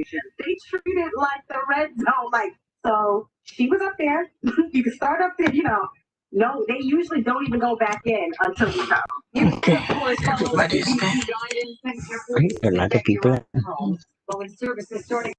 station. They treat it like the red zone. Like, so she was up there. You can start up there, No, they usually don't even go back in until you go. You can, of course, follow like the DC guidance and Right, a lot of people. home. But when services starting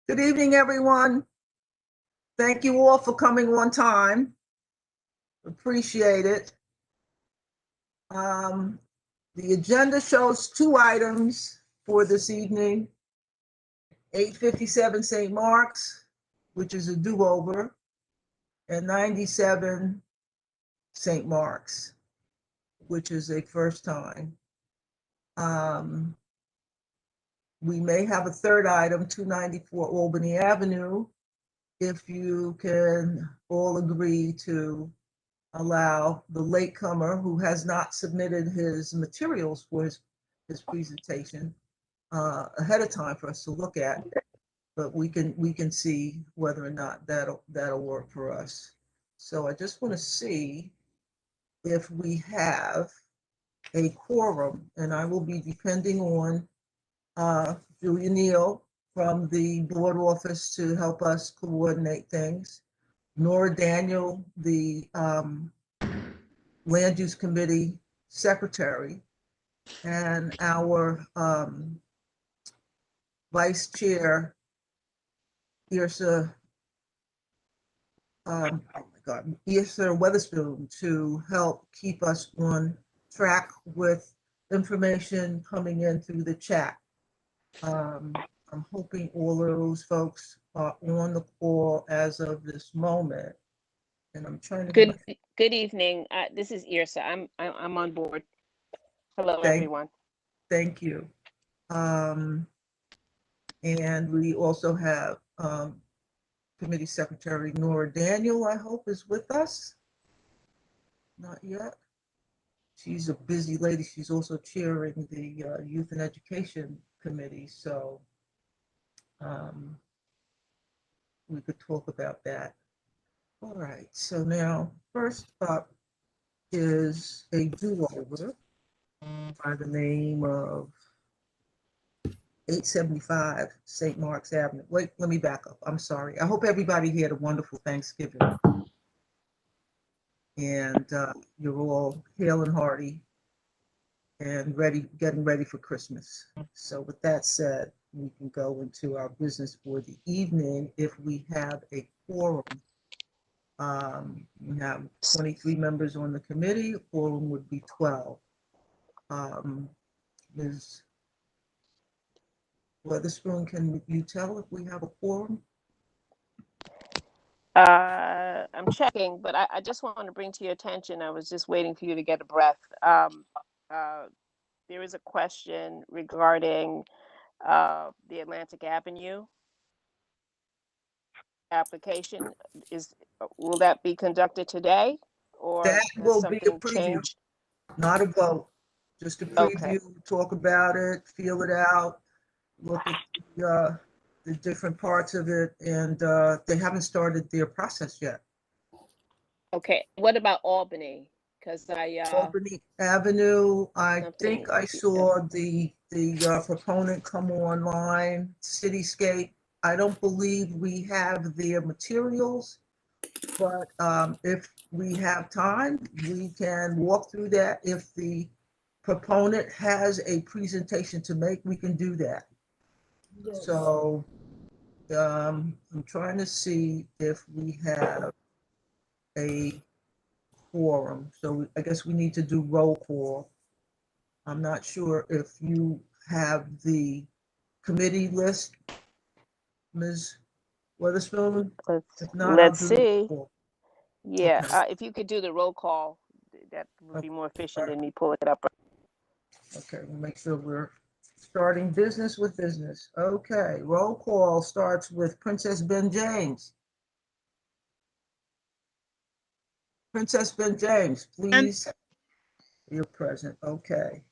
Good evening, everyone. Thank you all for coming on time. Appreciate it. The agenda shows 2 items for this evening. 857 St. Mark's, which is a do-over, and 97 St. Mark's, which is a first time. We may have a third item, 294 Albany Avenue, if you can all agree to allow the latecomer who has not submitted his materials for his presentation ahead of time for us to look at, but we can see whether or not that'll work for us. So I just want to see if we have a quorum, and I will be depending on Julia Neal from the board office to help us coordinate things. Nora Daniel, the Land Use Committee Secretary, and our Vice Chair, Yrsa Weatherspoon, to help keep us on track with information coming in through the chat. I'm hoping all of those folks are on the call as of this moment. And I'm trying to good evening. This is Yrsa. I'm on board. Hello, everyone. Thank you. And we also have Committee Secretary Nora Daniel, I hope, is with us. Not yet. She's a busy lady. She's also chairing the Youth and Education Committee, so we could talk about that. All right, so now first up is a do-over by the name of 875 St. Mark's Avenue. Wait, let me back up. I'm sorry. I hope everybody had a wonderful Thanksgiving. And you're all hale and hearty and getting ready for Christmas. So with that said, we can go into our business for the evening if we have a quorum. We have 23 members on the committee. A quorum would be 12. Ms. Weatherspoon, can you tell if we have a quorum? I'm checking, but I just want to bring to your attention, I was just waiting for you to get a breath. There is a question regarding the Atlantic Avenue. application is, will that be conducted today? Or That has will be a something preview, changed? not a vote. Just a Okay. preview, talk about it, feel it out, look at the different parts of it, and they haven't started their process yet. Okay, what about Albany? Because Albany Avenue, I something, think I saw the proponent come online, Cityscape. I don't believe we have their materials, but if we have time, we can walk through that. If the proponent has a presentation to make, we can do that. So I'm trying to see if we have a quorum. So I guess we need to do roll call. I'm not sure if you have the committee list, Ms. Witherspoon. If not, I'll let's do the see. roll call. Yeah, Okay. if you could do the roll call, that would be more efficient Alright. than me pulling it up. Okay, we'll make sure we're starting business with business. Okay, roll call starts with Princess Ben James. Princess Ben James, please. You're present, okay.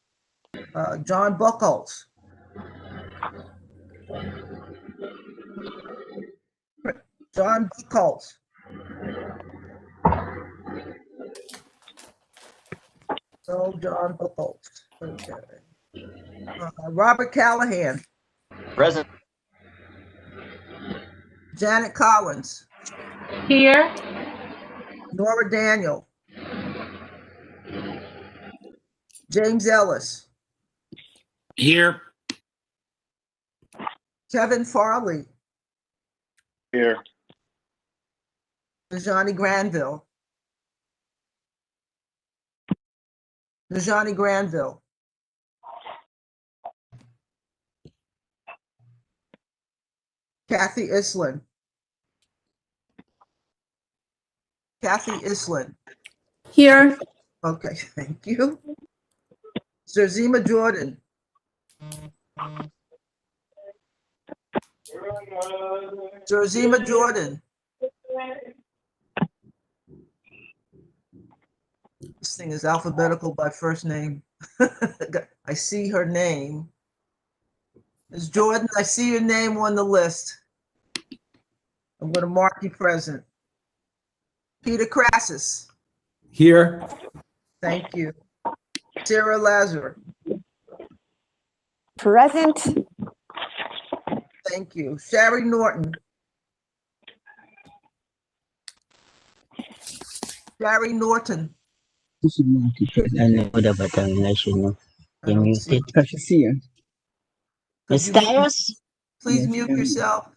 John Buckles. John Buckles. So John Buckles, okay. Robert Callahan. Present. Janet Collins. Here. Nora Daniel. James Ellis. Here. Kevin Farley. Here. Najani Granville. Najani Granville. Kathy Islin. Kathy Islin. Here. Okay, thank you. Zerzima Jordan. Zerzima Jordan. This thing is alphabetical by first name. I see her name. Ms. Jordan, I see your name on the list. I'm going to mark you present. Peter Crassus. Here. Thank you. Sarah Lazar. Present. Thank you. Sherry Norton. Sherry Norton. I know the button national. I don't see. Muted. Could you Mr. mute- Ayers? Please Yes, mute ma'am. yourself.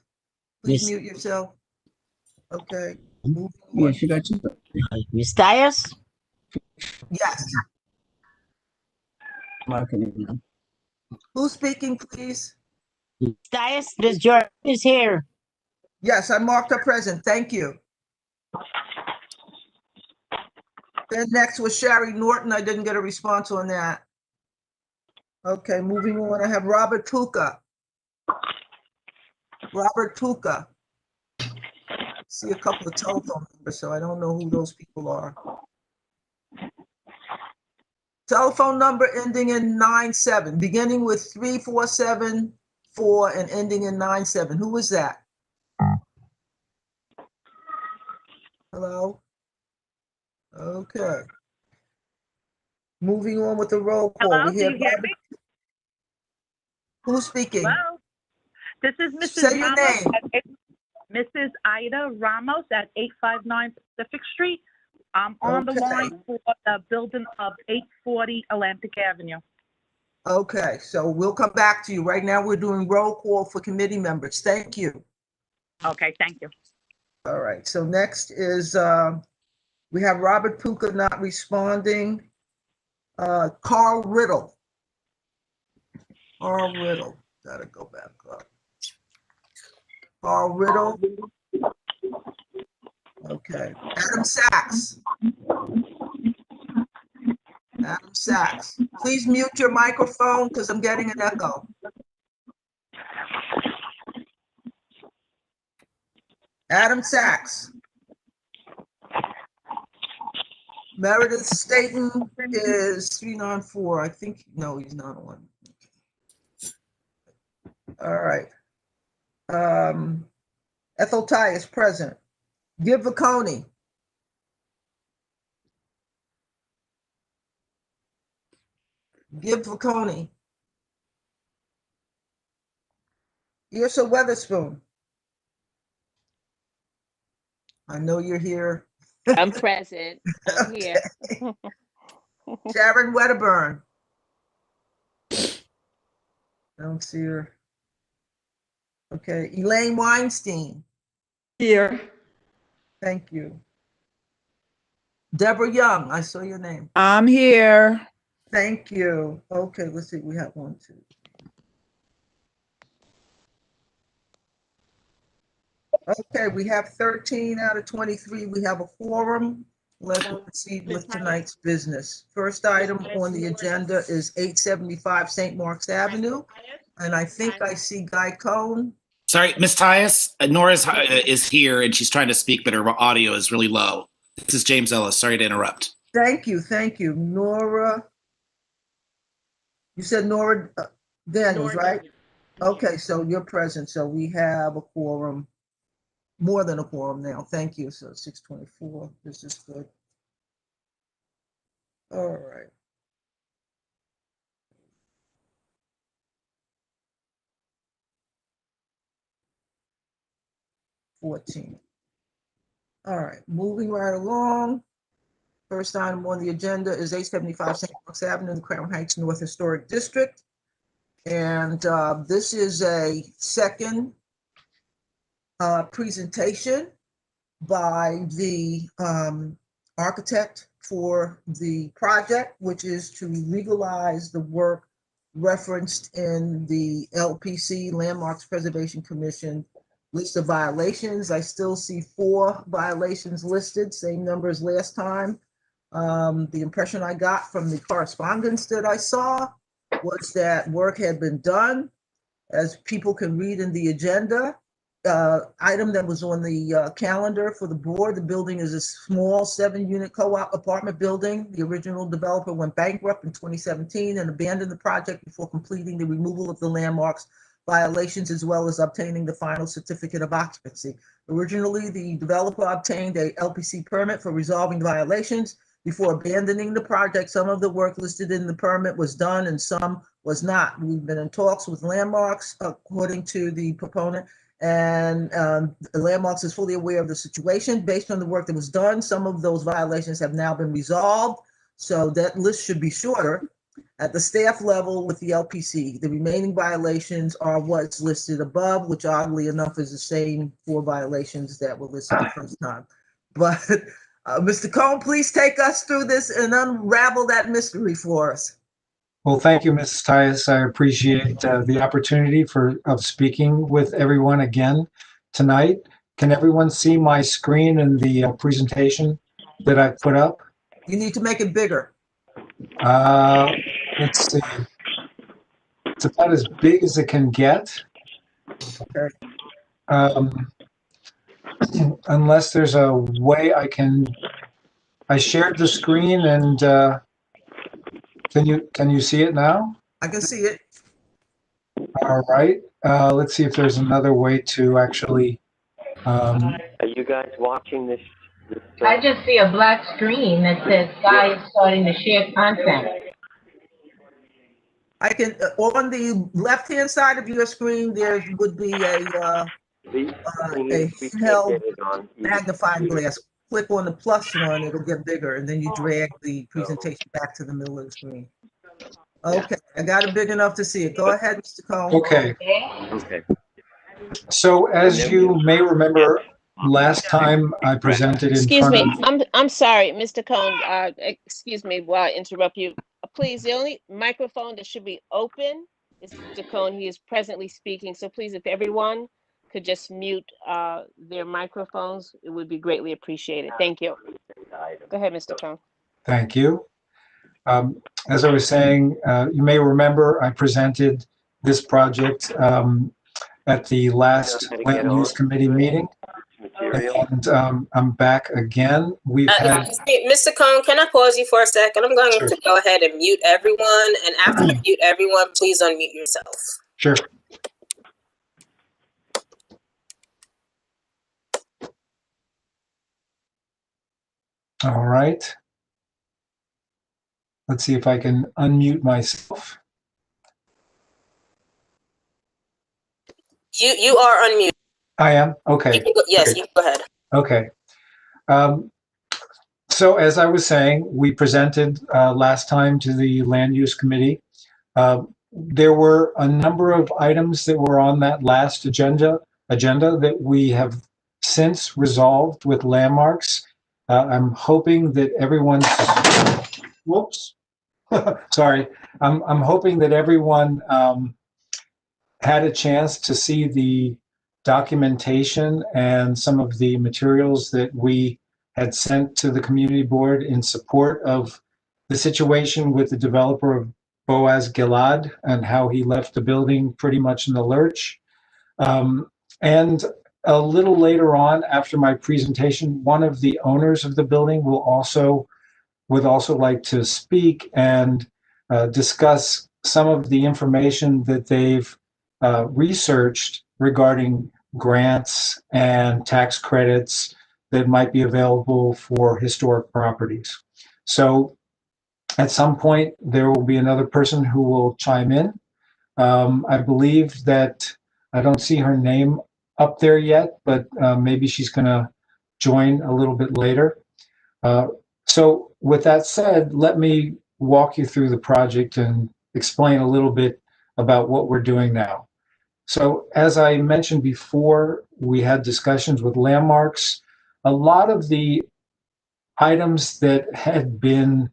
Please Yes. mute yourself. Okay. Hmm? Moving on. Yes, you got you. Mr. Ayers? Yes. Marking it now. Who's speaking, please? Mr. Ayers, this Jordan is here. Yes, I marked her present. Thank you. Then next was Sherry Norton. I didn't get a response on that. Okay, moving on. I have Robert Puka. Robert Puka. See a couple of telephone numbers, so I don't know who those people are. Telephone number ending in 97, beginning with 3474 and ending in 97. Who is that? Hello? Okay. Moving on with the roll call. Hello, We do have you hear Robert- me? Who's speaking? Hello. This is Mrs. Say your Ramos. name. Mrs. Ida Ramos at 859 Pacific Street. I'm on the Okay. line for the building of 840 Atlantic Avenue. Okay, so we'll come back to you. Right now, we're doing roll call for committee members. Thank you. Okay, thank you. All right, so next is, we have Robert Puka not responding. Carl Riddle. Carl Riddle, gotta go back up. Carl Riddle. Okay, Adam Sachs. Adam Sachs, please mute your microphone because I'm getting an echo. Adam Sachs. Meredith Staten is 394. I think, no, he's not on. All right. Ethel Ty is present. Gib Vaconi. Gib Vaconi. Irsa Weatherspoon. I know you're here. I'm present. I'm here. Sharon Wedderburn. I don't see her. Okay. Elaine Weinstein. Here. Thank you. Deborah Young. I saw your name. I'm here. Thank you. Okay, let's see. We have 1, 2. Okay, we have 13 out of 23. We have a quorum. Let's proceed with tonight's business. First item on the agenda is 875 St. Mark's Avenue. And I think I see Guy Cohn. Sorry, Ms. Tyus, Nora is here and she's trying to speak, but her audio is really low. This is James Ellis. Sorry to interrupt. Thank you. Thank you. Nora. You said Nora Daniels, right? Okay, so you're present. So we have a quorum, more than a quorum now. Thank you. So 624. This is good. All right. All right, moving right along. First item on the agenda is 875 St. Mark's Avenue, the Crown Heights North Historic District. And this is a second presentation by the architect for the project, which is to legalize the work referenced in the LPC, Landmarks Preservation Commission, list of violations. I still see 4 violations listed, same number as last time. The impression I got from the correspondence that I saw was that work had been done. As people can read in the agenda, item that was on the calendar for the board, the building is a small 7-unit co-op apartment building. The original developer went bankrupt in 2017 and abandoned the project before completing the removal of the landmarks violations, as well as obtaining the final certificate of occupancy. Originally, the developer obtained a LPC permit for resolving the violations before abandoning the project. Some of the work listed in the permit was done and some was not. We've been in talks with Landmarks, according to the proponent, and Landmarks is fully aware of the situation. Based on the work that was done, some of those violations have now been resolved, so that list should be shorter. At the staff level with the LPC, the remaining violations are what's listed above, which oddly enough is the same 4 violations that were listed the first time. But Mr. Cohn, please take us through this and unravel that mystery for us. Well, thank you, Mrs. Tyus. I appreciate the opportunity of speaking with everyone again tonight. Can everyone see my screen and the presentation that I put up? You need to make it bigger. Let's see. It's about as big as it can get. Okay. Unless there's a way I shared the screen and can you see it now? I can see it. All right. Let's see if there's another way to actually. Are you guys watching this? I just see a black screen that says Guy is starting to share content. I can, on the left-hand side of your screen, there would be a handheld magnifying glass. Click on the plus one, it'll get bigger, and then you drag the presentation back to the middle of the screen. Okay, I got it big enough to see it. Go ahead, Mr. Cohn. Okay. Okay. So as you may remember, last time I presented in Excuse front me, of... I'm sorry, Mr. Cohn, excuse me while I interrupt you. Please, the only microphone that should be open is Mr. Cohn. He is presently speaking, so please, if everyone could just mute their microphones, it would be greatly appreciated. Thank you. Go ahead, Mr. Cohn. Thank you. As I was saying, you may remember I presented this project at the last Land Use Committee meeting. And I'm back again. We've had. Mr. Cohn, can I pause you for a second? I'm going Sure. to go ahead and mute everyone. And after you mute everyone, please unmute yourself. Sure. All right. Let's see if I can unmute myself. You are unmuted. I am? Okay. Yes, you can go ahead. Okay. So as I was saying, we presented last time to the Land Use Committee. There were a number of items that were on that last agenda that we have since resolved with landmarks. I'm hoping that everyone's, whoops, sorry. I'm hoping that everyone had a chance to see the documentation and some of the materials that we had sent to the community board in support of the situation with the developer of Boaz Gilad and how he left the building pretty much in the lurch. And a little later on, after my presentation, one of the owners of the building would also like to speak and discuss some of the information that they've researched regarding grants and tax credits that might be available for historic properties. So at some point, there will be another person who will chime in. I believe that I don't see her name up there yet, but maybe she's going to join a little bit later. So with that said, let me walk you through the project and explain a little bit about what we're doing now. So as I mentioned before, we had discussions with landmarks. A lot of the items that had been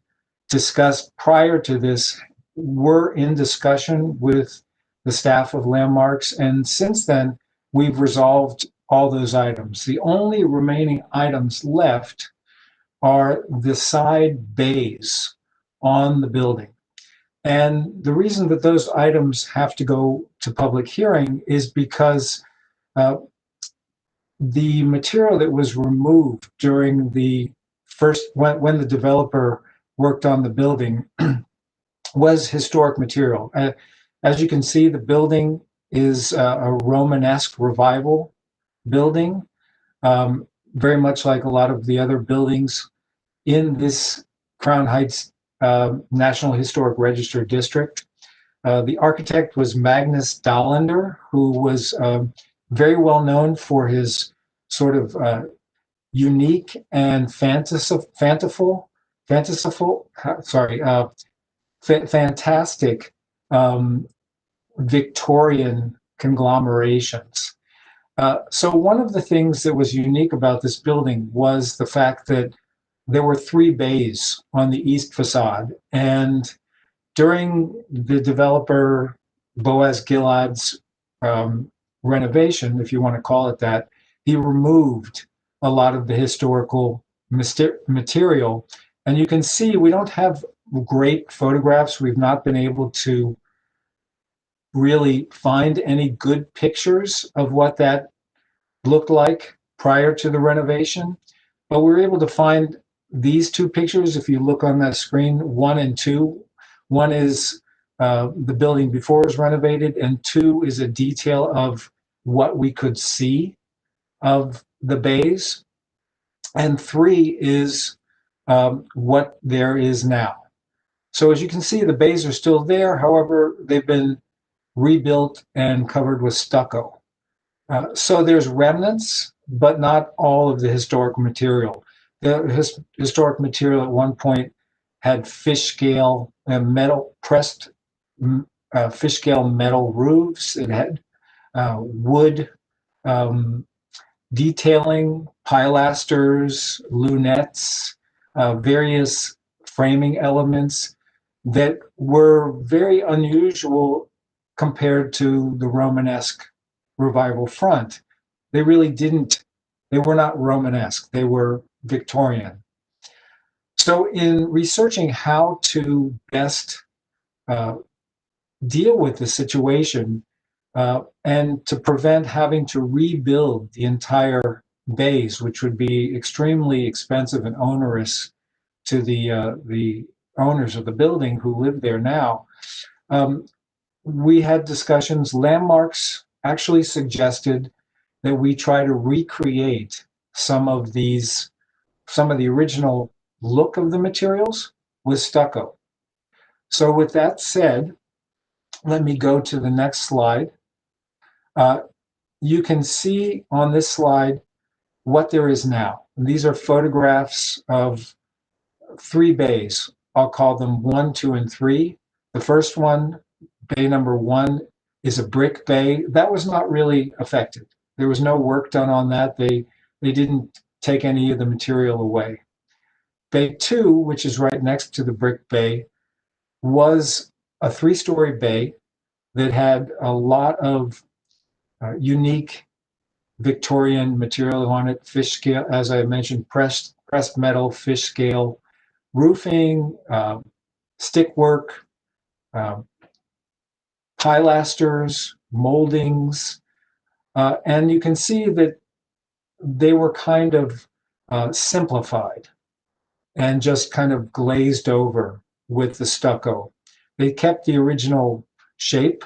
discussed prior to this were in discussion with the staff of landmarks. And since then, we've resolved all those items. The only remaining items left are the side bays on the building. And the reason that those items have to go to public hearing is because the material that was removed during the first, when the developer worked on the building was historic material. As you can see, the building is a Romanesque revival building, very much like a lot of the other buildings in this Crown Heights National Historic Register district. The architect was Magnus Dahlender, who was very well known for his sort of unique and fantastic Victorian conglomerations. So one of the things that was unique about this building was the fact that there were 3 bays on the east facade. And during the developer Boaz Gilad's renovation, if you want to call it that, he removed a lot of the historical material. And you can see we don't have great photographs. We've not been able to really find any good pictures of what that looked like prior to the renovation. But we were able to find these 2 pictures. If you look on that screen, 1 and 2, 1 is the building before it was renovated, and 2 is a detail of what we could see of the bays, and 3 is what there is now. So as you can see, the bays are still there. However, they've been rebuilt and covered with stucco. So there's remnants, but not all of the historic material. The historic material at one point had fish scale metal pressed fish scale metal roofs. It had wood detailing, pilasters, lunettes, various framing elements that were very unusual compared to the Romanesque revival front. They really they were not Romanesque, they were Victorian. So in researching how to best deal with the situation and to prevent having to rebuild the entire bays, which would be extremely expensive and onerous to the owners of the building who live there now. We had discussions. Landmarks actually suggested that we try to recreate some of the original look of the materials with stucco. So with that said, let me go to the next slide. You can see on this slide what there is now. And these are photographs of 3 bays. I'll call them 1, 2, and 3. The first one, bay number 1, is a brick bay. That was not really affected. There was no work done on that. They didn't take any of the material away. Bay 2, which is right next to the brick bay, was a 3-story bay that had a lot of unique Victorian material on it, fish scale, as I mentioned, pressed metal, fish scale, roofing, stick work, pilasters, moldings, and you can see that they were kind of simplified and just kind of glazed over with the stucco. They kept the original shape.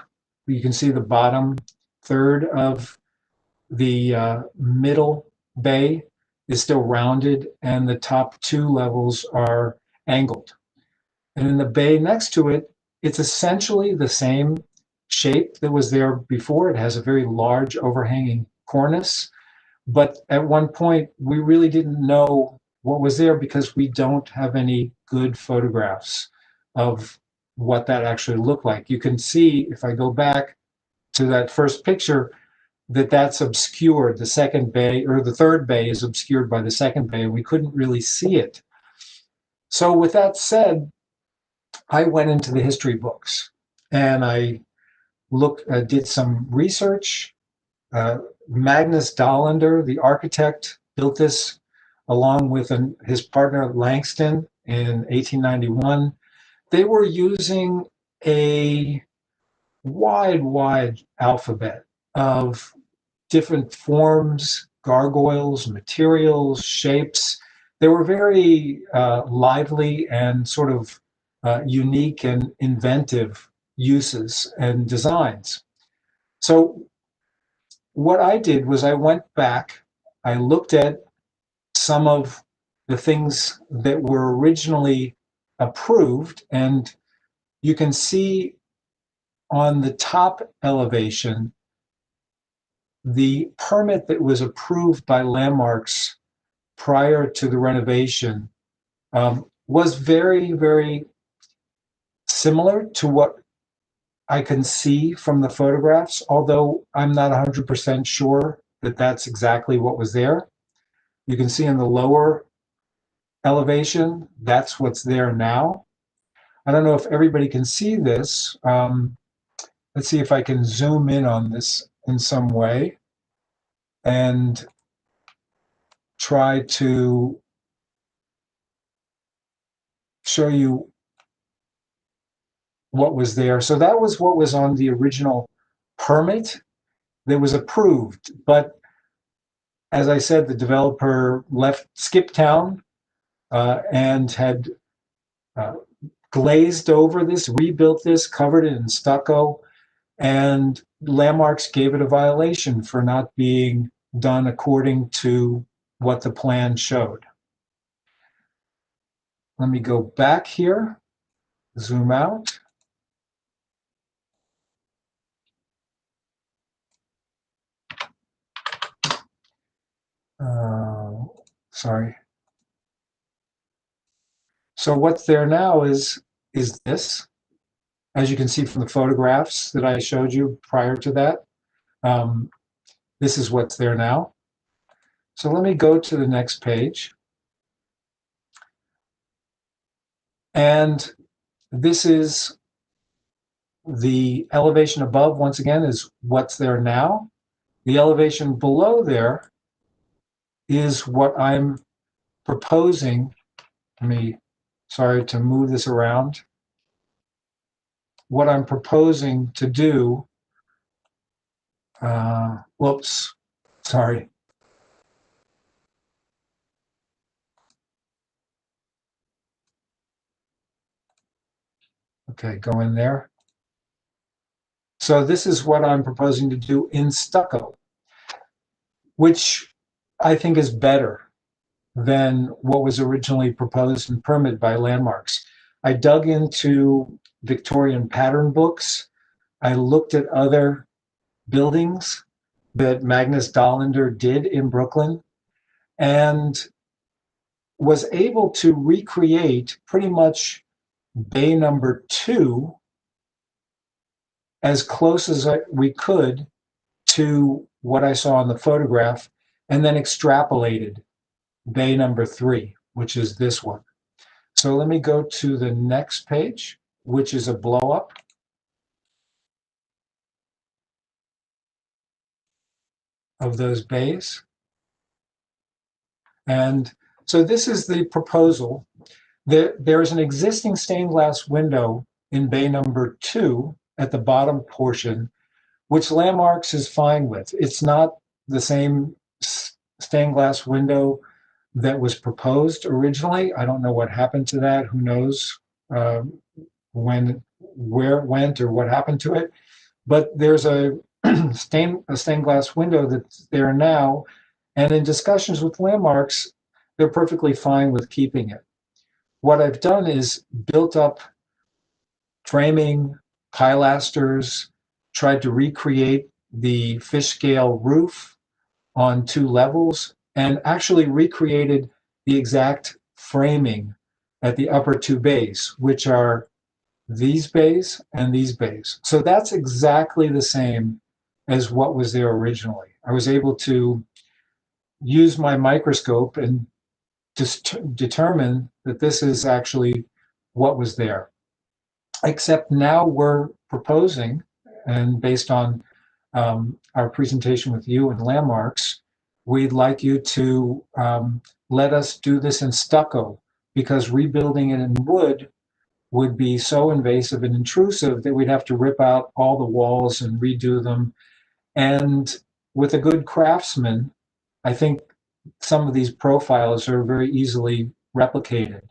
You can see the bottom third of the middle bay is still rounded, and the top 2 levels are angled. And in the bay next to it, it's essentially the same shape that was there before. It has a very large overhanging cornice, but at one point we really didn't know what was there because we don't have any good photographs of what that actually looked like. You can see, if I go back to that first picture, that's obscured. The second bay, or the third bay, is obscured by the second bay, and we couldn't really see it. So with that said, I went into the history books and I did some research. Magnus Dahlander, the architect, built this along with his partner Langston in 1891. They were using a wide alphabet of different forms, gargoyles, materials, shapes. They were very lively and sort of unique and inventive uses and designs. So what I did was I went back, I looked at some of the things that were originally approved, and you can see on the top elevation the permit that was approved by Landmarks prior to the renovation was very, very similar to what I can see from the photographs, although I'm not 100% sure that that's exactly what was there. You can see in the lower elevation, that's what's there now. I don't know if everybody can see this. Let's see if I can zoom in on this in some way and try to show you what was there. So that was what was on the original permit that was approved. But as I said, the developer skipped town and had glazed over this, rebuilt this, covered it in stucco, and Landmarks gave it a violation for not being done according to what the plan showed. Let me go back here, zoom out. Sorry. So what's there now is this. As you can see from the photographs that I showed you prior to that, this is what's there now. So let me go to the next page. And this is the elevation above, once again, is what's there now. The elevation below there is what I'm proposing. Sorry to move this around. What I'm proposing to do, whoops, sorry. Okay, go in there. So this is what I'm proposing to do in stucco, which I think is better than what was originally proposed and permitted by Landmarks. I dug into Victorian pattern books. I looked at other buildings that Magnus Dollander did in Brooklyn and was able to recreate pretty much bay number 2 as close as we could to what I saw in the photograph, and then extrapolated bay number 3, which is this one. So let me go to the next page, which is a blow up. Of those bays. And so this is the proposal. There is an existing stained glass window in bay number 2 at the bottom portion, which Landmarks is fine with. It's not the same stained glass window that was proposed originally. I don't know what happened to that. Who knows where it went or what happened to it. But there's a stained glass window that's there now. And in discussions with Landmarks, they're perfectly fine with keeping it. What I've done is built up framing, pilasters, tried to recreate the fish scale roof on 2 levels, and actually recreated the exact framing at the upper 2 bays, which are these bays and these bays. So that's exactly the same as what was there originally. I was able to use my microscope and just determine that this is actually what was there. Except now we're proposing, and based on our presentation with you and Landmarks, we'd like you to let us do this in stucco, because rebuilding it in wood would be so invasive and intrusive that we'd have to rip out all the walls and redo them. And with a good craftsman, I think some of these profiles are very easily replicated.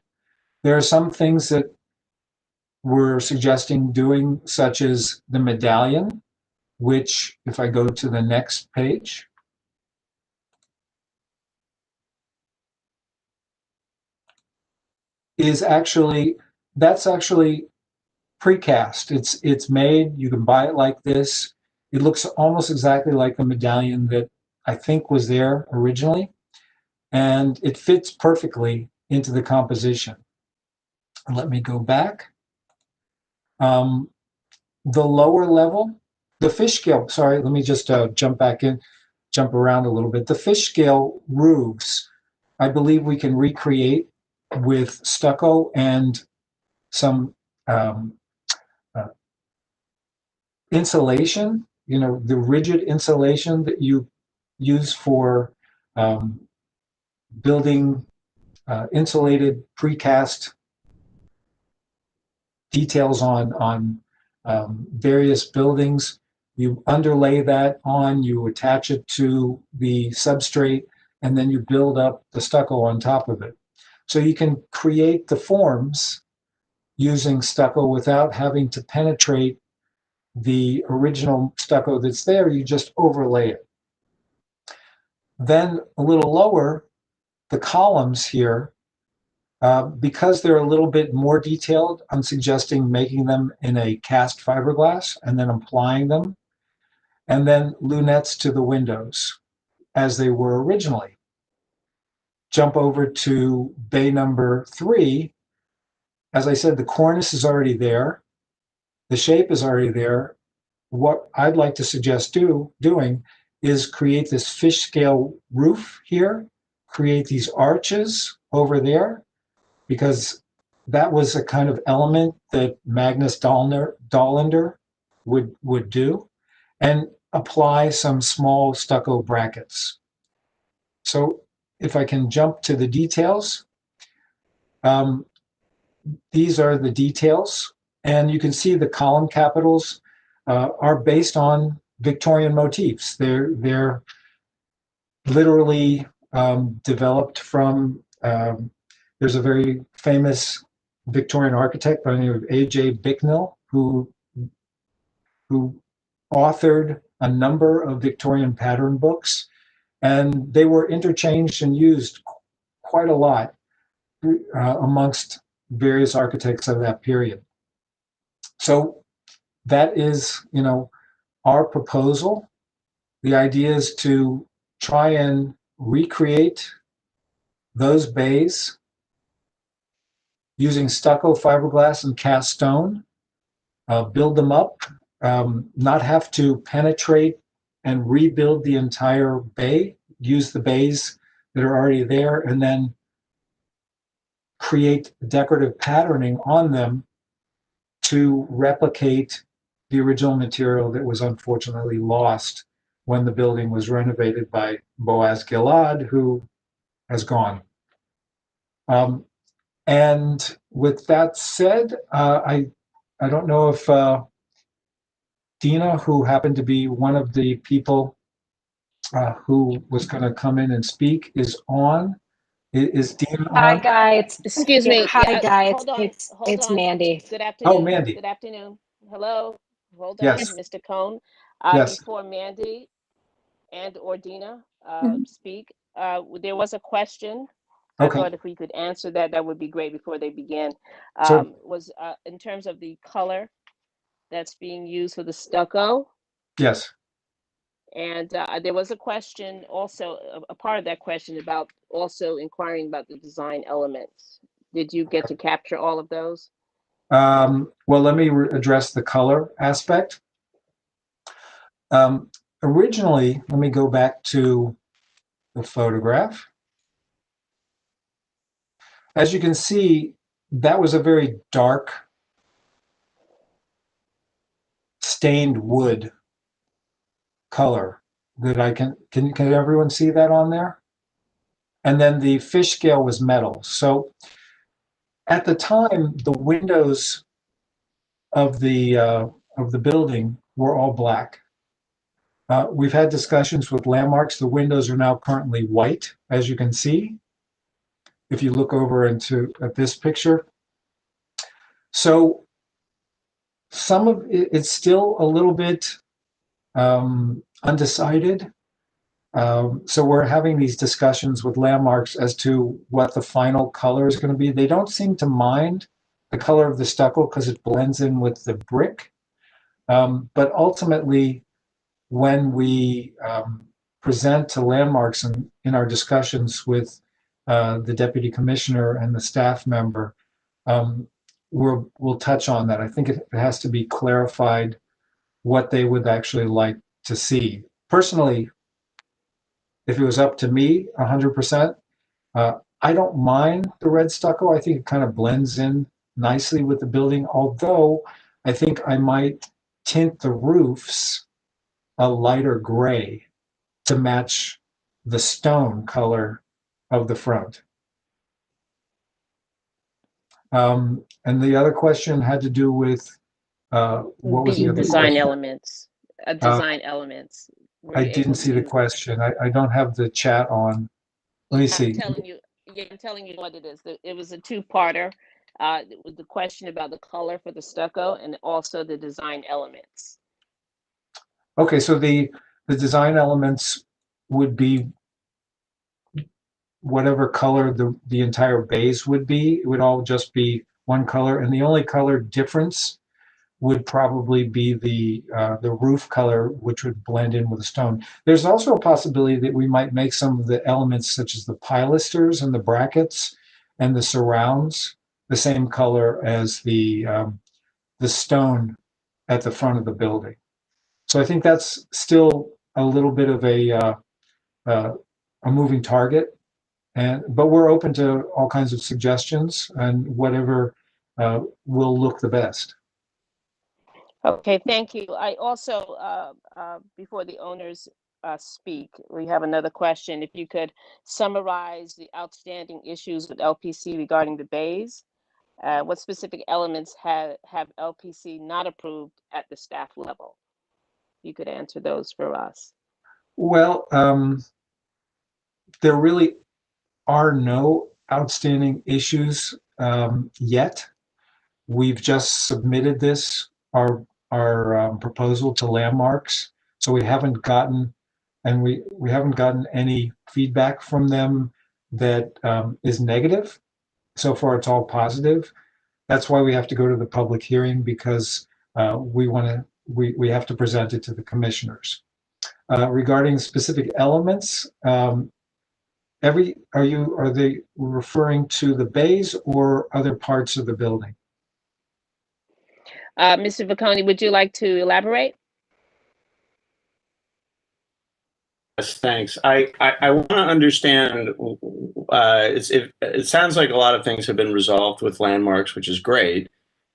There are some things that we're suggesting doing, such as the medallion, which, if I go to the next page, is actually, that's actually precast. It's made, you can buy it like this. It looks almost exactly like the medallion that I think was there originally, and it fits perfectly into the composition. Let me go back. The lower level, the fish scale, sorry, let me just jump around a little bit. The fish scale roofs, I believe we can recreate with stucco and some insulation, the rigid insulation that you use for building insulated precast details on various buildings. You underlay that on, you attach it to the substrate, and then you build up the stucco on top of it. So you can create the forms using stucco without having to penetrate the original stucco that's there. You just overlay it. Then a little lower, the columns here, because they're a little bit more detailed, I'm suggesting making them in a cast fiberglass and then applying them, and then lunettes to the windows as they were originally. Jump over to bay number 3. As I said, the cornice is already there. The shape is already there. What I'd like to suggest doing is create this fish scale roof here, create these arches over there, because that was a kind of element that Magnus Dollander would do, and apply some small stucco brackets. So if I can jump to the details, these are the details, and you can see the column capitals are based on Victorian motifs. They're literally developed from, there's a very famous Victorian architect by the name of A.J. Bicknell, who authored a number of Victorian pattern books, and they were interchanged and used quite a lot amongst various architects of that period. So that is, our proposal. The idea is to try and recreate those bays using stucco, fiberglass, and cast stone, build them up, not have to penetrate and rebuild the entire bay, use the bays that are already there, and then create decorative patterning on them to replicate the original material that was unfortunately lost when the building was renovated by Boaz Gilad, who has gone. And with that said, I don't know if Dina, who happened to be one of the people who was going to come in and speak, is on. Is Dina Hi on? guys. Excuse me. Hi guys. Hold on. Hold It's on. Mandy. Good afternoon. Oh, Mandy. Good afternoon. Hello. Hold on, Yes. Mr. Cohn. Yes. Before Mandy and or Dina speak, there was a question. Okay. I thought if we could answer that, that would be great before they begin. Sure. Was in terms of the color that's being used for the stucco. Yes. And there was a question also, a part of that question about also inquiring about the design elements. Did you get to capture all of those? Well, let me address the color aspect. Originally, let me go back to the photograph. As you can see, that was a very dark stained wood color that I can everyone see that on there? And then the fish scale was metal. So at the time, the windows of the building were all black. We've had discussions with Landmarks. The windows are now currently white, as you can see, if you look over at this picture. So some of it's still a little bit undecided. So we're having these discussions with Landmarks as to what the final color is going to be. They don't seem to mind the color of the stucco because it blends in with the brick. But ultimately, when we present to Landmarks in our discussions with the deputy commissioner and the staff member, we'll touch on that. I think it has to be clarified what they would actually like to see. Personally, if it was up to me 100%, I don't mind the red stucco. I think it kind of blends in nicely with the building, although I think I might tint the roofs a lighter gray to match the stone color of the front. And the other question had to do with what was the other design question? elements? Design elements. I didn't see the question. I don't have the chat on. Let me see. I'm telling you what it is. It was a two-parter. With the question about the color for the stucco and also the design elements. Okay, so the design elements would be whatever color the entire base would be. It would all just be one color, and the only color difference would probably be the roof color, which would blend in with the stone. There's also a possibility that we might make some of the elements, such as the pilasters and the brackets and the surrounds, the same color as the stone at the front of the building. So I think that's still a little bit of a moving target, but we're open to all kinds of suggestions and whatever will look the best. Okay, thank you. I also, before the owners speak, we have another question. If you could summarize the outstanding issues with LPC regarding the bays, what specific elements have LPC not approved at the staff level? You could answer those for us. Well, there really are no outstanding issues yet. we've just submitted our proposal to Landmarks, so we haven't gotten any feedback from them that is negative. So far, it's all positive. That's why we have to go to the public hearing, because we have to present it to the commissioners. Regarding specific elements, are they referring to the bays or other parts of the building? Mr. Vacconi, would you like to elaborate? Yes, thanks. I want to understand, it sounds like a lot of things have been resolved with Landmarks, which is great.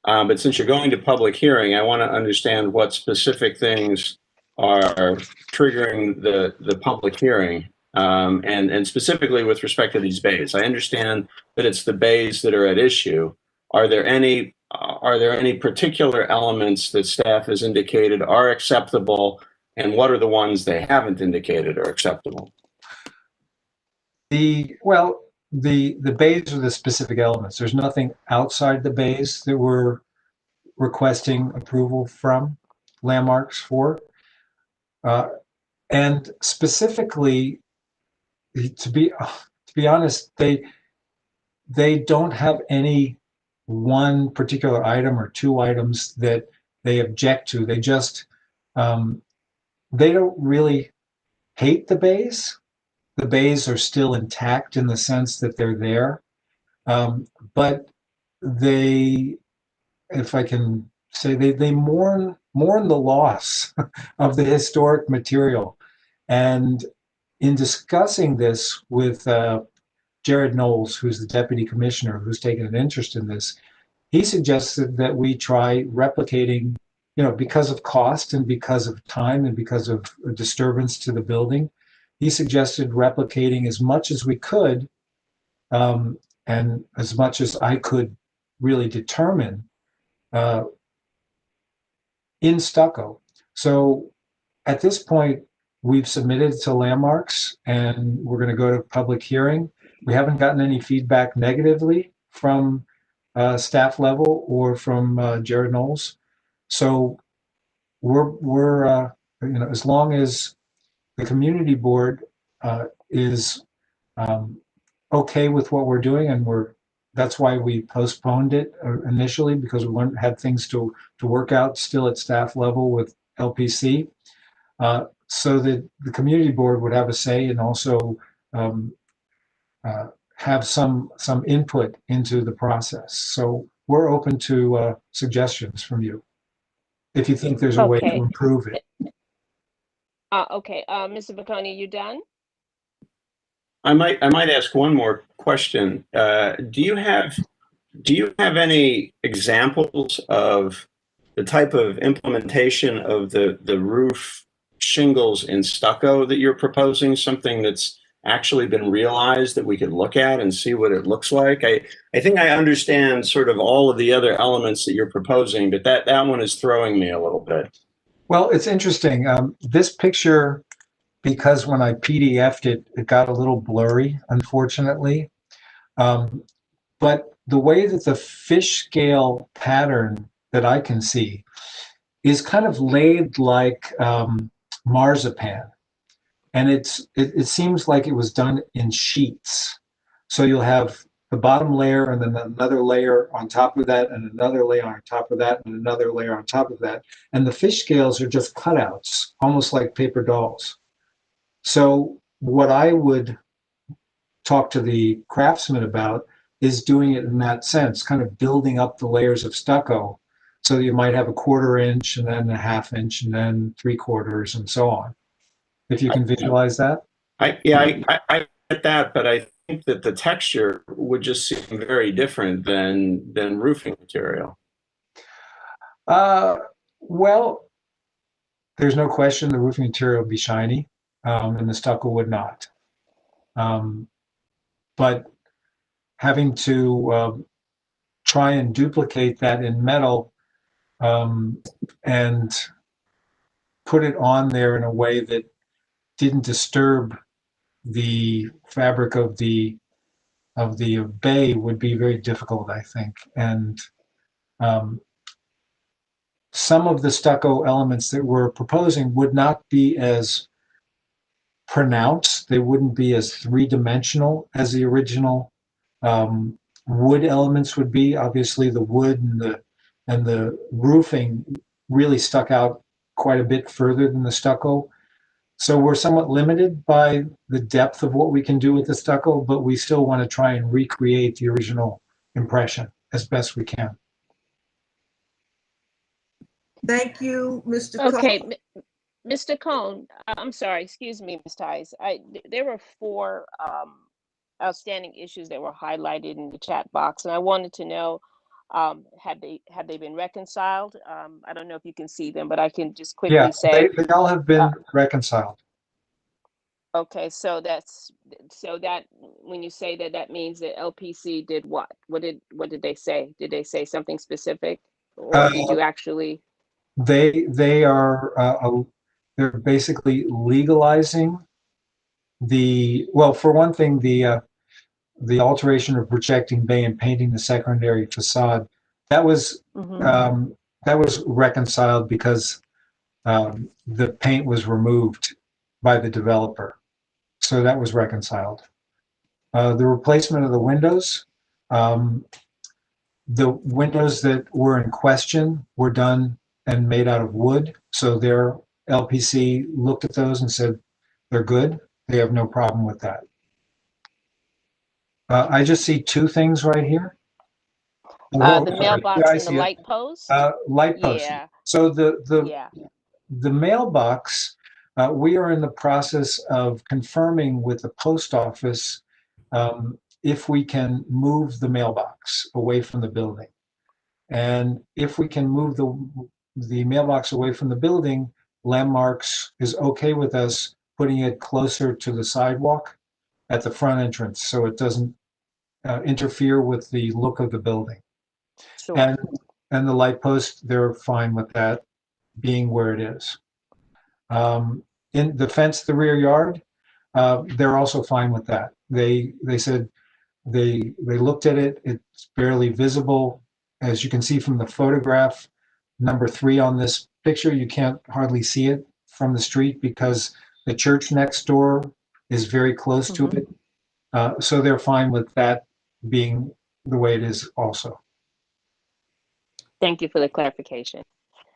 But since you're going to public hearing, I want to understand what specific things are triggering the public hearing, and specifically with respect to these bays. I understand that it's the bays that are at issue. Are there any particular elements that staff has indicated are acceptable, and what are the ones they haven't indicated are acceptable? The bays are the specific elements. There's nothing outside the bays that we're requesting approval from Landmarks for. And specifically, to be honest, they don't have any one particular item or two items that they object to. They just they don't really hate the bays. The bays are still intact in the sense that they're there, but they, if I can say, they mourn the loss of the historic material. And in discussing this with Jared Knowles, who's the deputy commissioner, who's taken an interest in this, he suggested that we try replicating, because of cost and because of time and because of a disturbance to the building. He suggested replicating as much as we could, and as much as I could really determine, in stucco. So at this point, we've submitted to Landmarks, and we're going to go to public hearing. We haven't gotten any feedback negatively from staff level or from Jared Knowles. So we're as long as the community board is okay with what we're doing, and that's why we postponed it initially, because we had things to work out still at staff level with LPC, so that the community board would have a say and also have some input into the process. So we're open to suggestions from you if you think there's a way to improve it. Okay, Mr. Vacconi, you done? I might ask one more question. Do you have any examples of the type of implementation of the roof shingles in stucco that you're proposing? Something that's actually been realized that we could look at and see what it looks like? I think I understand sort of all of the other elements that you're proposing, but that one is throwing me a little bit. Well, it's interesting. This picture, because when I PDF'd it, it got a little blurry, unfortunately. But the way that the fish scale pattern that I can see is kind of laid like marzipan. And it seems like it was done in sheets. So you'll have the bottom layer and then another layer on top of that and another layer on top of that and another layer on top of that. And the fish scales are just cutouts, almost like paper dolls. So what I would talk to the craftsman about is doing it in that sense, kind of building up the layers of stucco. So you might have a 1/4 inch and then a 1/2 inch and then 3/4 and so on. If you can visualize that. I get that, but I think that the texture would just seem very different than roofing material. Well, there's no question the roofing material would be shiny, and the stucco would not. But having to try and duplicate that in metal and put it on there in a way that didn't disturb the fabric of the bay would be very difficult, I think. And some of the stucco elements that we're proposing would not be as pronounced. They wouldn't be as three-dimensional as the original wood elements would be. Obviously, the wood and the roofing really stuck out quite a bit further than the stucco. So we're somewhat limited by the depth of what we can do with the stucco, but we still want to try and recreate the original impression as best we can. Thank you, Mr. Cohen. Okay, Mr. Cohn, I'm sorry, excuse me, Ms. Tice. There were 4 outstanding issues that were highlighted in the chat box, and I wanted to know, have they been reconciled? I don't know if you can see them, but I can just quickly say they all have been reconciled. Okay, so that when you say that, that means that LPC did what? What did they say? Did they say something specific, or did you actually? They are they're basically legalizing for one thing, the alteration of projecting bay and painting the secondary facade, that was reconciled because the paint was removed by the developer, so that was reconciled. The replacement of the windows that were in question were done and made out of wood, so their LPC looked at those and said they're good. They have no problem with that. I just see 2 things right here. The mailbox and the light post. Light post. Yeah. So the mailbox, we are in the process of confirming with the post office if we can move the mailbox away from the building, and if we can move the mailbox away from the building, Landmarks is okay with us putting it closer to the sidewalk at the front entrance, so it doesn't interfere with the look of the building. Sure. And the light post, they're fine with that being where it is. In the fence, the rear yard, they're also fine with that. They said they looked at it. It's barely visible, as you can see from the photograph. Number 3 on this picture, you can't hardly see it from the street because the church next door is very close to it. So they're fine with that being the way it is also. Thank you for the clarification.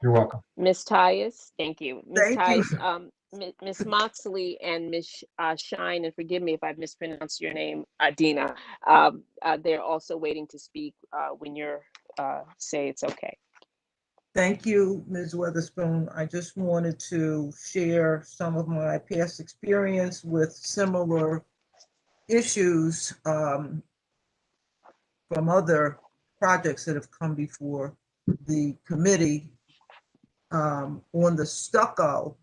You're welcome. Ms. Tyus, thank you. Ms. Thank Tyus, Ms. Moxley and Ms. Shine, and forgive me if I mispronounced your name, Dina, they're also waiting to speak when you're say it's okay. Thank you, Ms. Weatherspoon. I just wanted to share some of my past experience with similar issues from other projects that have come before the committee. On the stucco,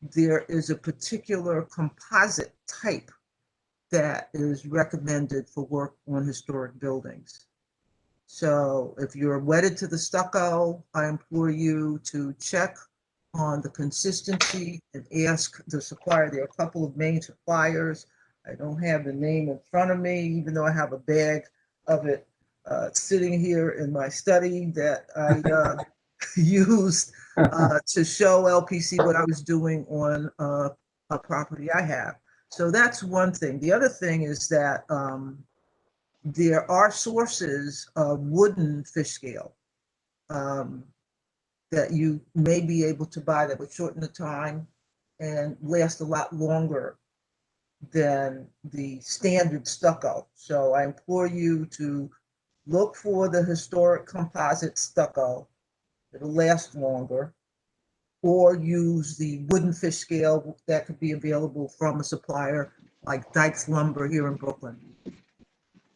there is a particular composite type that is recommended for work on historic buildings. So if you're wedded to the stucco, I implore you to check on the consistency and ask the supplier. There are a couple of main suppliers. I don't have the name in front of me, even though I have a bag of it sitting here in my study that I used to show LPC what I was doing on a property I have. So that's one thing. The other thing is that there are sources of wooden fish scale that you may be able to buy that would shorten the time and last a lot longer than the standard stucco. So I implore you to look for the historic composite stucco. It'll last longer, or use the wooden fish scale that could be available from a supplier like Dykes Lumber here in Brooklyn.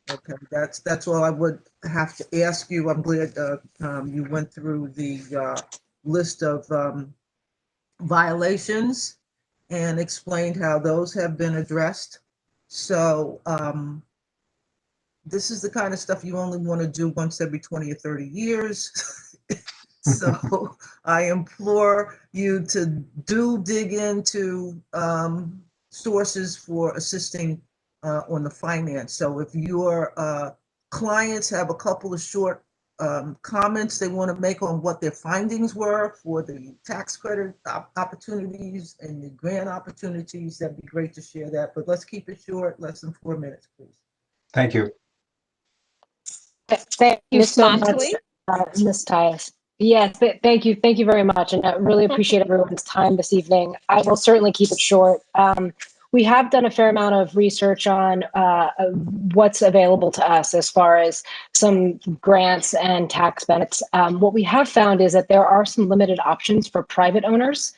Okay, that's all I would have to ask you. I'm glad you went through the list of violations and explained how those have been addressed. So this is the kind of stuff you only want to do once every 20 or 30 years. So I implore you to dig into sources for assisting on the finance. So if your clients have a couple of short comments they want to make on what their findings were for the tax credit opportunities and the grant opportunities, that'd be great to share that. But let's keep it short, less than 4 minutes, please. Thank you. Thank you Ms. so much, Moxley? Ms. Tyus. Yes, thank you. Thank you very much. And I really appreciate everyone's time this evening. I will certainly keep it short. We have done a fair amount of research on what's available to us as far as some grants and tax benefits. What we have found is that there are some limited options for private owners,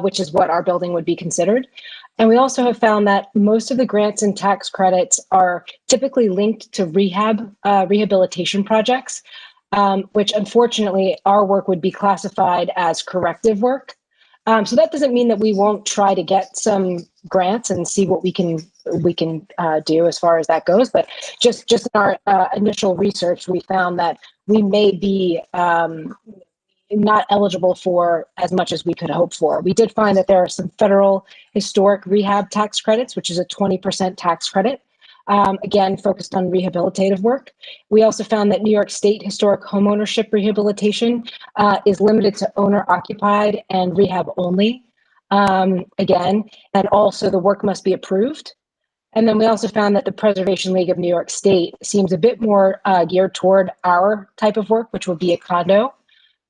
which is what our building would be considered. And we also have found that most of the grants and tax credits are typically linked to rehabilitation projects, which unfortunately our work would be classified as corrective work. So that doesn't mean that we won't try to get some grants and see what we can do as far as that goes. But just in our initial research, we found that we may be not eligible for as much as we could hope for. We did find that there are some federal historic rehab tax credits, which is a 20% tax credit. Again, focused on rehabilitative work. We also found that New York State historic homeownership rehabilitation is limited to owner-occupied and rehab only. Again, and also the work must be approved. And then we also found that the Preservation League of New York State seems a bit more geared toward our type of work, which would be a condo.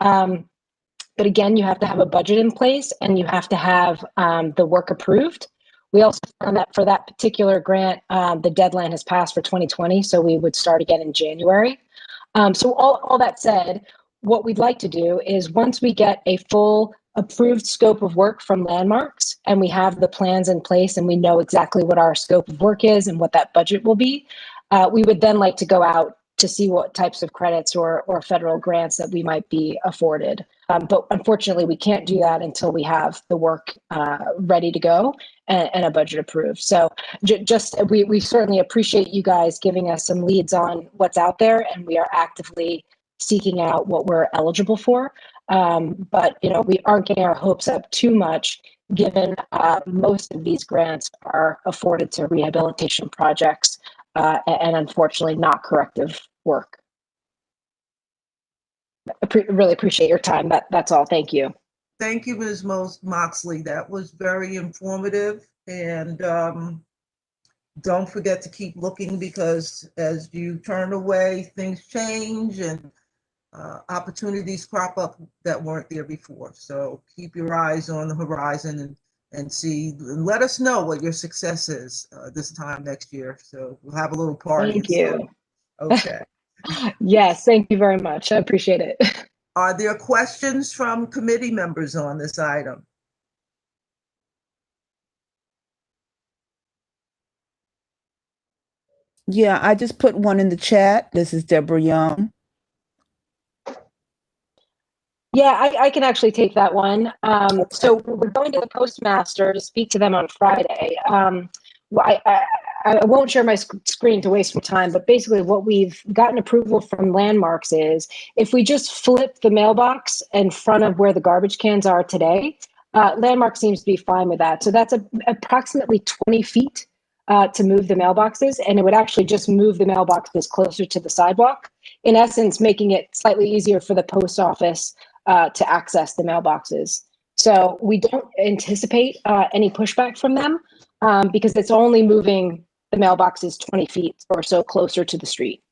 But again, you have to have a budget in place and you have to have the work approved. We also found that for that particular grant, the deadline has passed for 2020, so we would start again in January. So all that said, what we'd like to do is once we get a full approved scope of work from Landmarks and we have the plans in place and we know exactly what our scope of work is and what that budget will be, we would then like to go out to see what types of credits or federal grants that we might be afforded. But unfortunately, we can't do that until we have the work ready to go and a budget approved. So we certainly appreciate you guys giving us some leads on what's out there, and we are actively seeking out what we're eligible for. But we aren't getting our hopes up too much, given most of these grants are afforded to rehabilitation projects and unfortunately not corrective work. Really appreciate your time. That's all. Thank you. Thank you, Ms. Moxley. That was very informative. And don't forget to keep looking, because as you turn away, things change and opportunities crop up that weren't there before. So keep your eyes on the horizon and see, and let us know what your success is this time next year. So we'll have a little party. Thank you. Okay. Yes, thank you very much. I appreciate it. Are there questions from committee members on this item? Yeah, I just put one in the chat. This is Deborah Young. Yeah, I can actually take that one. So we're going to the postmaster to speak to them on Friday. I won't share my screen to waste some time, but basically what we've gotten approval from Landmarks is if we just flip the mailbox in front of where the garbage cans are today, Landmark seems to be fine with that. So that's approximately 20 feet to move the mailboxes, and it would actually just move the mailboxes closer to the sidewalk, in essence, making it slightly easier for the post office to access the mailboxes. So we don't anticipate any pushback from them because it's only moving the mailboxes 20 feet or so closer to the street.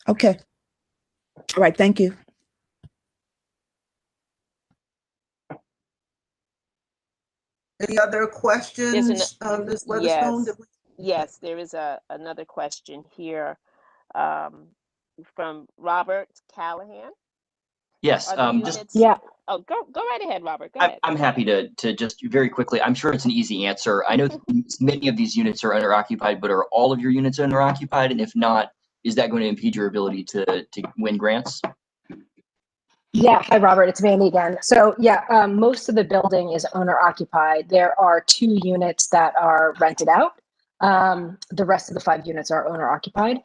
Okay. All right. Thank you. Any other questions? Ms. Weatherstone? Yes, there is another question here from Robert Callahan. Yes. Yeah. Oh, go right ahead, Robert. Go ahead. I'm happy to just very quickly. I'm sure it's an easy answer. I know many of these units are under-occupied, but are all of your units under-occupied? And if not, is that going to impede your ability to win grants? Yeah. Hi, Robert. It's Mandy again. So yeah, most of the building is owner-occupied. There are 2 units that are rented out. The rest of the 5 units are owner occupied.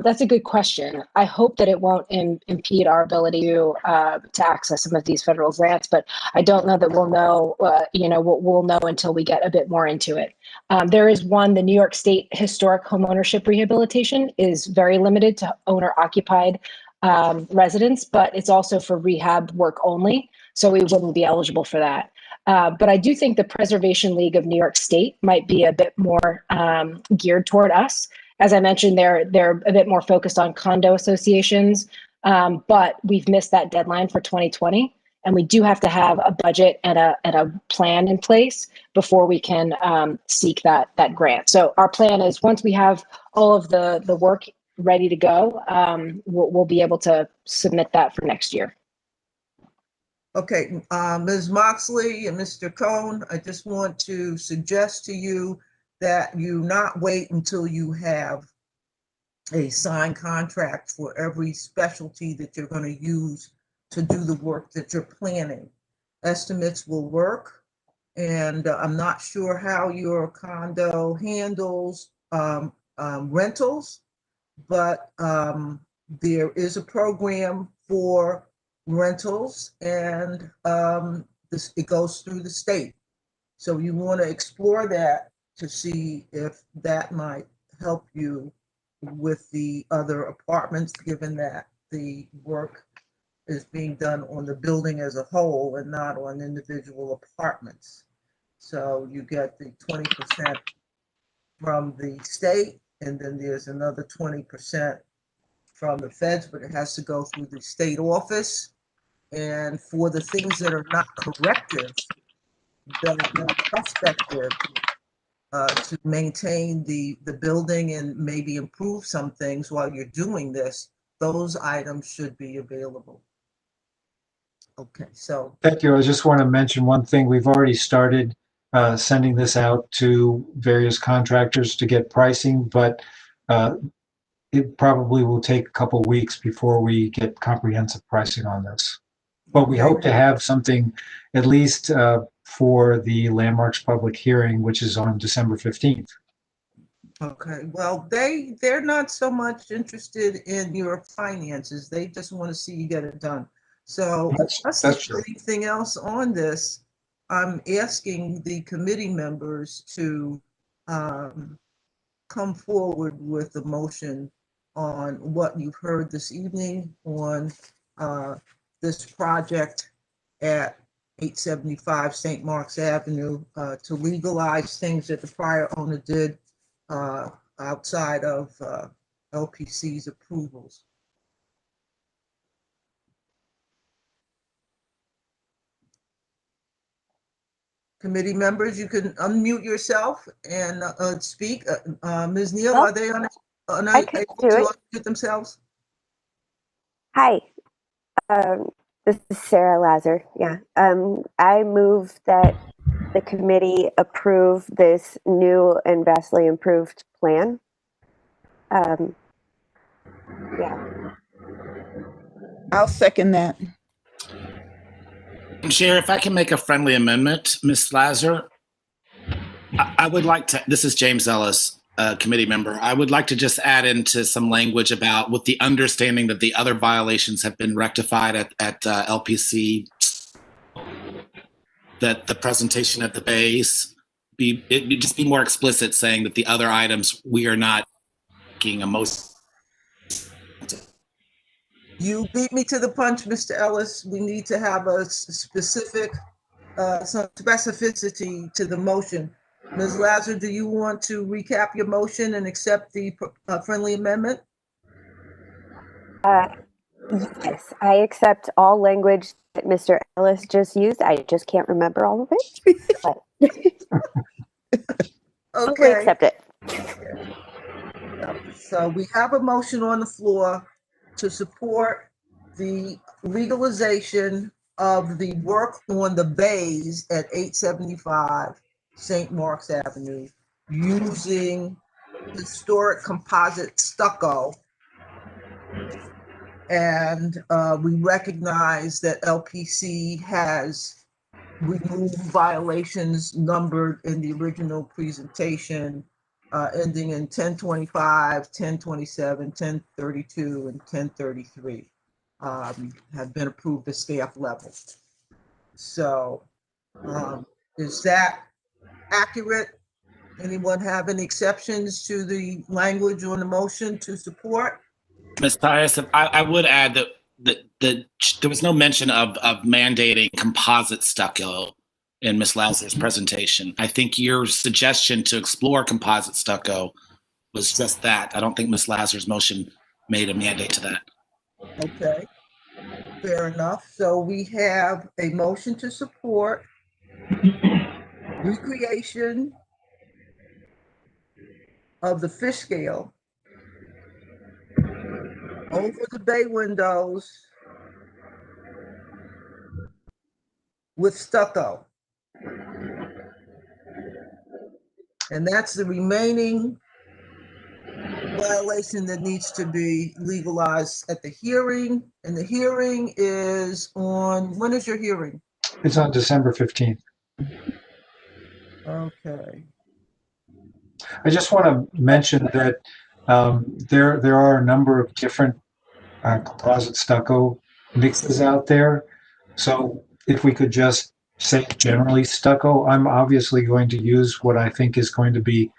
That's a good question. I hope that it won't impede our ability to access some of these federal grants, but I don't know that we'll know, we'll know until we get a bit more into it. There is one, the New York State Historic Homeownership Rehabilitation is very limited to owner occupied residents, but it's also for rehab work only. So we wouldn't be eligible for that. But I do think the Preservation League of New York State might be a bit more geared toward us. As I mentioned, they're a bit more focused on condo associations, but we've missed that deadline for 2020. And we do have to have a budget and a plan in place before we can seek that grant. So our plan is once we have all of the work ready to go, we'll be able to submit that for next year. Okay, Ms. Moxley and Mr. Cohn, I just want to suggest to you that you not wait until you have a signed contract for every specialty that you're going to use to do the work that you're planning. Estimates will work, and I'm not sure how your condo handles rentals, but there is a program for rentals, and it goes through the state. So you want to explore that to see if that might help you with the other apartments, given that the work is being done on the building as a whole and not on individual apartments. So you get the 20% from the state, and then there's another 20% from the feds, but it has to go through the state office. And for the things that are not corrective, that are prospective, to maintain the building and maybe improve some things while you're doing this, those items should be available. Okay, so. Thank you. I just want to mention one thing. We've already started sending this out to various contractors to get pricing, but it probably will take a couple weeks before we get comprehensive pricing on this. But we hope to have something at least for the Landmarks public hearing, which is on December 15th. Okay, well, they're not so much interested in your finances. They just want to see you get it done. So that's true. Anything else on this, I'm asking the committee members to come forward with a motion on what you've heard this evening on this project at 875 St. Mark's Avenue to legalize things that the prior owner did outside of LPC's approvals. Committee members, you can unmute yourself and speak. Ms. Neal, are they able to unmute themselves? Hi, this is Sarah Lazar. Yeah, I move that the committee approve this new and vastly improved plan. Yeah. I'll second that. Chair, if I can make a friendly amendment, Ms. Lazar, I would like to, this is James Ellis, committee member. I would like to just add into some language about with the understanding that the other violations have been rectified at LPC, that the presentation at the base just be more explicit, saying that the other items we are not making a most. You beat me to the punch, Mr. Ellis. We need to have a specific, some specificity to the motion. Ms. Lazar, do you want to recap your motion and accept the friendly amendment? Yes, I accept all language that Mr. Ellis just used. I just can't remember all of it. Okay. Accept it. So we have a motion on the floor to support the legalization of the work on the bays at 875 St. Mark's Avenue using historic composite stucco. And we recognize that LPC has removed violations numbered in the original presentation, ending in 1025, 1027, 1032, and 1033 have been approved at staff level. So is that accurate? Anyone have any exceptions to the language on the motion to support? Ms. Tyus, I would add that there was no mention of mandating composite stucco in Ms. Lazar's presentation. I think your suggestion to explore composite stucco was just that. I don't think Ms. Lazar's motion made a mandate to that. Okay, fair enough. So we have a motion to support recreation of the fish scale over the bay windows with stucco. And that's the remaining violation that needs to be legalized at the hearing. And the hearing is on, when is your hearing? It's on December 15th. Okay. I just want to mention that there are a number of different composite stucco mixes out there. So if we could just say generally stucco, I'm obviously going to use what I think is going to be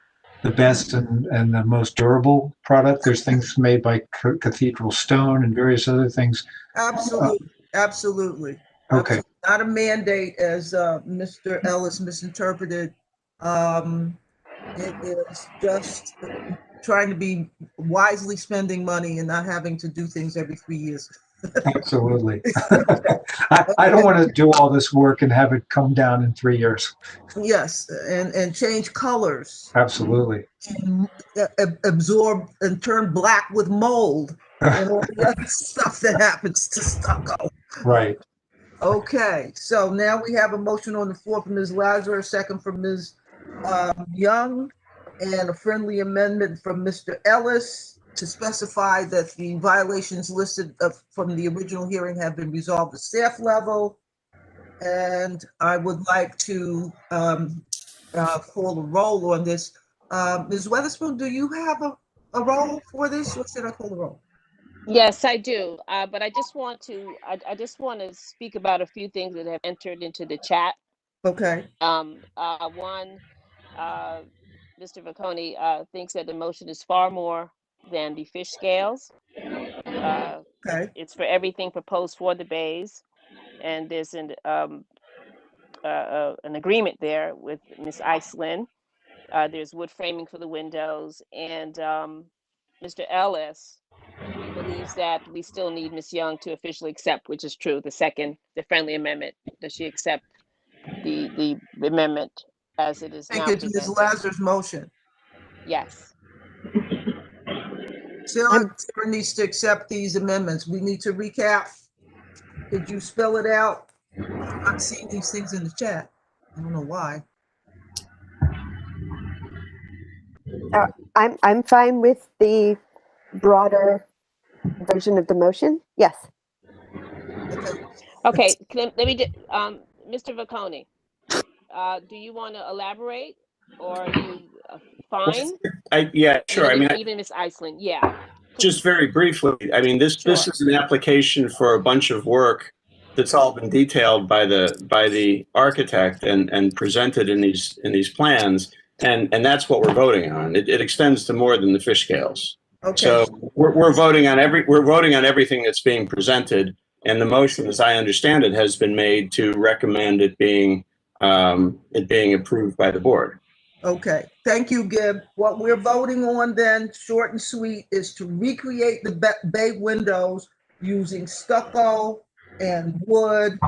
the best and the most durable product. There's things made by Cathedral Stone and various other things. Absolutely, absolutely. Okay. Absolutely. Not a mandate as Mr. Ellis misinterpreted. It is just trying to be wisely spending money and not having to do things every 3 years. Absolutely. I don't want to do all this work and have it come down in 3 years. Yes, and change colors. Absolutely. And absorb and turn black with mold and all the other stuff that happens to stucco. Right. Okay, so now we have a motion on the floor from Ms. Lazarus, second from Ms. Young, and a friendly amendment from Mr. Ellis to specify that the violations listed from the original hearing have been resolved at staff level. And I would like to call a roll on this. Ms. Weatherspoon, do you have a roll for this, or should I call the roll? Yes, I do. But I just want to speak about a few things that have entered into the chat. Okay. One, Mr. Vacconi thinks that the motion is far more than the fish scales. Okay. It's for everything proposed for the bays, and there's an agreement there with Ms. Iceland. There's wood framing for the windows, and Mr. Ellis believes that we still need Ms. Young to officially accept, which is true, the friendly amendment. Does she accept the amendment as it is now Thank you to Ms. Lazarus' motion. Yes. Sarah needs to accept these amendments. We need to recap. Could you spell it out? I'm not seeing these things in the chat. I don't know why. I'm fine with the broader version of the motion. Yes. Okay. Let me just, Mr. Vacconi, do you want to elaborate, or are you fine? Yeah, sure. I mean, even Ms. Iceland, yeah. Just very briefly, I mean, this is an application for a bunch of work that's all been detailed by the architect and presented in these plans, and that's what we're voting on. It extends to more than the fish scales. Okay. So we're voting on everything that's being presented, and the motion, as I understand it, has been made to recommend it being approved by the board. Okay, thank you, Gib. What we're voting on then, short and sweet, is to recreate the bay windows using stucco and wood,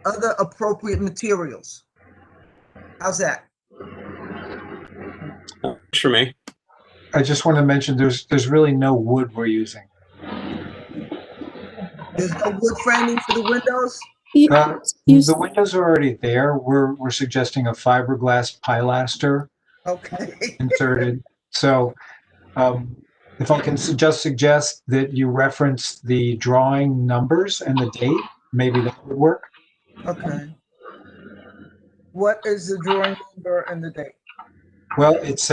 other appropriate materials. How's that? Works for me. I just want to mention there's really no wood we're using. There's no wood framing for the windows? The windows are already there. We're suggesting a fiberglass pilaster. Okay. Inserted. So if I can just suggest that you reference the drawing numbers and the date, maybe that would work. Okay. What is the drawing number and the date? Well, it's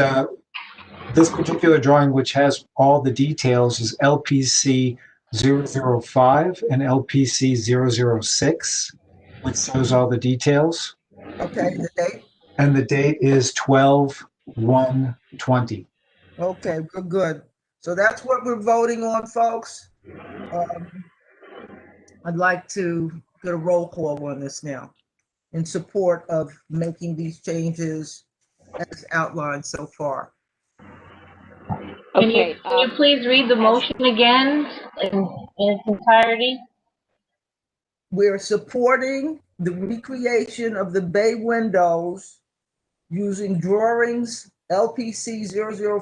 this particular drawing, which has all the details, is LPC 005 and LPC 006, which shows all the details. Okay, the date? And the date is 12/1/20. Okay, good. So that's what we're voting on, folks. I'd like to get a roll call on this now in support of making these changes as outlined so far. Okay. Can you please read the motion again in its entirety? We're supporting the recreation of the bay windows using drawings LPC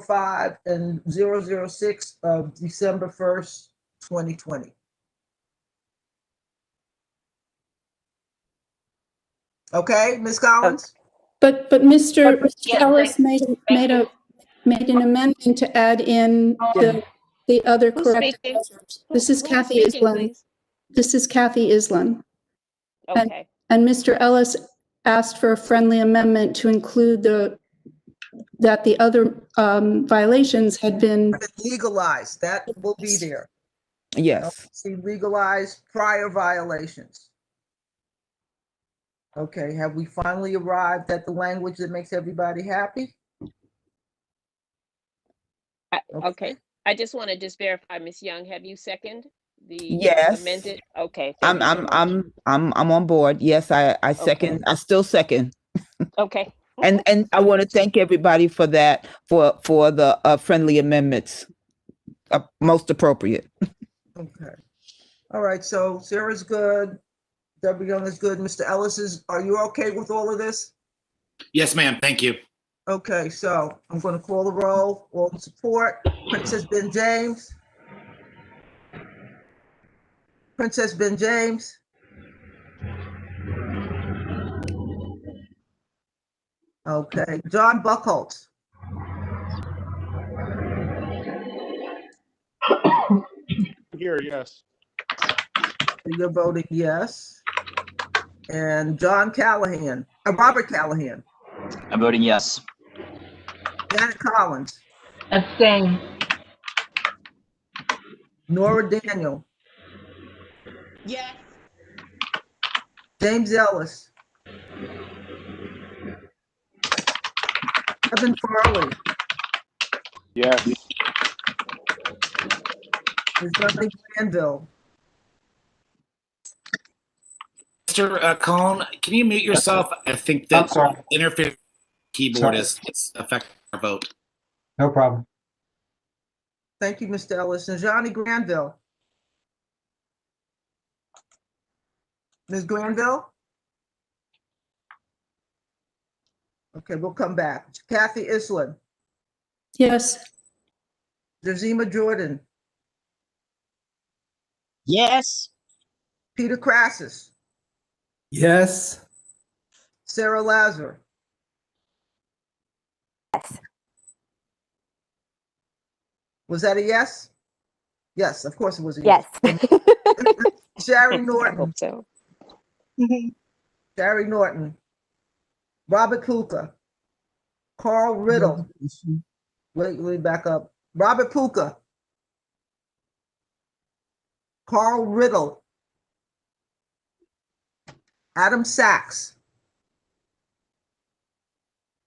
005 and 006 of December 1st, 2020. Okay, Ms. Collins? But Mr. Yes, Ellis thank made an amendment to add in the other Who's correct speaking? measures. This is Who's Kathy speaking, Island. please? This is Kathy Island. Okay. And Mr. Ellis asked for a friendly amendment to include that the other violations had been Legalized, that will be there. Yes. See, legalized prior violations. Okay, have we finally arrived at the language that makes everybody happy? Okay. I just want to just verify, Ms. Young, have you seconded the Yes. amended? Okay. Thank you so much. I'm on board. Yes, I second. Okay. I still second. Okay. And I want to thank everybody for that, for the friendly amendments. Most appropriate. Okay. All right, so Sarah's good. Deborah Young is good. Mr. Ellis are you okay with all of this? Yes, ma'am. Thank you. Okay, so I'm going to call the roll. All in support. Princess Ben James. Princess Ben James. Okay, John Buckholtz. Here, yes. You're voting yes. And John Callahan, Robert Callahan. I'm voting yes. Janet Collins. Abstain. Nora Daniel. Yes. James Ellis. Evan Farley. Yes. There's nothing Granville. Mr. Cohn, can you mute yourself? I think that interference keyboard is affecting our vote. No problem. Thank you, Mr. Ellis. And Johnny Granville. Ms. Granville? Okay, we'll come back. Kathy Island. Yes. Jazima Jordan. Yes. Peter Crassus. Yes. Sarah Lazar. Yes. Was that a yes? Yes, of course it was a Yes. Sherry Norton. I hope so. Sherry Norton. Robert Puka. Carl Riddle. Wait, let me back up. Robert Puka. Carl Riddle. Adam Sachs.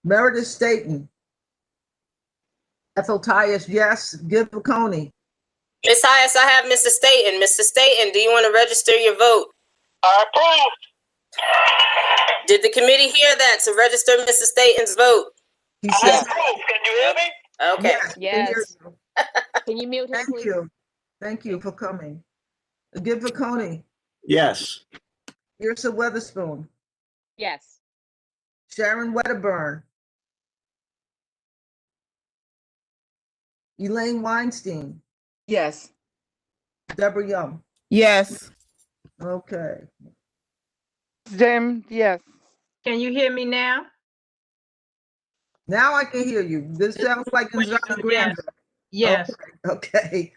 Meredith Staten. Ethel Tyus, yes. Gib Coney. Ms. Hyas, I have Mr. Staten. Mr. Staten, do you want to register your vote? I approve. Did the committee hear that to register Mr. Staten's vote? He said, Can you hear me? Okay. Yes. Can you mute him, Thank please? you. Thank you for coming. Gib Coney. Yes. Yrsa Weatherspoon. Yes. Sharon Wedderburn. Elaine Weinstein. Yes. Deborah Young. Yes. Okay. James, yes. Can you hear me now? Now I can hear you. This sounds like Johnny Granville. Yes. Okay.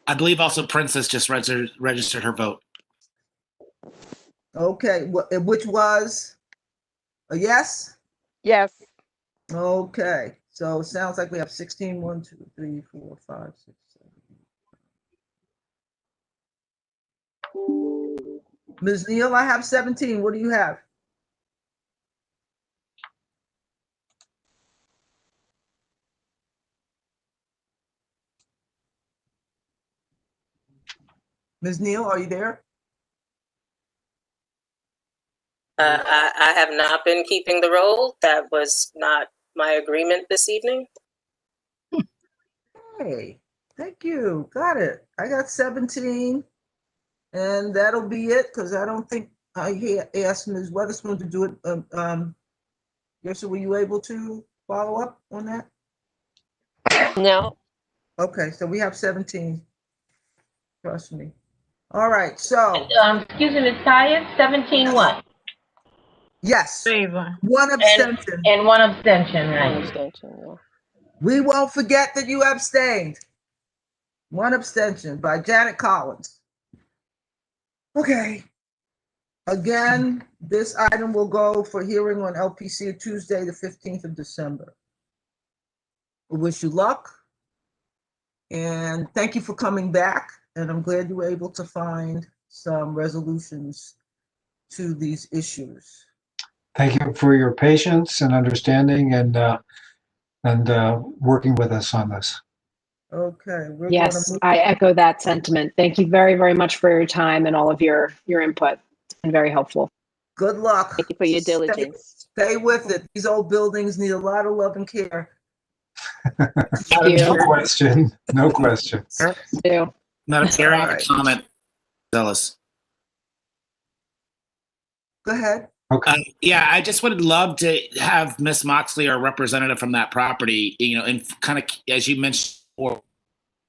I believe also Princess just registered her vote. Okay. Which was a yes? Yes. Okay. So it sounds like we have 16, 1, 2, 3, 4, 5, 6, 7. Ms. Neal, I have 17. What do you have? Ms. Neal, are you there? I have not been keeping the roll. That was not my agreement this evening. Hey, thank you. Got it. I got 17. And that'll be it, because I don't think I asked Ms. Weatherspoon to do it. Yosha, were you able to follow up on that? No. Okay, so we have 17. Trust me. All right, so. Excuse me, Ms. Tyus, 17 what? Yes. Favor. One abstention. And one abstention, One right? abstention, yeah. We won't forget that you abstained. One abstention by Janet Collins. Okay. Again, this item will go for hearing on LPC Tuesday, the 15th of December. We wish you luck. And thank you for coming back. And I'm glad you were able to find some resolutions to these issues. Thank you for your patience and understanding and working with us on this. Okay. Yes, I echo that sentiment. Thank you very, very much for your time and all of your input. It's been very helpful. Good luck. Thank you for your diligence. Stay with it. These old buildings need a lot of love and care. No question. No question. Madam Chair, I have a Alright. comment. Zealous. Go ahead. Okay. Yeah, I just would love to have Miss Moxley or a representative from that property, and kind of, as you mentioned, or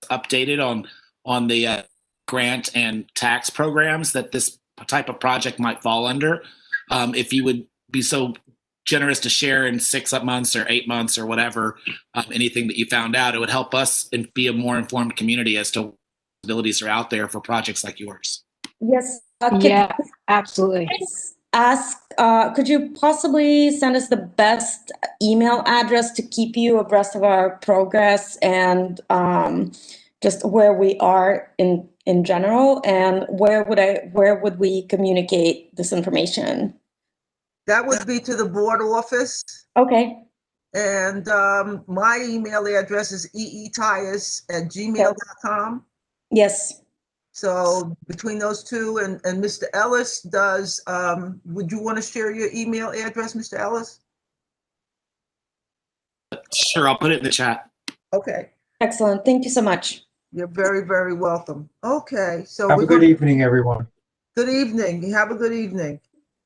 updated on the grant and tax programs that this type of project might fall under. If you would be so generous to share in 6 months or 8 months or whatever, anything that you found out, it would help us and be a more informed community as to what possibilities are out there for projects like yours. Yes. Yeah, absolutely. Could you possibly send us the best email address to keep you abreast of our progress and just where we are in general, and where would we communicate this information? That would be to the board office. Okay. And my email address is eetias@gmail.com. Yes. So between those two, and Mr. Ellis does, would you want to share your email address, Mr. Ellis? Sure, I'll put it in the chat. Okay. Excellent. Thank you so much. You're very, very welcome. Okay, so Have a good evening, everyone. Good evening. Have a good evening.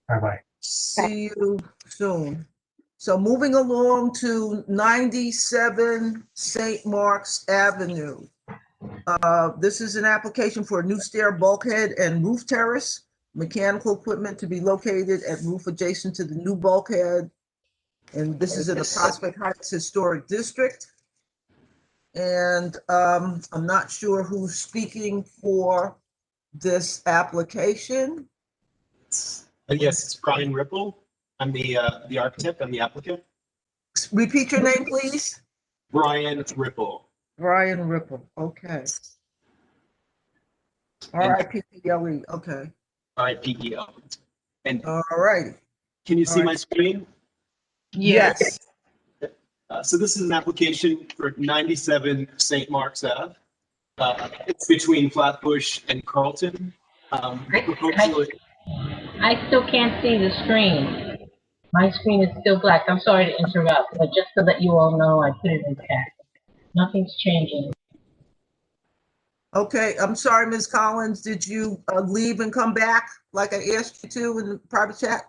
Bye-bye. See you soon. So moving along to 97 St. Mark's Avenue. This is an application for a new stair bulkhead and roof terrace, mechanical equipment to be located at roof adjacent to the new bulkhead. And this is in the Prospect Heights Historic District. And I'm not sure who's speaking for this application. Yes, it's Brian Ripple. I'm the architect. I'm the applicant. Repeat your name, please. Brian Ripple. Brian Ripple. Okay. R-I-P-P-L-E. Okay. R-I-P-E-L. And all right. Can you see my screen? Yes. So this is an application for 97 St. Mark's Ave. It's between Flatbush and Carlton. I still can't see the screen. My screen is still black. I'm sorry to interrupt, but just so that you all know, I put it in chat. Nothing's changing. Okay, I'm sorry, Ms. Collins. Did you leave and come back like I asked you to in the private chat?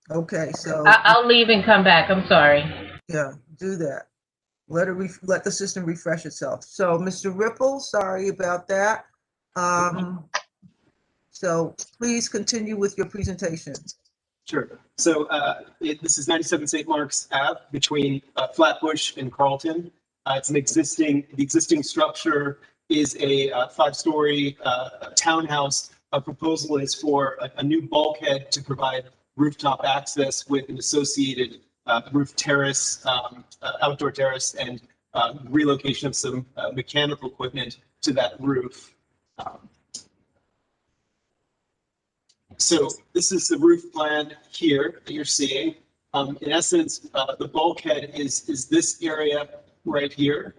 Okay, so I'll leave and come back. I'm sorry. Yeah, do that. Let the system refresh itself. So, Mr. Ripple, sorry about that. So please continue with your presentation. Sure. So this is 97 St. Mark's Ave between Flatbush and Carlton. The existing structure is a 5-story townhouse. A proposal is for a new bulkhead to provide rooftop access with an associated roof terrace, outdoor terrace, and relocation of some mechanical equipment to that roof. So this is the roof plan here that you're seeing. In essence, the bulkhead is this area right here.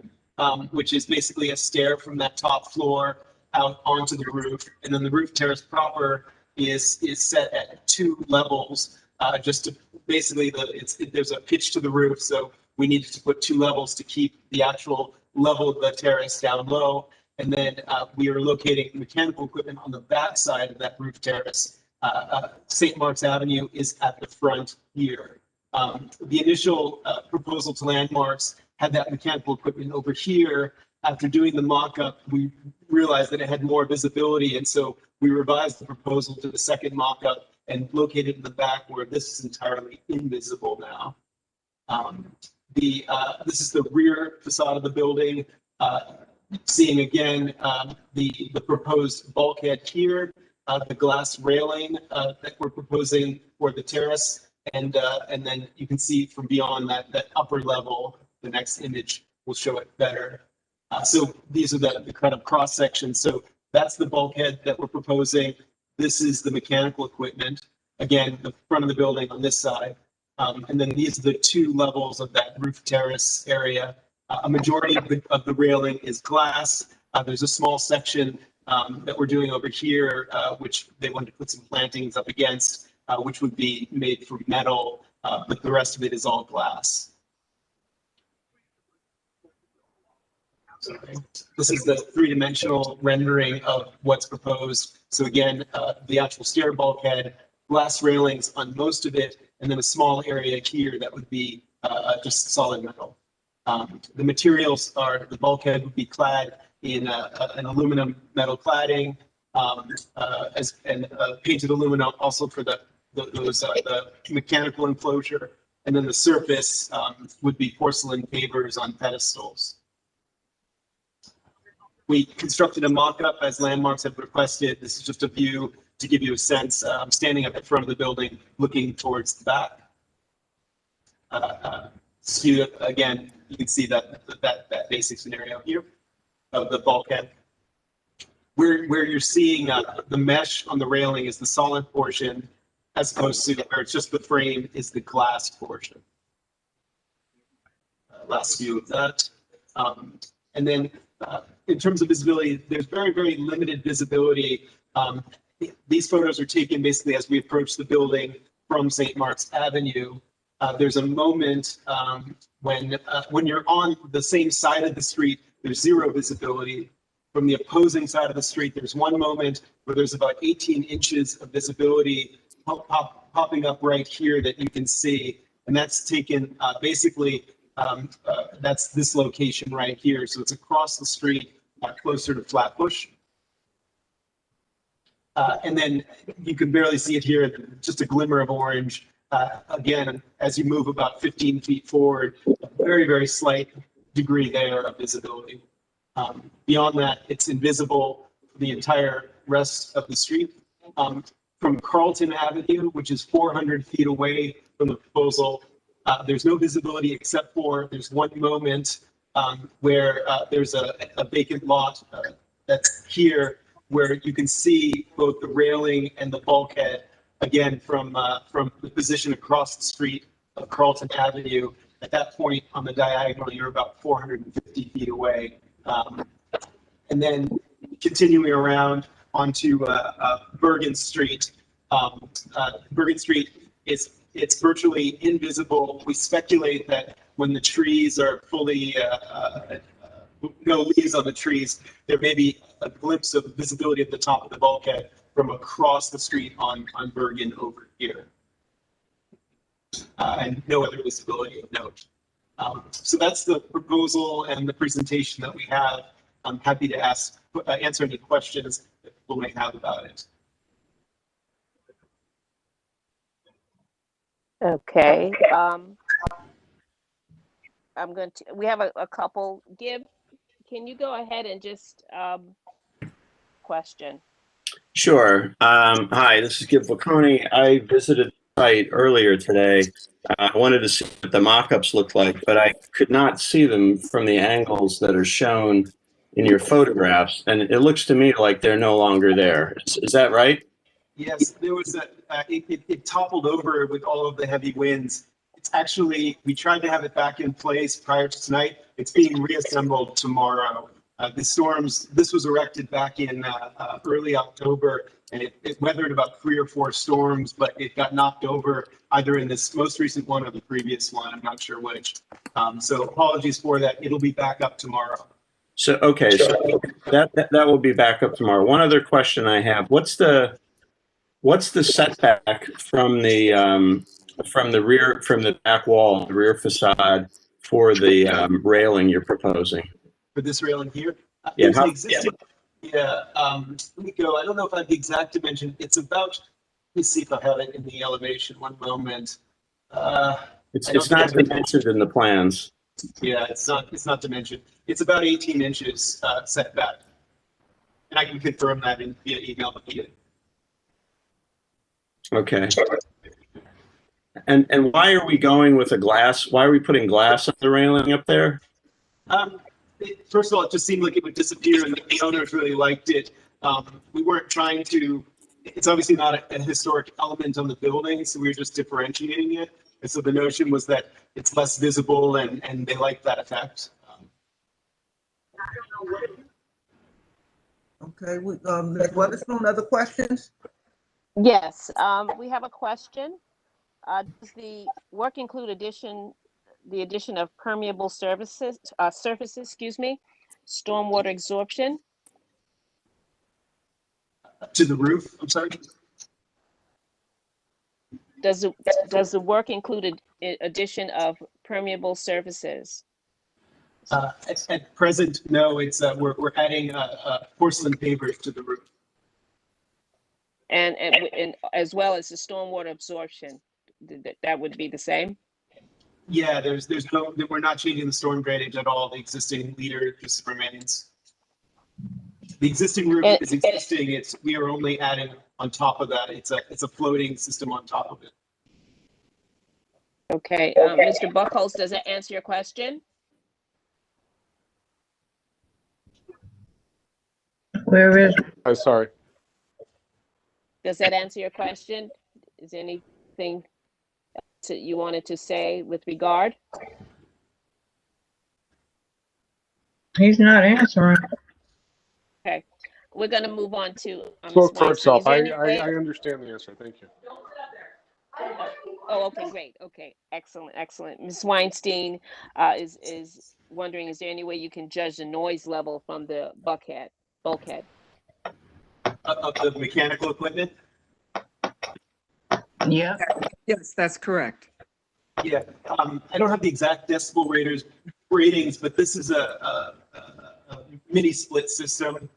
which is basically a stair from that top floor out onto the roof. And then the roof terrace proper is set at 2 levels, just to basically there's a pitch to the roof. So we needed to put 2 levels to keep the actual level of the terrace down low. And then we are locating mechanical equipment on the back side of that roof terrace. St. Mark's Avenue is at the front here. The initial proposal to Landmarks had that mechanical equipment over here. After doing the mock-up, we realized that it had more visibility, and so we revised the proposal to the second mock-up and located in the back where this is entirely invisible now. This is the rear facade of the building. Seeing again the proposed bulkhead here, the glass railing that we're proposing for the terrace, and then you can see from beyond that upper level. The next image will show it better. So these are the kind of cross sections. So that's the bulkhead that we're proposing. This is the mechanical equipment. Again, the front of the building on this side. And then these are the 2 levels of that roof terrace area. A majority of the railing is glass. There's a small section that we're doing over here, which they wanted to put some plantings up against, which would be made from metal, but the rest of it is all glass. This is the 3-dimensional rendering of what's proposed. So again, the actual stair bulkhead, glass railings on most of it, and then a small area here that would be just solid metal. The materials are, the bulkhead would be clad in an aluminum metal cladding, and painted aluminum also for the mechanical enclosure. And then the surface would be porcelain pavers on pedestals. We constructed a mock-up as Landmarks have requested. This is just a view to give you a sense. I'm standing up in front of the building, looking towards the back. Again, you can see that basic scenario here of the bulkhead. Where you're seeing the mesh on the railing is the solid portion, as opposed to where it's just the frame is the glass portion. Last view of that. And then in terms of visibility, there's very, very limited visibility. These photos are taken basically as we approach the building from St. Mark's Avenue. There's a moment when you're on the same side of the street, there's 0 visibility. From the opposing side of the street, there's one moment where there's about 18 inches of visibility popping up right here that you can see. And that's taken basically, that's this location right here. So it's across the street, closer to Flatbush. And then you can barely see it here, just a glimmer of orange. Again, as you move about 15 feet forward, a very, very slight degree there of visibility. Beyond that, it's invisible the entire rest of the street. From Carlton Avenue, which is 400 feet away from the proposal, there's no visibility except for there's one moment where there's a vacant lot that's here where you can see both the railing and the bulkhead, again, from the position across the street of Carlton Avenue. At that point on the diagonal, you're about 450 feet away. And then continuing around onto Bergen Street. Bergen Street it's virtually invisible. We speculate that when the trees are fully, no leaves on the trees, there may be a glimpse of visibility at the top of the bulkhead from across the street on Bergen over here. And no other visibility of note. So that's the proposal and the presentation that we have. I'm happy to answer any questions that people may have about it. Okay. I'm going to, we have a couple. Gib, can you go ahead and just question? Sure. Hi, this is Gib Bocconi. I visited the site earlier today. I wanted to see what the mock-ups looked like, but I could not see them from the angles that are shown in your photographs. And it looks to me like they're no longer there. Is that right? Yes, there was it toppled over with all of the heavy winds. It's actually, we tried to have it back in place prior to tonight. It's being reassembled tomorrow. This was erected back in early October, and it weathered about 3 or 4 storms, but it got knocked over either in this most recent one or the previous one. I'm not sure which. So apologies for that. It'll be back up tomorrow. So, okay, so that will be back up tomorrow. One other question I have, what's the setback from the back wall, the rear facade for the railing you're proposing? For this railing here? Yeah, There's an existing, let me go. I don't know if I have the exact dimension. It's about, let me see if I have it in the elevation. One moment. It's not dimensioned in the plans. Yeah, it's not dimensioned. It's about 18 inches setback. And I can confirm that via email with you. Okay. And why are we going with a glass? Why are we putting glass on the railing up there? First of all, it just seemed like it would disappear, and the owners really liked it. We weren't trying to. It's obviously not a historic element on the building, so we were just differentiating it. And so the notion was that it's less visible, and they like that effect. Okay, Ms. Weatherspoon, other questions? Yes, we have a question. Does the work include the addition of permeable surfaces, stormwater absorption? To the roof, I'm sorry? Does the work include addition of permeable surfaces? At present, no. It's we're adding porcelain pavers to the roof. And as well as the stormwater absorption, that would be the same? Yeah, we're not changing the storm drainage at all. The existing leader just remains. The existing roof is existing. We are only adding on top of that. It's a floating system on top of it. Okay, Mr. Buckholz, does that answer your question? Where is? I'm sorry. Does that answer your question? Is there anything you wanted to say with regard? He's not answering. Okay, we're going to move on to. Spoke for itself. I understand the answer. Thank you. Oh, okay, great. Okay, excellent, excellent. Ms. Weinstein is wondering, is there any way you can judge the noise level from the bulkhead? Of the mechanical equipment? Yeah. Yes, that's correct. Yeah, I don't have the exact decibel ratings, but this is a mini split system.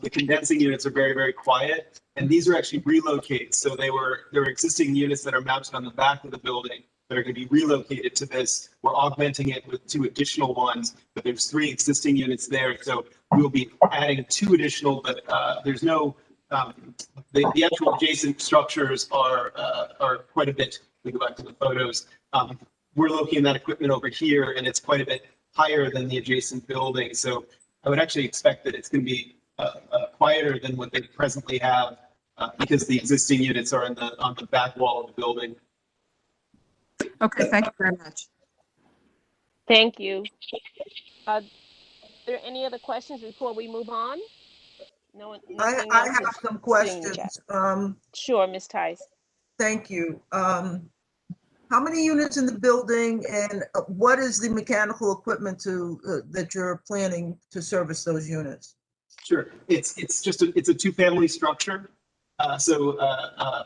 The condensing units are very, very quiet, and these are actually relocated. So there were existing units that are mounted on the back of the building that are going to be relocated to this. We're augmenting it with 2 additional ones, but there's 3 existing units there. So we'll be adding 2 additional, but there's no, the actual adjacent structures are quite a bit. We go back to the photos. We're locating that equipment over here, and it's quite a bit higher than the adjacent building. So I would actually expect that it's going to be quieter than what they presently have because the existing units are on the back wall of the building. Okay, thank you very much. Thank you. Are there any other questions before we move on? No one. I have some questions. Sure, Ms. Tice. Thank you. How many units in the building, and what is the mechanical equipment that you're planning to service those units? Sure, it's just a 2-family structure. So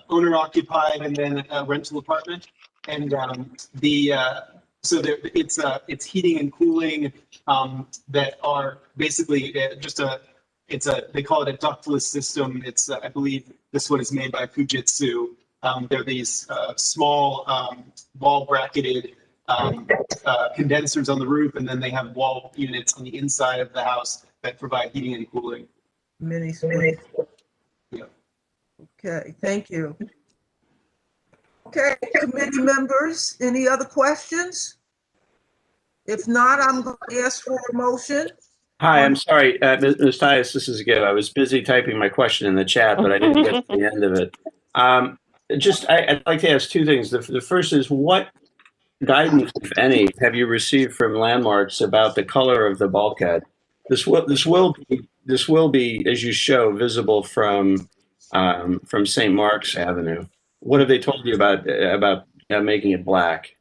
owner occupied and then a rental apartment, and it's heating and cooling that are basically they call it a ductless system. It's I believe this one is made by Fujitsu. They're these small wall bracketed condensers on the roof, and then they have wall units on the inside of the house that provide heating and cooling. Mini split. Yeah. Okay, thank you. Okay, committee members, any other questions? If not, I'm going to ask for a motion. Hi, I'm sorry, Ms. Tice, this is Gib. I was busy typing my question in the chat, but I didn't get to the end of it. I'd like to ask 2 things. The first is what guidance, if any, have you received from Landmarks about the color of the bulkhead? This will be, as you show, visible from St. Mark's Avenue. What have they told you about making it black?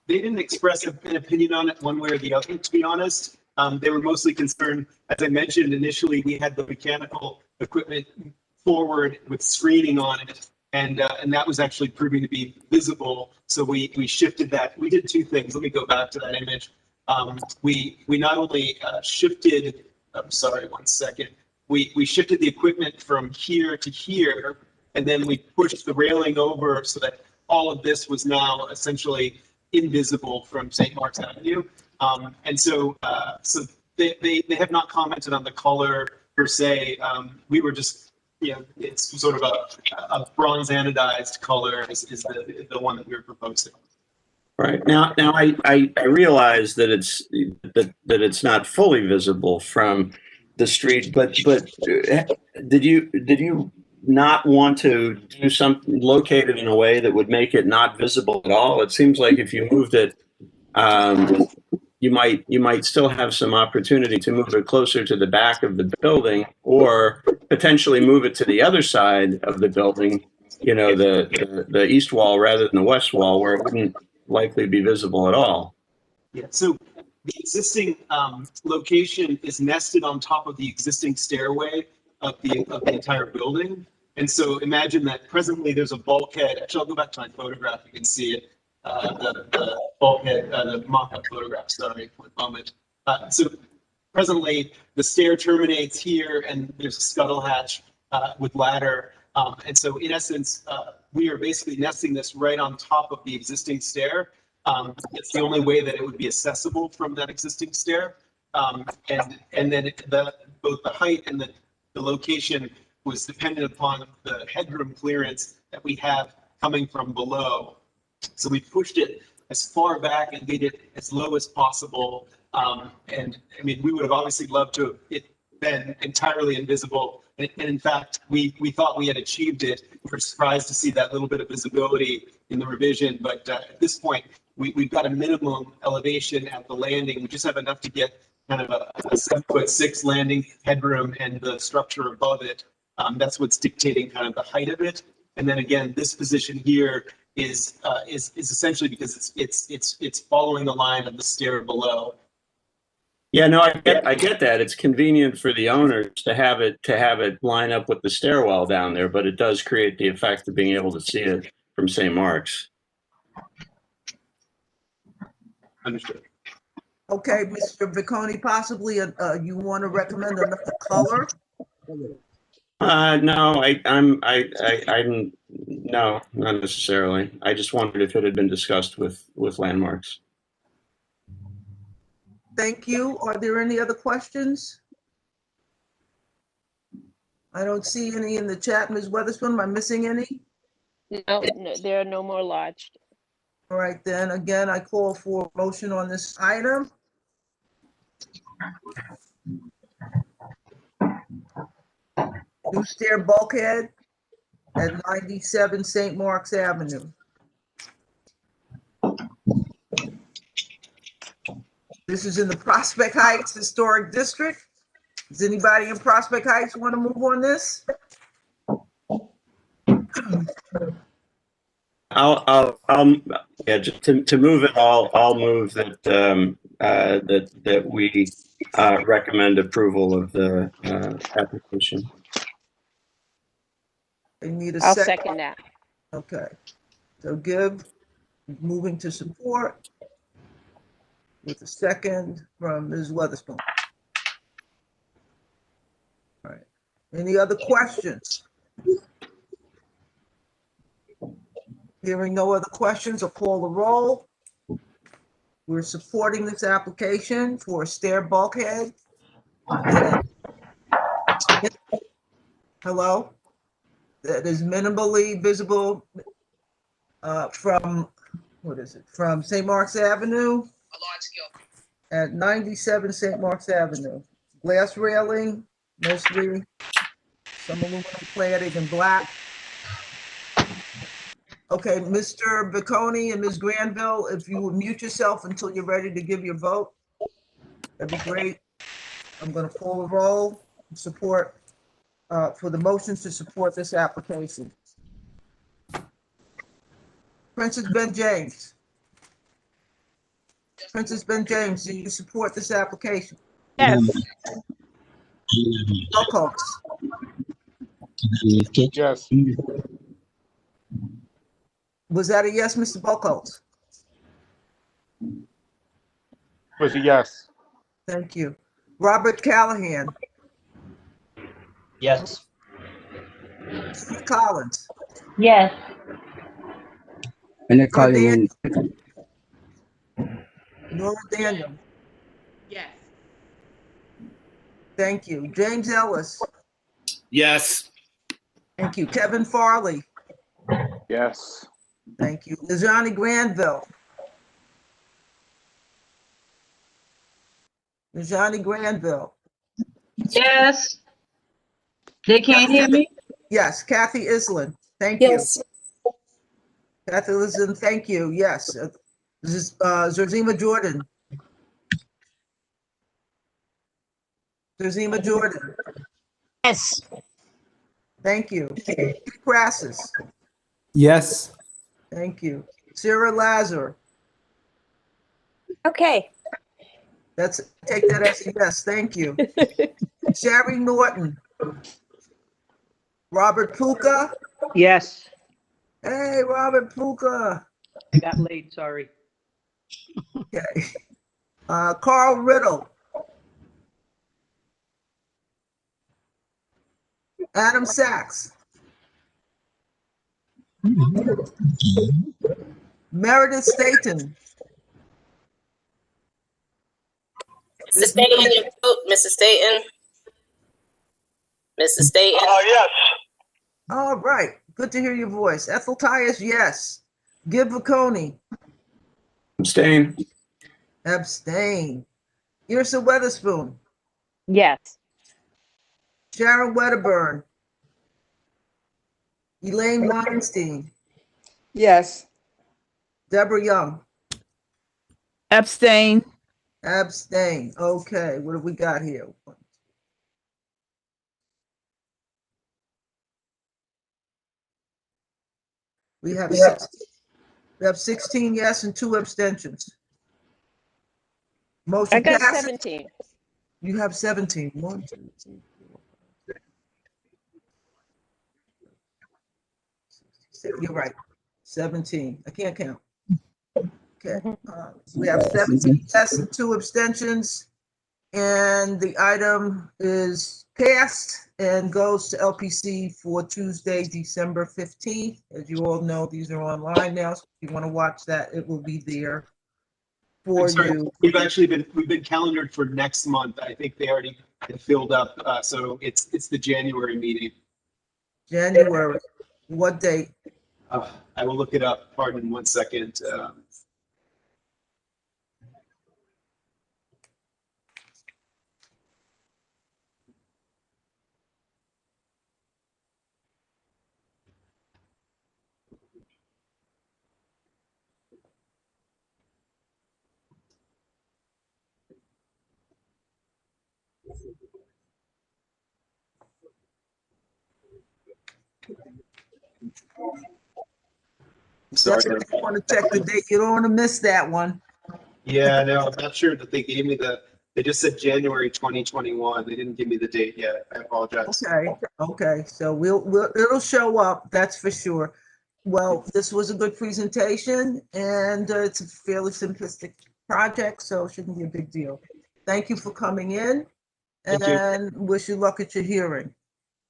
They didn't express an opinion on it one way or the other, to be honest. They were mostly concerned, as I mentioned initially, we had the mechanical equipment forward with screening on it, and that was actually proving to be visible. So we shifted that. We did two things. Let me go back to that image. We not only shifted. I'm sorry, one second. We shifted the equipment from here to here, and then we pushed the railing over so that all of this was now essentially invisible from St. Mark's Avenue. And so they have not commented on the color per se. We were just, it's sort of a bronze anodized color is the one that we were proposing. Right. Now I realize that it's not fully visible from the street, but did you not want to do something, locate it in a way that would make it not visible at all? It seems like if you moved it, you might still have some opportunity to move it closer to the back of the building, or potentially move it to the other side of the building, the east wall rather than the west wall, where it wouldn't likely be visible at all. Yeah, so the existing location is nested on top of the existing stairway of the entire building. And so imagine that presently there's a bulkhead. Actually, I'll go back to my photograph. You can see it. The bulkhead, the mock-up photograph, sorry, for a moment. So presently the stair terminates here, and there's a scuttle hatch with ladder. And so in essence, we are basically nesting this right on top of the existing stair. It's the only way that it would be accessible from that existing stair. And then both the height and the location was dependent upon the headroom clearance that we have coming from below. So we pushed it as far back and made it as low as possible. And I mean, we would have obviously loved to have it been entirely invisible. And in fact, we thought we had achieved it. We're surprised to see that little bit of visibility in the revision. But at this point, we've got a minimum elevation at the landing. We just have enough to get kind of a 7'6" landing headroom and the structure above it. That's what's dictating kind of the height of it. And then again, this position here is essentially because it's following the line of the stair below. Yeah, no, I get that. It's convenient for the owners to have it line up with the stairwell down there, but it does create the effect of being able to see it from St. Mark's. Understood. Okay, Mr. Vicconi, possibly you want to recommend another color? No, no, not necessarily. I just wondered if it had been discussed with Landmarks. Thank you. Are there any other questions? I don't see any in the chat. Ms. Weatherspoon, am I missing any? No, there are no more lodged. All right, then again, I call for a motion on this item. New stair bulkhead at 97 St. Mark's Avenue. This is in the Prospect Heights Historic District. Does anybody in Prospect Heights want to move on this? Just to move it, I'll move that that we recommend approval of the application. I need a I'll second. second that. Okay, so Gibb moving to support with a second from Ms. Weatherspoon. All right, any other questions? Hearing no other questions, I'll call the roll. We're supporting this application for a stair bulkhead. Hello? That is minimally visible from, what is it? From St. Mark's Avenue at 97 St. Mark's Avenue. Glass railing, mostly some aluminum cladding in black. Okay, Mr. Baconi and Ms. Granville, if you would mute yourself until you're ready to give your vote, that'd be great. I'm going to call a roll, support, for the motions to support this application. Princess Ben James. Princess Ben James, do you support this application? Yes. Buckholz. Yes. Was that a yes, Mr. Buckholz? Was a yes. Thank you. Robert Callahan. Yes. Steve Collins. Yes. And I call you Nora Daniel. Yes. Thank you. James Ellis. Yes. Thank you. Kevin Farley. Yes. Thank you. Najani Granville. Najani Granville. Yes. They can't hear me? Yes. Kathy Island. Thank you. Yes. Kathy Island, thank you. Yes. This is Zerzima Jordan. Zerzima Jordan. Yes. Thank you. Keith Crassus. Yes. Thank you. Sarah Lazar. Okay. Take that as a yes. Thank you. Sherry Norton. Robert Puka. Yes. Hey, Robert Puka. Got late, sorry. Okay. Carl Riddle. Adam Sachs. Meredith Staten. Mr. Staten, your vote, Mr. Staten. Mr. Staten. Yes. All right. Good to hear your voice. Ethel Tyus, yes. Gib Vaconi. Abstain. Abstain. Irsa Weatherspoon. Yes. Sharon Wedderburn. Elaine Weinstein. Yes. Deborah Young. Abstain. Abstain. Okay, what have we got here? We have 16 yes and 2 abstentions. Motion I got passes. 17. You have 17. 1, 2, 3, 4, 5, 6. You're right. 17. I can't count. Okay. We have 17 yes and 2 abstentions. And the item is passed and goes to LPC for Tuesday, December 15th. As you all know, these are online now. So if you want to watch that, it will be there for you. We've been calendared for next month. I think they already have filled up. So it's the January meeting. January. What date? I will look it up. Pardon 1 second. Sorry. That's I want to check the date. You don't want to miss that one. Yeah, no, I'm not sure that they gave me they just said January 2021. They didn't give me the date yet. I apologize. Okay. So it'll show up. That's for sure. Well, this was a good presentation and it's a fairly simplistic project, so it shouldn't be a big deal. Thank you for coming in and wish you luck at your hearing.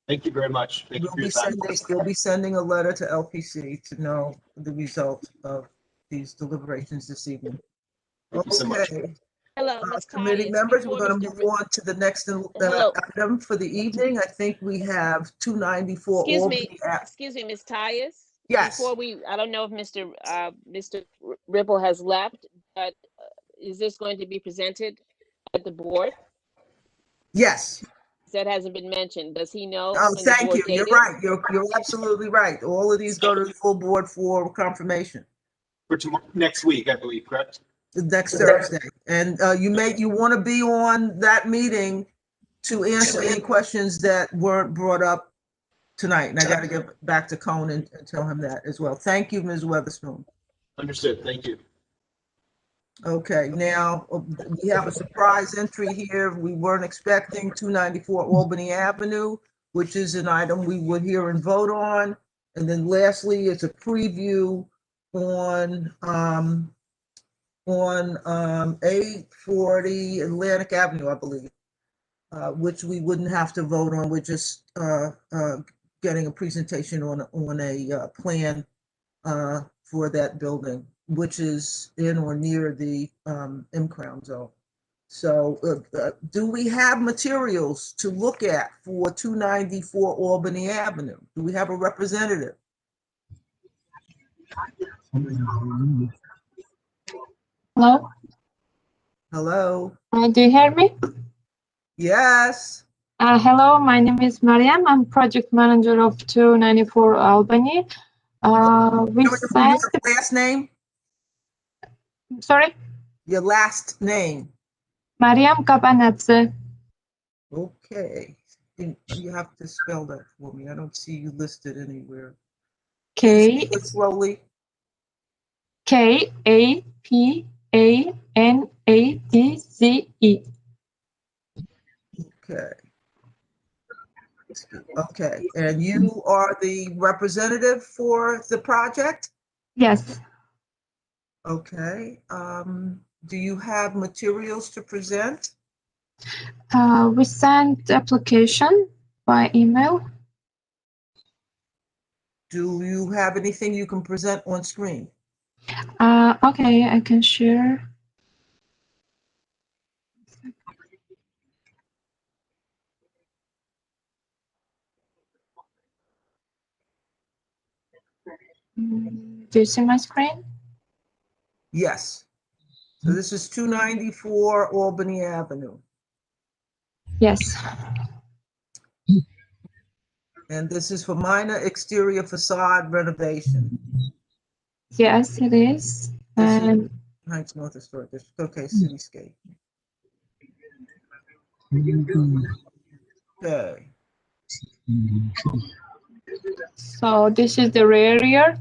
Thank you very much. Thank you for your time. You'll be sending a letter to LPC to know the result of these deliberations this evening. Thank you so much. Hello, Ms. Committee Tyus, members, we're before going to Mr. move on to the next item for the evening. I think we have 294 Albany. Excuse me, Ms. Tyus. Yes. Before I don't know if Mr. Ripple has left, but is this going to be presented at the board? Yes. That hasn't been mentioned. Does he know? Oh, when the thank board you. You're date is? right. You're absolutely right. All of these go to the full board for confirmation For tomorrow, next week, I believe, correct? next Thursday. And you want to be on that meeting to answer any questions that weren't brought up tonight. And I got to get back to Cone and tell him that as well. Thank you, Ms. Weatherspoon. Understood. Thank you. Okay, now we have a surprise entry here. We weren't expecting 294 Albany Avenue, which is an item we would hear and vote on. And then lastly, it's a preview on 840 Atlantic Avenue, I believe, which we wouldn't have to vote on. We're just getting a presentation on a plan for that building, which is in or near the M-Crown zone. So do we have materials to look at for 294 Albany Avenue? Do we have a representative? Hello? Hello? Do you hear me? Yes. Hello, my name is Mariam. I'm project manager of 294 Albany. We Your sent... last name? Sorry? Your last name. Mariam Kabanadze. Okay. You have to spell that for me. I don't see you listed anywhere. K. Slowly. Kapanadze. Okay. Okay. And you are the representative for the project? Yes. Okay. Do you have materials to present? We sent application by email. Do you have anything you can present on screen? Okay, I can share. Do you see my screen? Yes. So this is 294 Albany Avenue. Yes. And this is for minor exterior facade renovation. Yes, it is. And Heights North Historic District. Okay, cityscape. Okay. so this is the rear yard.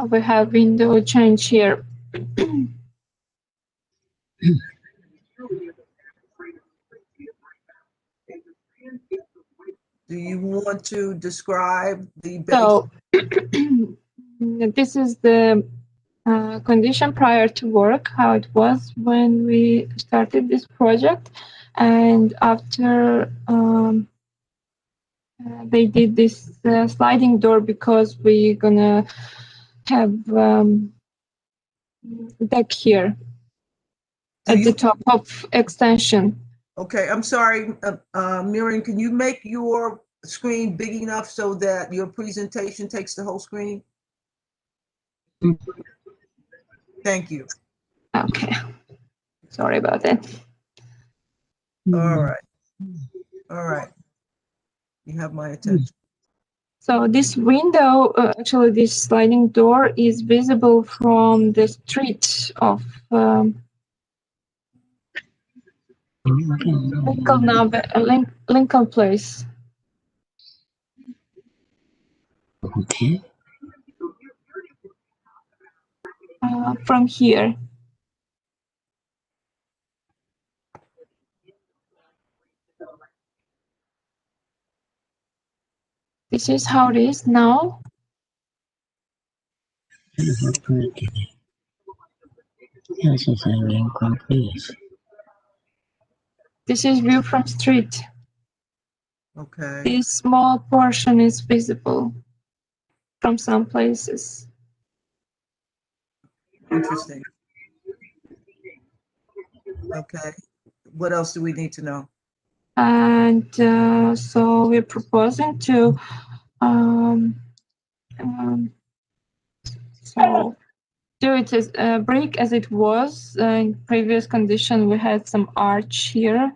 We have window change here. Do you want to describe the base? So this is the condition prior to work, how it was when we started this project. And after they did this sliding door because we're gonna have deck here at the top of extension. Okay, I'm sorry, Miriam, can you make your screen big enough so that your presentation takes the whole screen? Thank you. Okay, sorry about that. All right. All right. You have my attention. So this window, actually this sliding door is visible from the street of Lincoln Place. Okay. From here. This is how it is now. Yes, it's a Lincoln Place. This is view from street. Okay. This small portion is visible from some places. Interesting. Okay. What else do we need to know? And so we're proposing to so do it as brick as it was in previous condition. We had some arch here,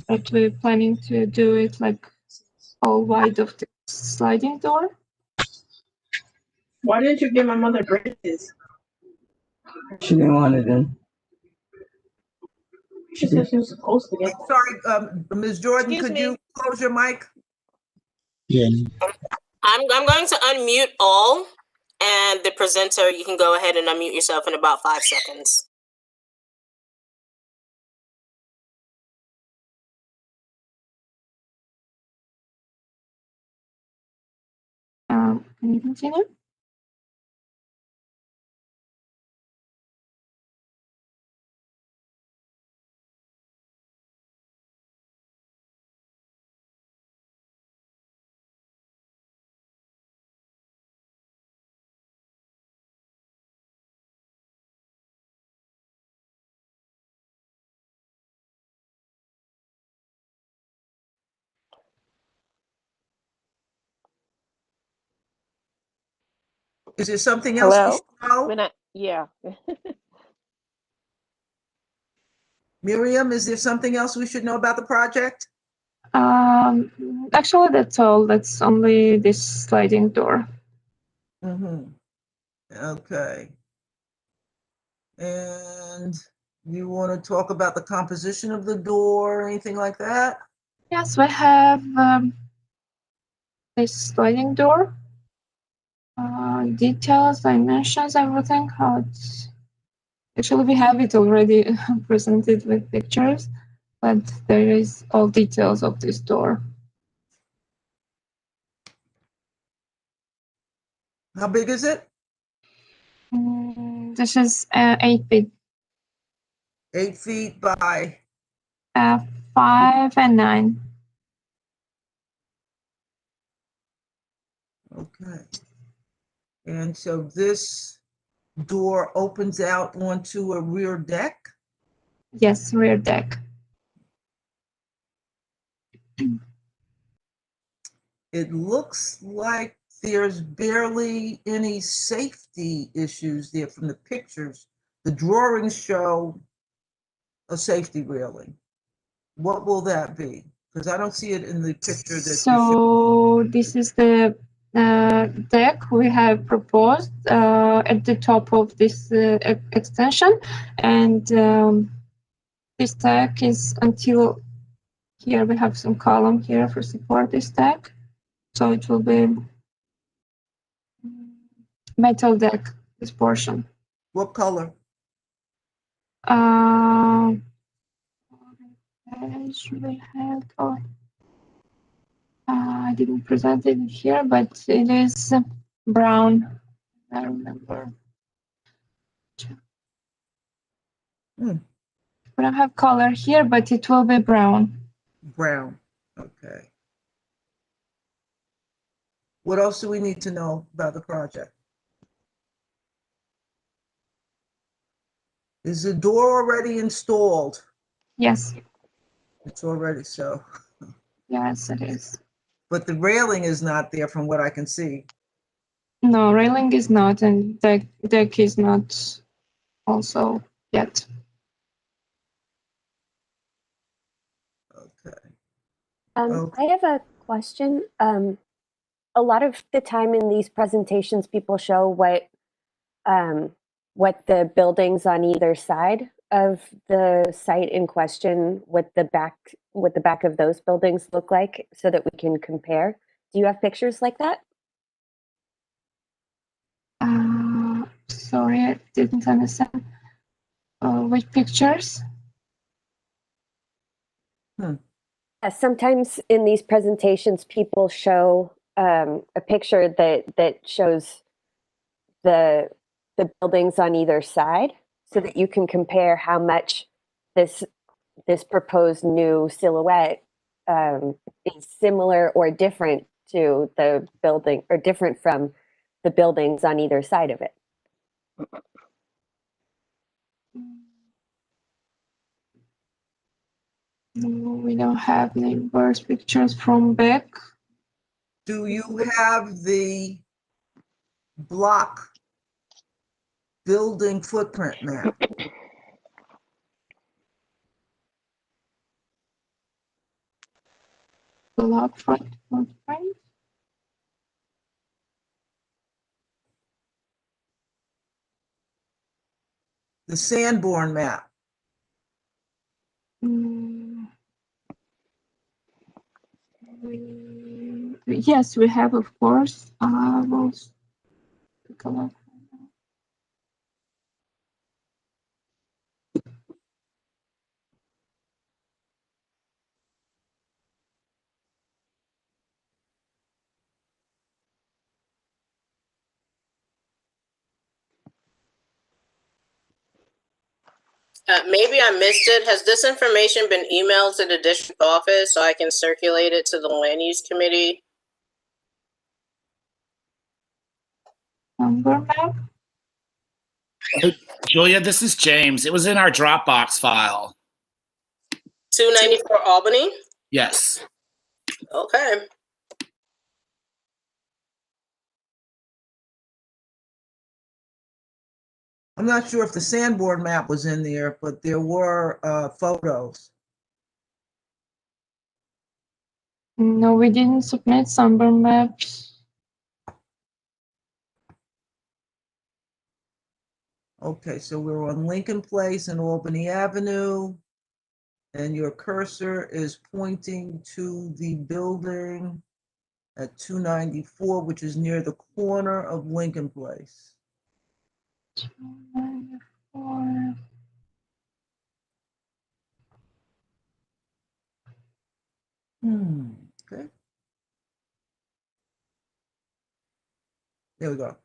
But we're planning to do it like all wide of the sliding door. Why didn't you give my mother braces? She didn't want it then. She said she was supposed to get. Sorry, Ms. Jordan, Excuse could me. you close your mic? Yeah. I'm going to unmute all, and the presenter, you can go ahead and unmute yourself in about 5 seconds. Can you continue? Is there something else we should know? We're not, yeah. Miriam, is there something else we should know about the project? Actually, that's all. That's only this sliding door. Okay. And you want to talk about the composition of the door or anything like that? Yes, we have this sliding door. Details, dimensions, everything. How it's actually we have it already presented with pictures, but there is all details of this door. How big is it? This is 8 feet. 8 feet by 5 and 9. Okay. And so this door opens out onto a rear deck? Yes, rear deck. It looks like there's barely any safety issues there from the pictures. The drawings show a safety railing. What will that be? Because I don't see it in the picture that you showed. So this is the deck we have proposed at the top of this extension, and this deck is until here. We have some column here for support this deck, so it will be metal deck, this portion. What color? We have, I didn't present it here, but it is brown. I remember. We don't have color here, but it will be brown. Brown. Okay. What else do we need to know about the project? Is the door already installed? Yes. It's already so. Yes, it is. But the railing is not there from what I can see. No, railing is not, and deck is not also yet. Okay. I have a question. A lot of the time in these presentations, people show what the buildings on either side of the site in question, what the back of those buildings look like, so that we can compare. Do you have pictures like that? Sorry, I didn't understand. Which pictures? Sometimes in these presentations, people show a picture that shows the buildings on either side, so that you can compare how much this proposed new silhouette is similar or different to the building, or different from the buildings on either side of it. No, we don't have neighbors pictures from back. Do you have the block building footprint map? block footprint. The Sanborn map. Yes, we have, of course. We'll take a look. Maybe I missed it. Has this information been emailed to the district office so I can circulate it to the land use committee? Map? Julia, this is James. It was in our Dropbox file. 294 Albany? Yes. Okay. I'm not sure if the Sanborn map was in there, but there were photos. No, we didn't submit Sunburn maps. Okay, so we're on Lincoln Place and Albany Avenue. And your cursor is pointing to the building at 294, which is near the corner of Lincoln Place. 294. Okay. There we go.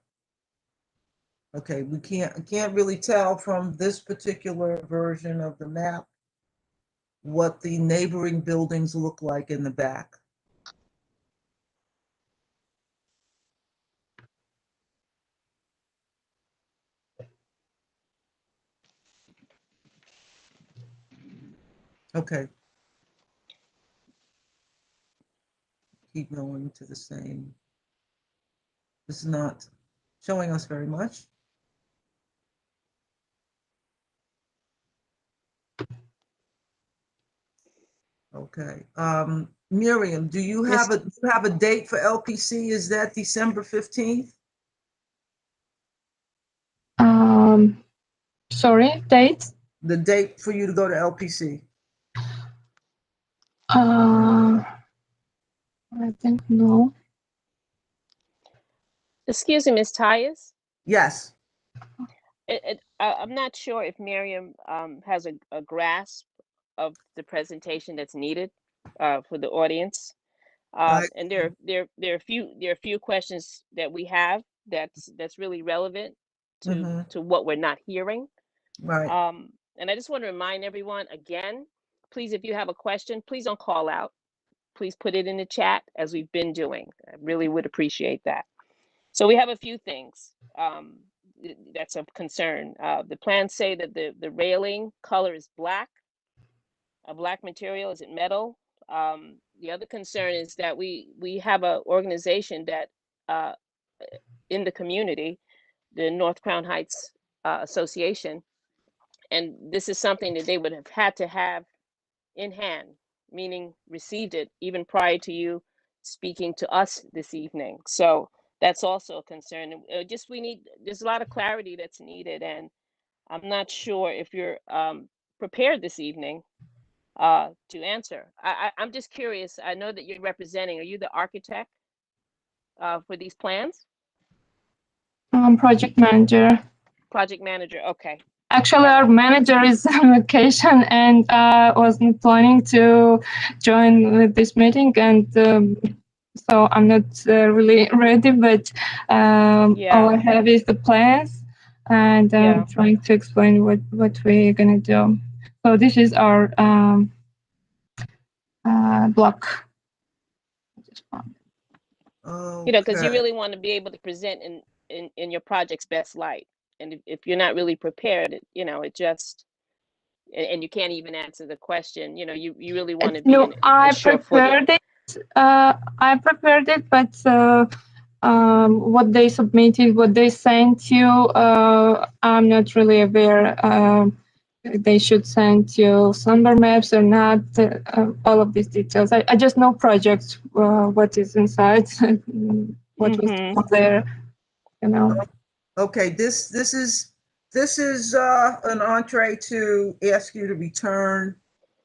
Okay, we can't really tell from this particular version of the map what the neighboring buildings look like in the back. Okay. Keep going to the same. This is not showing us very much. Okay. Miriam, do you have a date for LPC? Is that December 15th? Sorry, date? The date for you to go to LPC. I think no. Excuse me, Ms. Tyus? Yes. I'm not sure if Miriam has a grasp of the presentation that's needed for the audience. And there are a few questions that we have that's really relevant to what we're not hearing. Right. And I just want to remind everyone again, please, if you have a question, please don't call out. Please put it in the chat as we've been doing. I really would appreciate that. So we have a few things that's of concern. The plans say that the railing color is black, a black material. Is it metal? The other concern is that we have an organization that in the community, the North Crown Heights Association, and this is something that they would have had to have in hand, meaning received it even prior to you speaking to us this evening. So that's also a concern. There's a lot of clarity that's needed, and I'm not sure if you're prepared this evening to answer. I'm just curious. I know that you're representing. Are you the architect for these plans? Project manager. Project manager. Okay. Actually, our manager is on vacation and wasn't planning to join with this meeting, and so I'm not really ready. But all I have is the plans, and I'm trying to explain what we're gonna do. So this is our block. You know, because you really want to be able to present in your project's best light. And if you're not really prepared, you know, it just, and you can't even answer the question, you know, you really want to be No, I prepared it. I prepared it, but what they submitted, what they sent you, I'm not really aware they should send you summer maps or not, all of these details. I just know projects, what is inside, what was there, you know. Okay, this is an entree to ask you to return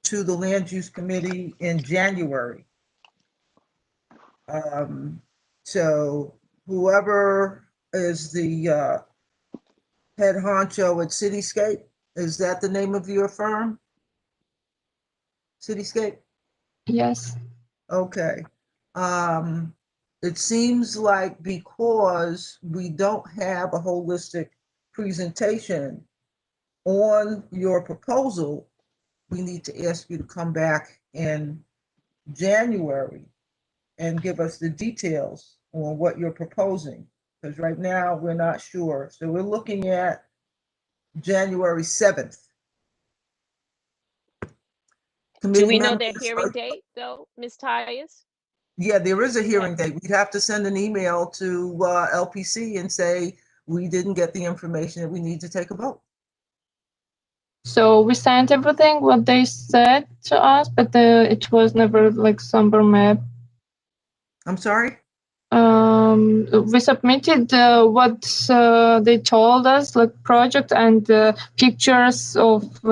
to the Land Use Committee in January. So whoever is the head honcho at Cityscape, is that the name of your firm? Cityscape? Yes. Okay. It seems like because we don't have a holistic presentation on your proposal, we need to ask you to come back in January and give us the details on what you're proposing, because right now we're not sure. So we're looking at January 7th. Do we know their hearing date though, Ms. Tyus? Yeah, there is a hearing date. We'd have to send an email to LPC and say, we didn't get the information that we need to take a vote. So we sent everything what they said to us, but it was never like summer map. I'm sorry? We submitted what they told us, like project and pictures of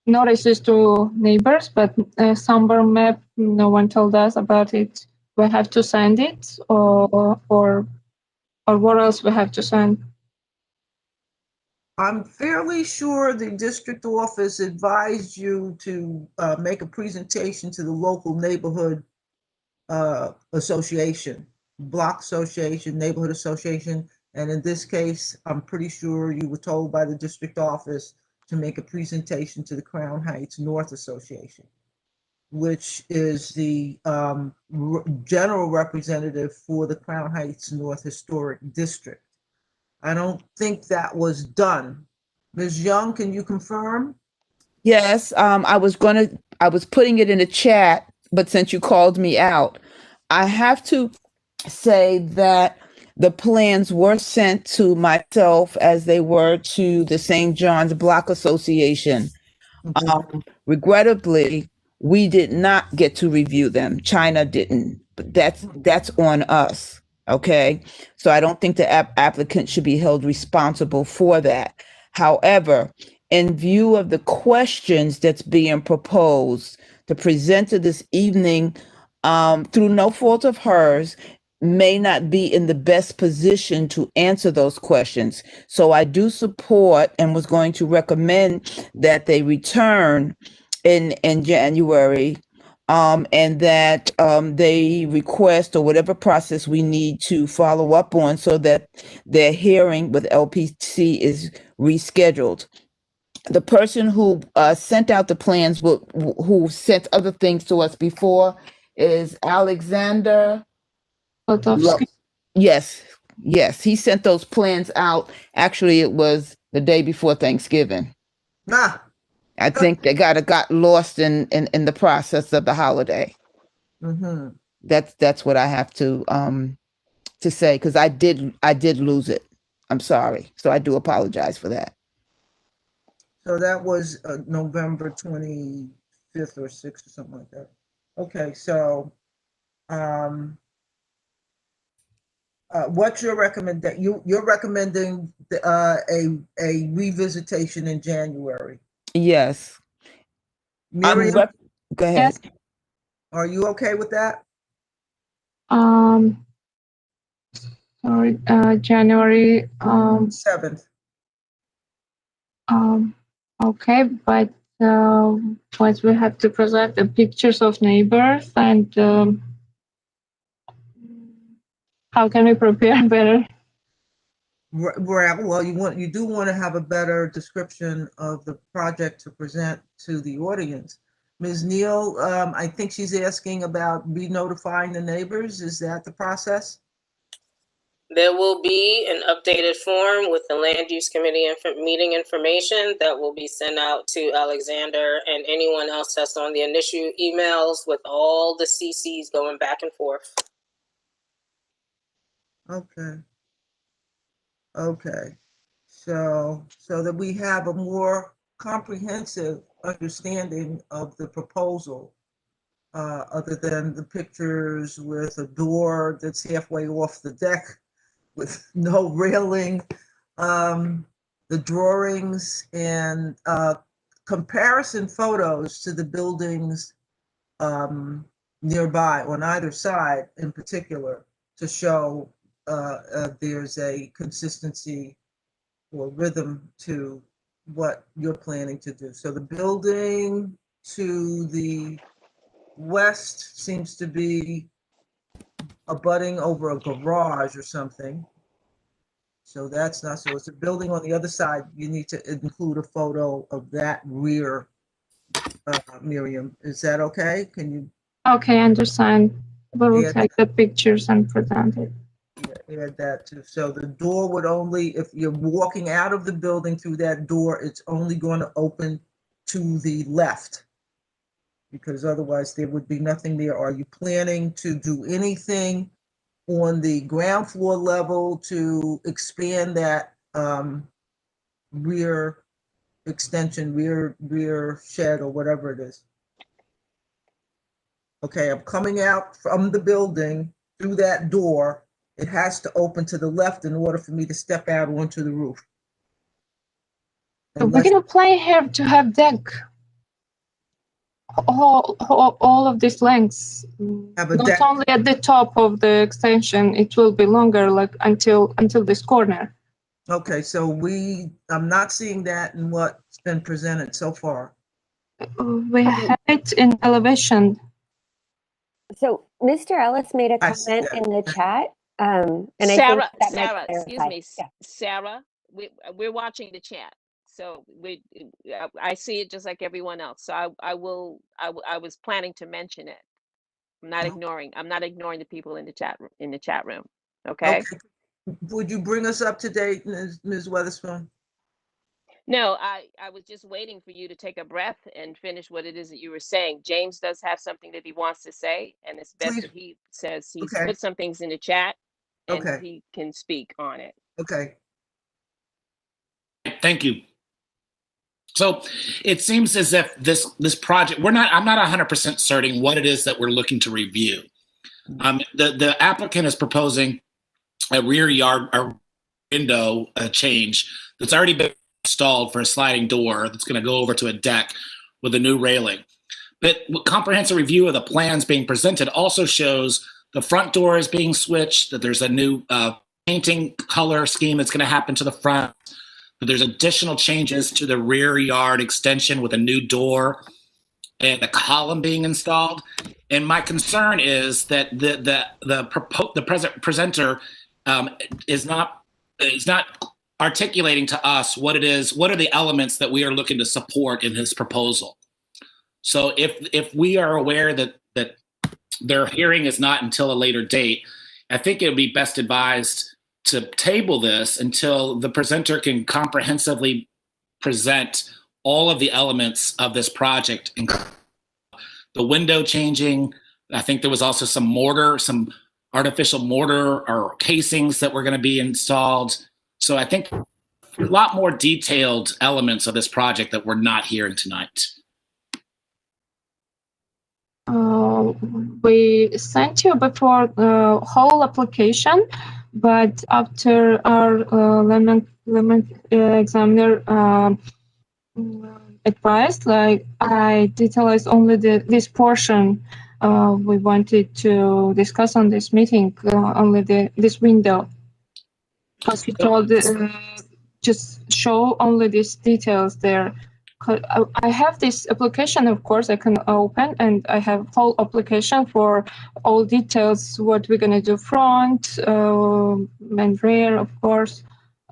notices to neighbors, but summer map, no one told us about it. We have to send it, or what else we have to send? I'm fairly sure the district office advised you to make a presentation to the local neighborhood association, block association, neighborhood association. And in this case, I'm pretty sure you were told by the district office to make a presentation to the Crown Heights North Association, which is the general representative for the Crown Heights North Historic District. I don't think that was done. Ms. Young, can you confirm? Yes, I was putting it in the chat, but since you called me out, I have to say that the plans were sent to myself as they were to the St. John's Block Association. Regrettably, we did not get to review them. China didn't, but that's on us. Okay, so I don't think the applicant should be held responsible for that. However, in view of the questions that's being proposed to present to this evening, through no fault of hers, may not be in the best position to answer those questions. So I do support and was going to recommend that they return in January, and that they request or whatever process we need to follow up on so that their hearing with LPC is rescheduled. The person who sent out the plans, who sent other things to us before, is Alexander. Yes, he sent those plans out. Actually, it was the day before Thanksgiving. I think they got lost in the process of the holiday. Mm-hmm. That's what I have to say, because I did lose it. I'm sorry. So I do apologize for that. So that was November 25th or 6th or something like that. Okay, so what's your recommendation? You're recommending a revisitation in January. Yes. Miriam, go ahead. Yes. Are you okay with that? Sorry, January 7th. Okay, but once we have to present the pictures of neighbors, and how can we prepare better? Right. Well, you do want to have a better description of the project to present to the audience. Ms. Neal, I think she's asking about re-notifying the neighbors. Is that the process? There will be an updated form with the Land Use Committee meeting information that will be sent out to Alexander and anyone else that's on the initial emails with all the CCs going back and forth. Okay. So that we have a more comprehensive understanding of the proposal, other than the pictures with a door that's halfway off the deck with no railing, the drawings and comparison photos to the buildings nearby on either side in particular to show there's a consistency or rhythm to what you're planning to do. So the building to the west seems to be abutting over a garage or something. So that's not, so it's a building on the other side. You need to include a photo of that rear, Miriam. Is that okay? Can you Okay, I understand. We will Yeah. take the pictures and present it. add that too? So the door would only, if you're walking out of the building through that door, it's only going to open to the left, because otherwise there would be nothing there. Are you planning to do anything on the ground floor level to expand that rear extension, rear shed or whatever it is? Okay, I'm coming out from the building through that door. It has to open to the left in order for me to step out onto the roof. We're gonna plan here to have deck. All of these lengths. Have a Not deck. only at the top of the extension, it will be longer, like until this corner. Okay, so I'm not seeing that in what's been presented so far. We have it in elevation. So Mr. Ellis made a I see comment that. in the chat. And I think Sarah, that might Sarah, excuse clarify. me, Yeah. Sarah, we're watching the chat. So I see it just like everyone else. So I was planning to mention it. I'm not ignoring the people in the chat room. Okay. Would you bring us up to date, Ms. Weatherspoon? No, I was just waiting for you to take a breath and finish what it is that you were saying. James does have something that he wants to say, and it's best that he says he's Okay. put some things in the chat and Okay. he can speak on it. Okay. Thank you. So it seems as if this project, I'm not 100% certain what it is that we're looking to review. The applicant is proposing a rear yard window change that's already been installed for a sliding door that's going to go over to a deck with a new railing. But comprehensive review of the plans being presented also shows the front door is being switched, that there's a new painting color scheme that's going to happen to the front, that there's additional changes to the rear yard extension with a new door and a column being installed. And my concern is that the presenter is not articulating to us what are the elements that we are looking to support in his proposal. So if we are aware that their hearing is not until a later date, I think it would be best advised to table this until the presenter can comprehensively present all of the elements of this project, the window changing. I think there was also some artificial mortar or casings that were going to be installed. So I think a lot more detailed elements of this project that we're not hearing tonight. We sent you before the whole application, but after our lemon examiner advised, like I detailed only this portion we wanted to discuss on this meeting, only this window. Because we told just show only these details there. I have this application, of course, I can open, and I have whole application for all details, what we're going to do front and rear, of course.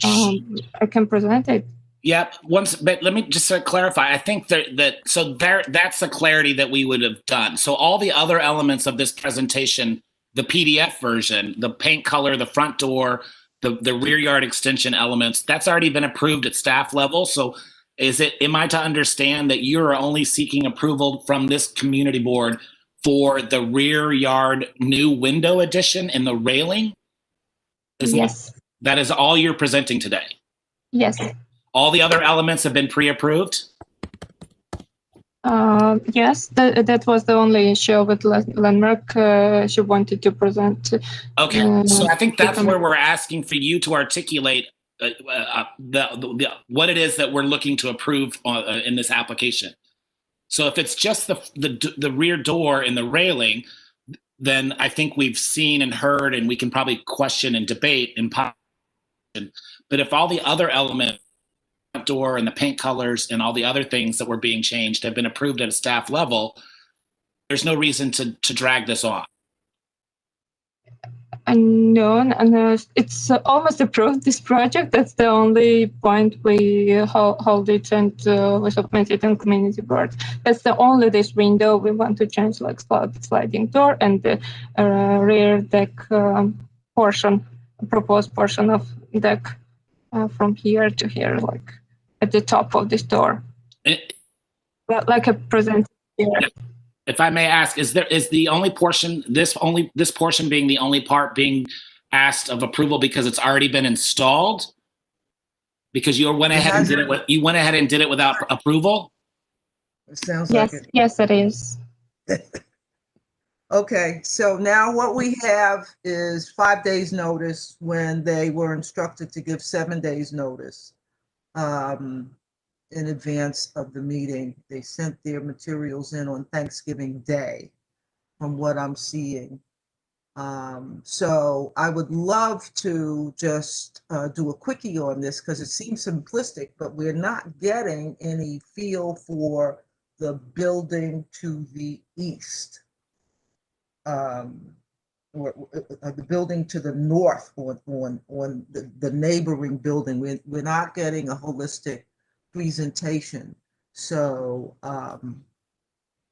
I can present it. Yep. But let me just clarify. I think that's the clarity that we would have done. So all the other elements of this presentation, the PDF version, the paint color, the front door, the rear yard extension elements, that's already been approved at staff level. So am I to understand that you're only seeking approval from this community board for the rear yard new window addition and the railing? Yes. That is all you're presenting today? Yes. All the other elements have been pre-approved? Yes, that was the only issue with Landmark. She wanted to present. Okay, so I think that's where we're asking for you to articulate what it is that we're looking to approve in this application. So if it's just the rear door and the railing, then I think we've seen and heard, and we can probably question and debate in position. But if all the other elements, door and the paint colors and all the other things that were being changed have been approved at a staff level, there's no reason to drag this on. No, and it's almost approved, this project. That's the only point we hold it and we submit it in community board. That's the only this window we want to change, like sliding door and the rear deck portion, proposed portion of deck from here to here, like at the top of this door. Like a present here. If I may ask, is the only portion, this portion being the only part being asked of approval because it's already been installed? Because you went ahead and did it without approval? It sounds yes, like it. Yes, it is. Okay, so now what we have is 5 days notice when they were instructed to give 7 days notice. In advance of the meeting. They sent their materials in on Thanksgiving Day, from what I'm seeing. So I would love to just do a quickie on this because it seems simplistic, but we're not getting any feel for the building to the east. Or the building to the north on the neighboring building. We're not getting a holistic presentation. So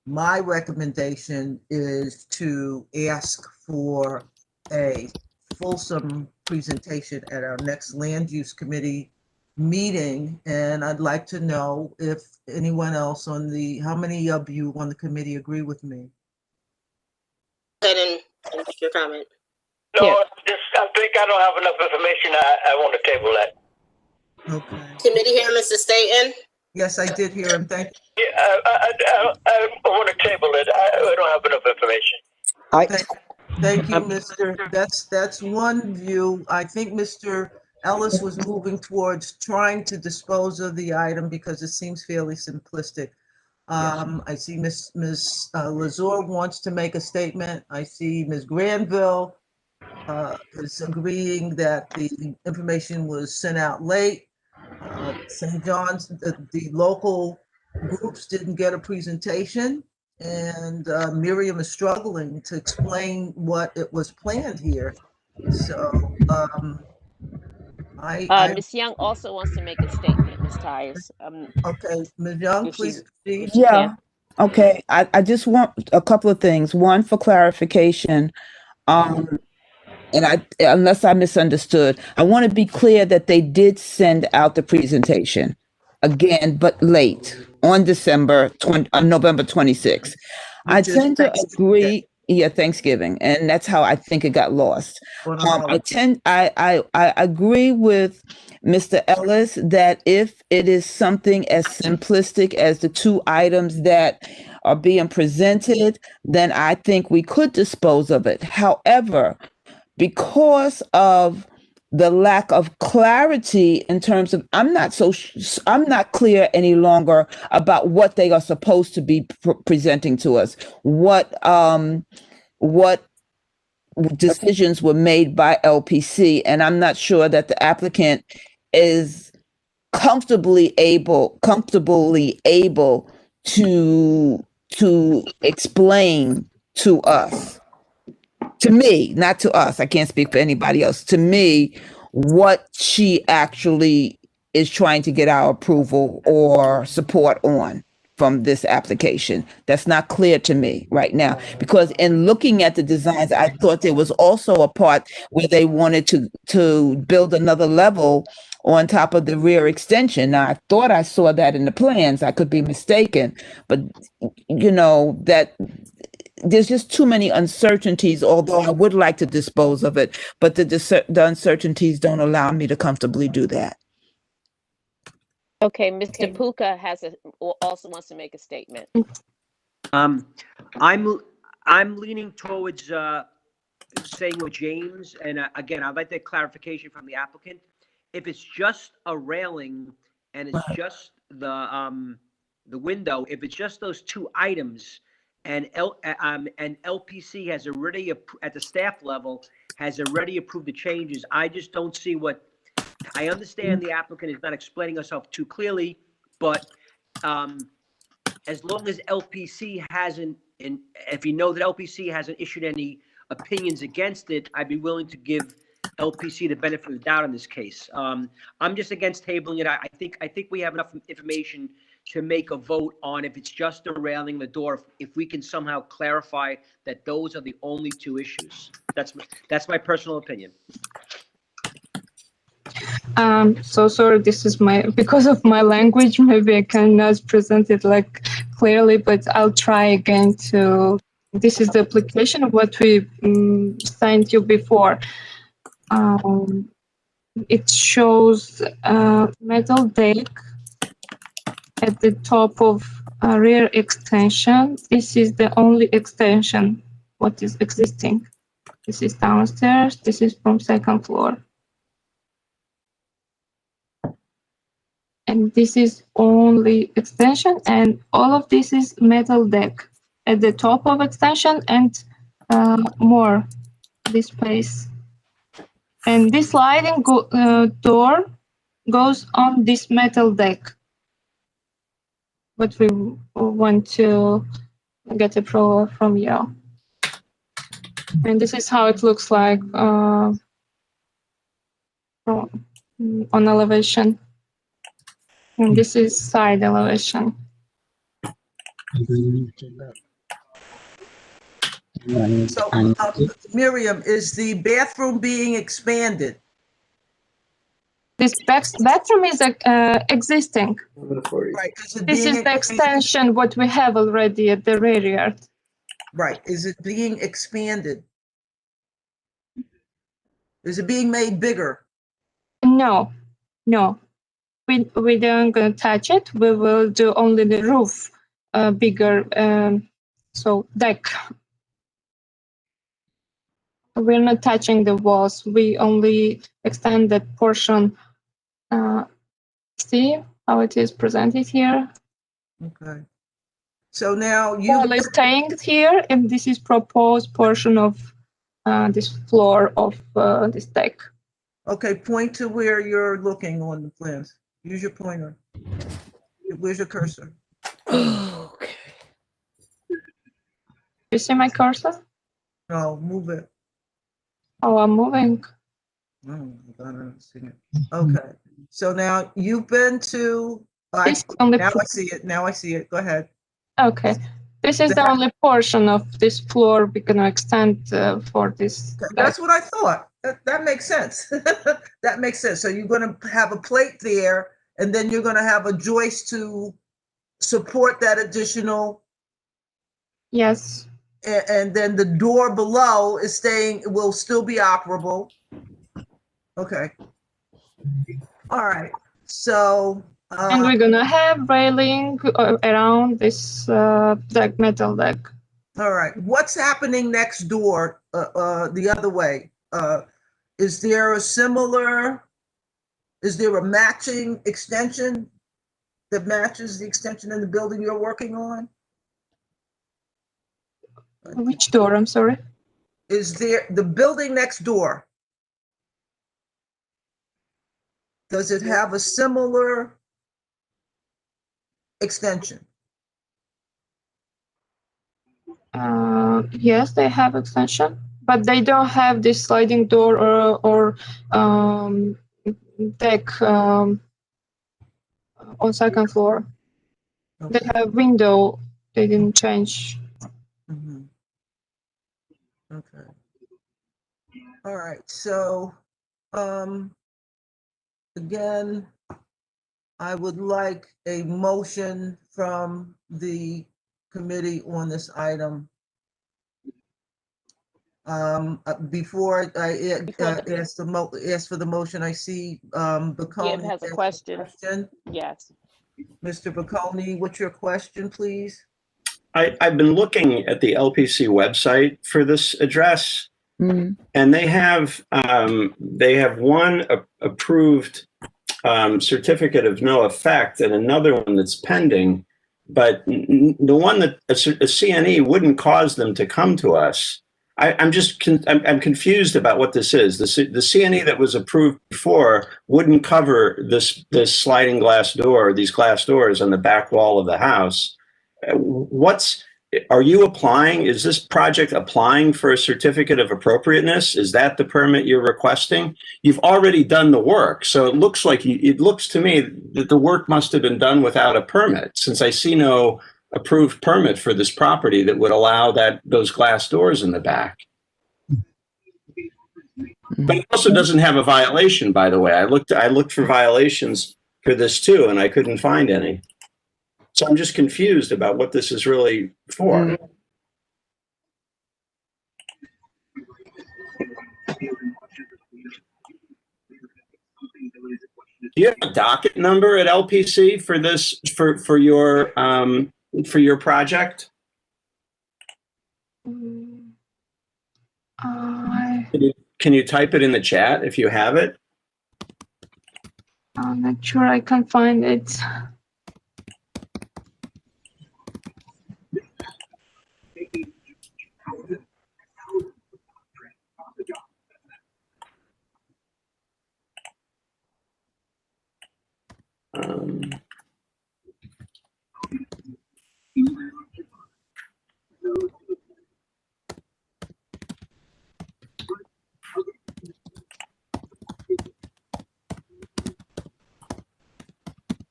my recommendation is to ask for a fulsome presentation at our next land use committee meeting. And I'd like to know if anyone else how many of you on the committee agree with me? Go ahead and make your comment. No, I think I don't have enough information. I want to table that. Okay. Committee here, Mr. Staten? Yes, I did hear him. Thank you. Yeah, I want to table it. I don't have enough information. Thank you, Mr. That's one view. I think Mr. Ellis was moving towards trying to dispose of the item because it seems fairly simplistic. I see Ms. Lazar wants to make a statement. I see Ms. Granville is agreeing that the information was sent out late. St. John's, the local groups didn't get a presentation, and Miriam is struggling to explain what it was planned here. So Ms. Young also wants to make a statement, Ms. Tyers. Okay, Ms. Young, please proceed. Yeah. Okay. I just want a couple of things. One, for clarification. And unless I misunderstood, I want to be clear that they did send out the presentation again, but late on November 26th. I tend to agree. Yeah, Thanksgiving, and that's how I think it got lost. I agree with Mr. Ellis that if it is something as simplistic as the two items that are being presented, then I think we could dispose of it. However, because of the lack of clarity in terms of, I'm not clear any longer about what they are supposed to be presenting to us. What decisions were made by LPC, and I'm not sure that the applicant is comfortably able to explain to us. To me, not to us, I can't speak for anybody else, to me, what she actually is trying to get our approval or support on from this application. That's not clear to me right now, because in looking at the designs, I thought there was also a part where they wanted to build another level on top of the rear extension. Now, I thought I saw that in the plans. I could be mistaken, but that there's just too many uncertainties, although I would like to dispose of it, but the uncertainties don't allow me to comfortably do that. Okay, Mr. Puka also wants to make a statement. I'm leaning towards saying with James, and again, I'd like that clarification from the applicant. If it's just a railing and it's just the window, if it's just those two items, and LPC has already at the staff level has already approved the changes, I just don't see what. I understand the applicant is not explaining herself too clearly, but as long as LPC hasn't, and if you know that LPC hasn't issued any opinions against it, I'd be willing to give LPC the benefit of the doubt in this case. I'm just against tabling it. I think we have enough information to make a vote on if it's just the railing, the door. If we can somehow clarify that those are the only two issues. That's my personal opinion. So sorry, this is because of my language, maybe I cannot present it like clearly, but I'll try again this is the application of what we sent you before. It shows a metal deck at the top of a rear extension. This is the only extension what is existing. This is downstairs, this is from second floor. And this is only extension, and all of this is metal deck at the top of extension and more this space. And this sliding door goes on this metal deck. But we want to get approval from you. And this is how it looks like on elevation. And this is side elevation. So, Miriam, is the bathroom being expanded? This bathroom is existing. Right. This is the extension what we have already at the rear yard. Right. Is it being expanded? Is it being made bigger? No. We don't gonna touch it. We will do only the roof bigger, so deck. We're not touching the walls. We only extend that portion. See how it is presented here? Okay. So now wall is staying here, and this is proposed portion of this floor of this deck. Okay, point to where you're looking on the plans. Use your pointer. Where's your cursor? Okay. You see my cursor? No, move it. Oh, I'm moving. No, I don't see it. Okay. So now you've been to. Now I see it. Now I see it. Go ahead. Okay. This is the only portion of this floor we're going to extend for this. That's what I thought. That makes sense. That makes sense. So you're going to have a plate there, and then you're going to have a joist to support that additional. Yes. And then the door below is will still be operable. Okay. All right. So. And we're going to have railing around this deck, metal deck. All right. What's happening next door the other way? Is there a matching extension that matches the extension in the building you're working on? Which door? I'm sorry. Is there the building next door? Does it have a similar extension? Yes, they have extension, but they don't have this sliding door or deck on second floor. Okay. They have window. They didn't change. Mm-hmm. Okay. All right. So, again, I would like a motion from the committee on this item. Before I ask for the motion, I see Bocconi Gibb has a question. Yes. Mr. Bocconi, what's your question, please? I've been looking at the LPC website for this address, and they have one approved certificate of no effect and another one that's pending, but the one that a CNE wouldn't cause them to come to us. I'm confused about what this is. The CNE that was approved before wouldn't cover this sliding glass door, these glass doors on the back wall of the house. Are you applying? Is this project applying for a certificate of appropriateness? Is that the permit you're requesting? You've already done the work, so it looks to me that the work must have been done without a permit, since I see no approved permit for this property that would allow those glass doors in the back. But it also doesn't have a violation, by the way. I looked for violations for this too, and I couldn't find any. So I'm just confused about what this is really for. Do you have a docket number at LPC for this for your project? Can you type it in the chat if you have it? I'm not sure I can find it.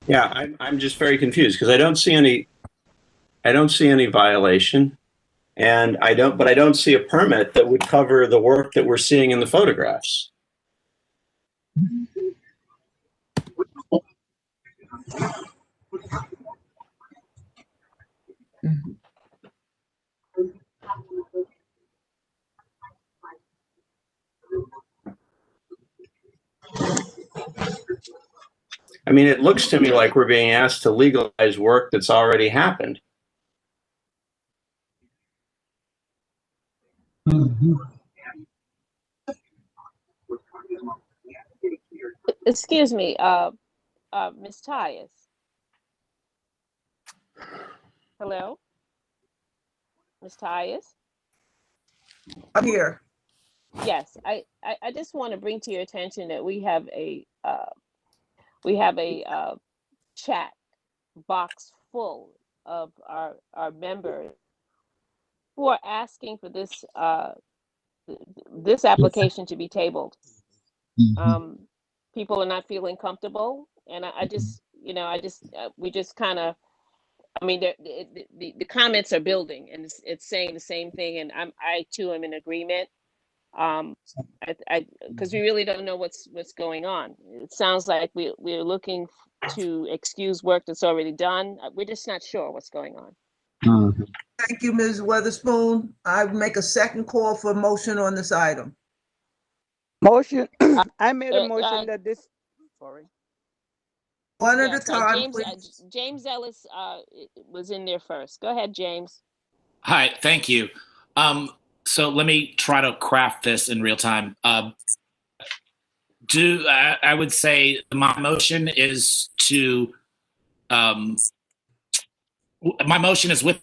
Yeah, I'm just very confused because I don't see any violation, and I don't see a permit that would cover the work that we're seeing in the photographs. I mean, it looks to me like we're being asked to legalize work that's already happened. Excuse me, Ms. Tyus. Hello? Ms. Tyus? I'm here. Yes, I just want to bring to your attention that we have a chat box full of our members who are asking for this this application to be tabled. People are not feeling comfortable, and we just kind of, I mean, the comments are building, and it's saying the same thing, and I too am in agreement. Because we really don't know what's going on. It sounds like we're looking to excuse work that's already done. We're just not sure what's going on. Thank you, Ms. Weatherspoon. I make a second call for a motion on this item. Motion. I made a motion that this. Sorry. One at a time, James Ellis was in there first. Go ahead, James. Hi, thank you. So let me try to craft this in real time. I would say my motion is with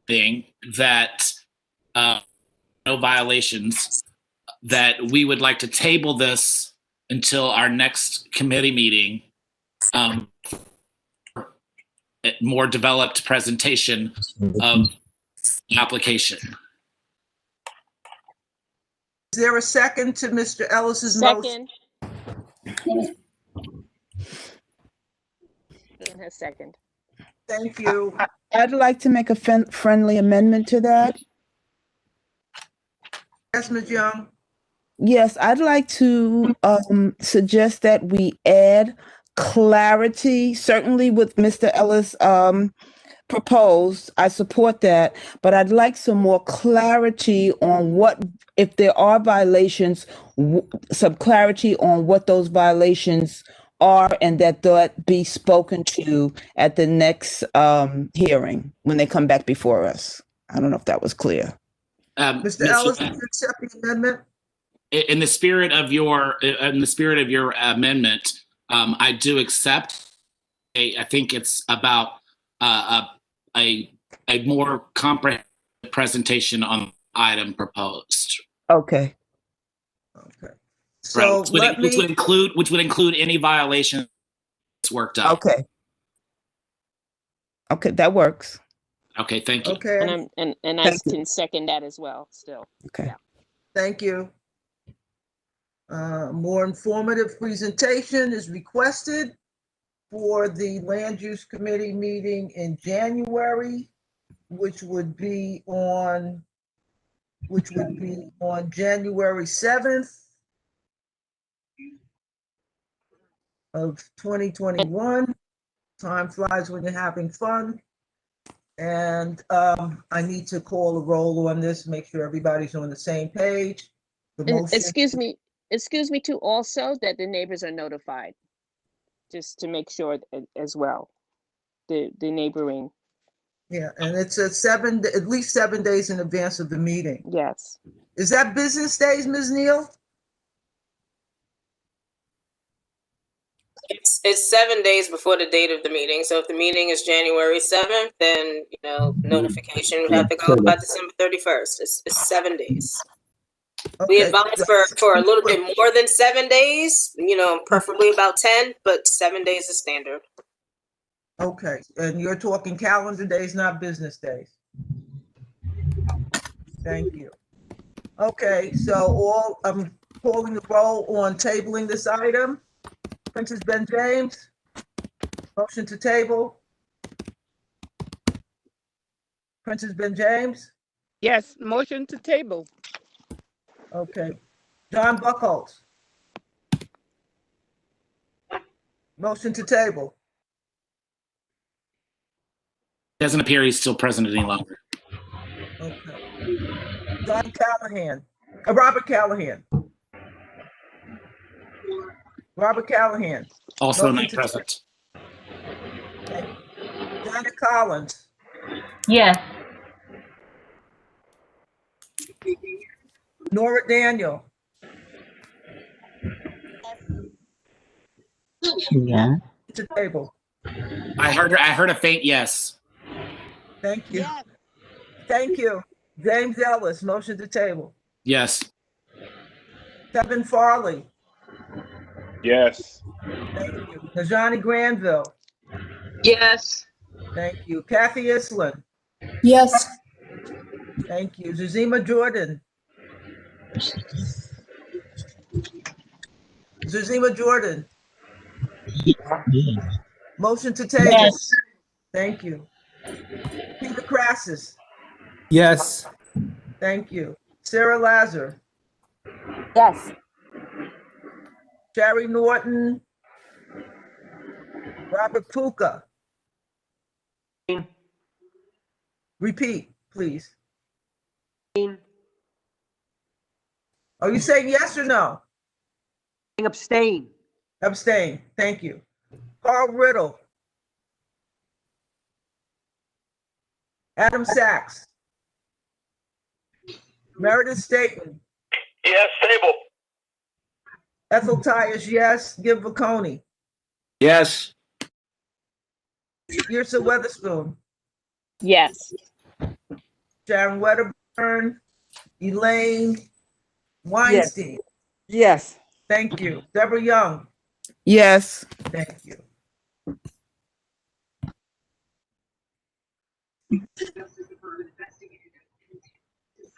being that no violations, that we would like to table this until our next committee meeting, more developed presentation of the application. Is there a second to Mr. Ellis's motion? Second. Thank you. I'd like to make a friendly amendment to that. Yes, Ms. Young. Yes, I'd like to suggest that we add clarity, certainly with Mr. Ellis' proposed. I support that, but I'd like some more clarity on what, if there are violations, some clarity on what those violations are, and that be spoken to at the next hearing when they come back before us. I don't know if that was clear. Mr. Ellis, do you accept the amendment? In the spirit of your amendment, I do accept. I think it's about a more comprehensive presentation on the item proposed. Okay. So which would include any violations worked up. Okay. Okay, that works. Okay, thank you. Okay. And I can second that as well. Still. Okay. Yeah. Thank you. More informative presentation is requested for the Land Use Committee meeting in January, which would be on January 7th of 2021. Time flies when you're having fun. And I need to call a roll on this, make sure everybody's on the same page. The And motion. excuse me too, also that the neighbors are notified, just to make sure as well, the neighboring. Yeah, and it's at least 7 days in advance of the meeting. Yes. Is that business days, Ms. Neal? It's 7 days before the date of the meeting. So if the meeting is January 7th, then, notification would have to go by December 31st. It's 7 days. We advise for a little bit more than 7 days, preferably about 10, but 7 days is standard. Okay, and you're talking calendar days, not business days. Thank you. Okay, so I'm calling the roll on tabling this item. Princess Ben James, motion to table. Princess Ben James? Yes, motion to table. Okay. John Buckholz? Motion to table. Doesn't appear he's still present any longer. Okay. John Callahan, Robert Callahan. Robert Callahan. Also Motion not to present. Okay. Janet Collins. Yes. Nora Daniel. Yeah. To table. I heard a faint yes. Thank you. Thank you. James Ellis, motion to table. Yes. Kevin Farley. Yes. Thank you. Najani Granville. Yes. Thank you. Kathy Islin. Yes. Thank you. Zuzima Jordan. Zuzima Jordan. Motion to table. Yes. Thank you. Peter Crassus. Yes. Thank you. Sarah Lazar. Yes. Sherry Norton. Robert Puka. Repeat, please. Are you saying yes or no? Abstain. Abstain. Thank you. Carl Riddle. Adam Sachs. Meredith Staten. Yes, table. Ethel Tyus, yes. Gib Vaconi. Yes. Yrsa Weatherspoon. Yes. Sharon Wedderburn. Elaine Weinstein. Yes. Thank you. Deborah Young. Yes. Thank you.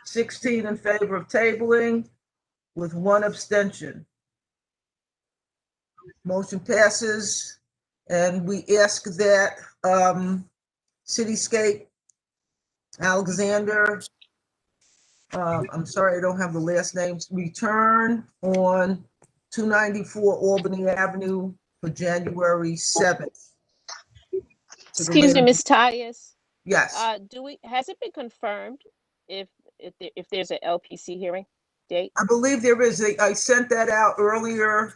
$16 in favor of tabling with 1 abstention. Motion passes, and we ask that Cityscape Alexander, I'm sorry, I don't have the last names, return on 294 Albany Avenue for January 7th. Excuse me, Ms. Tyus. Yes. Has it been confirmed if there's an LPC hearing date? I believe there is I sent that out earlier,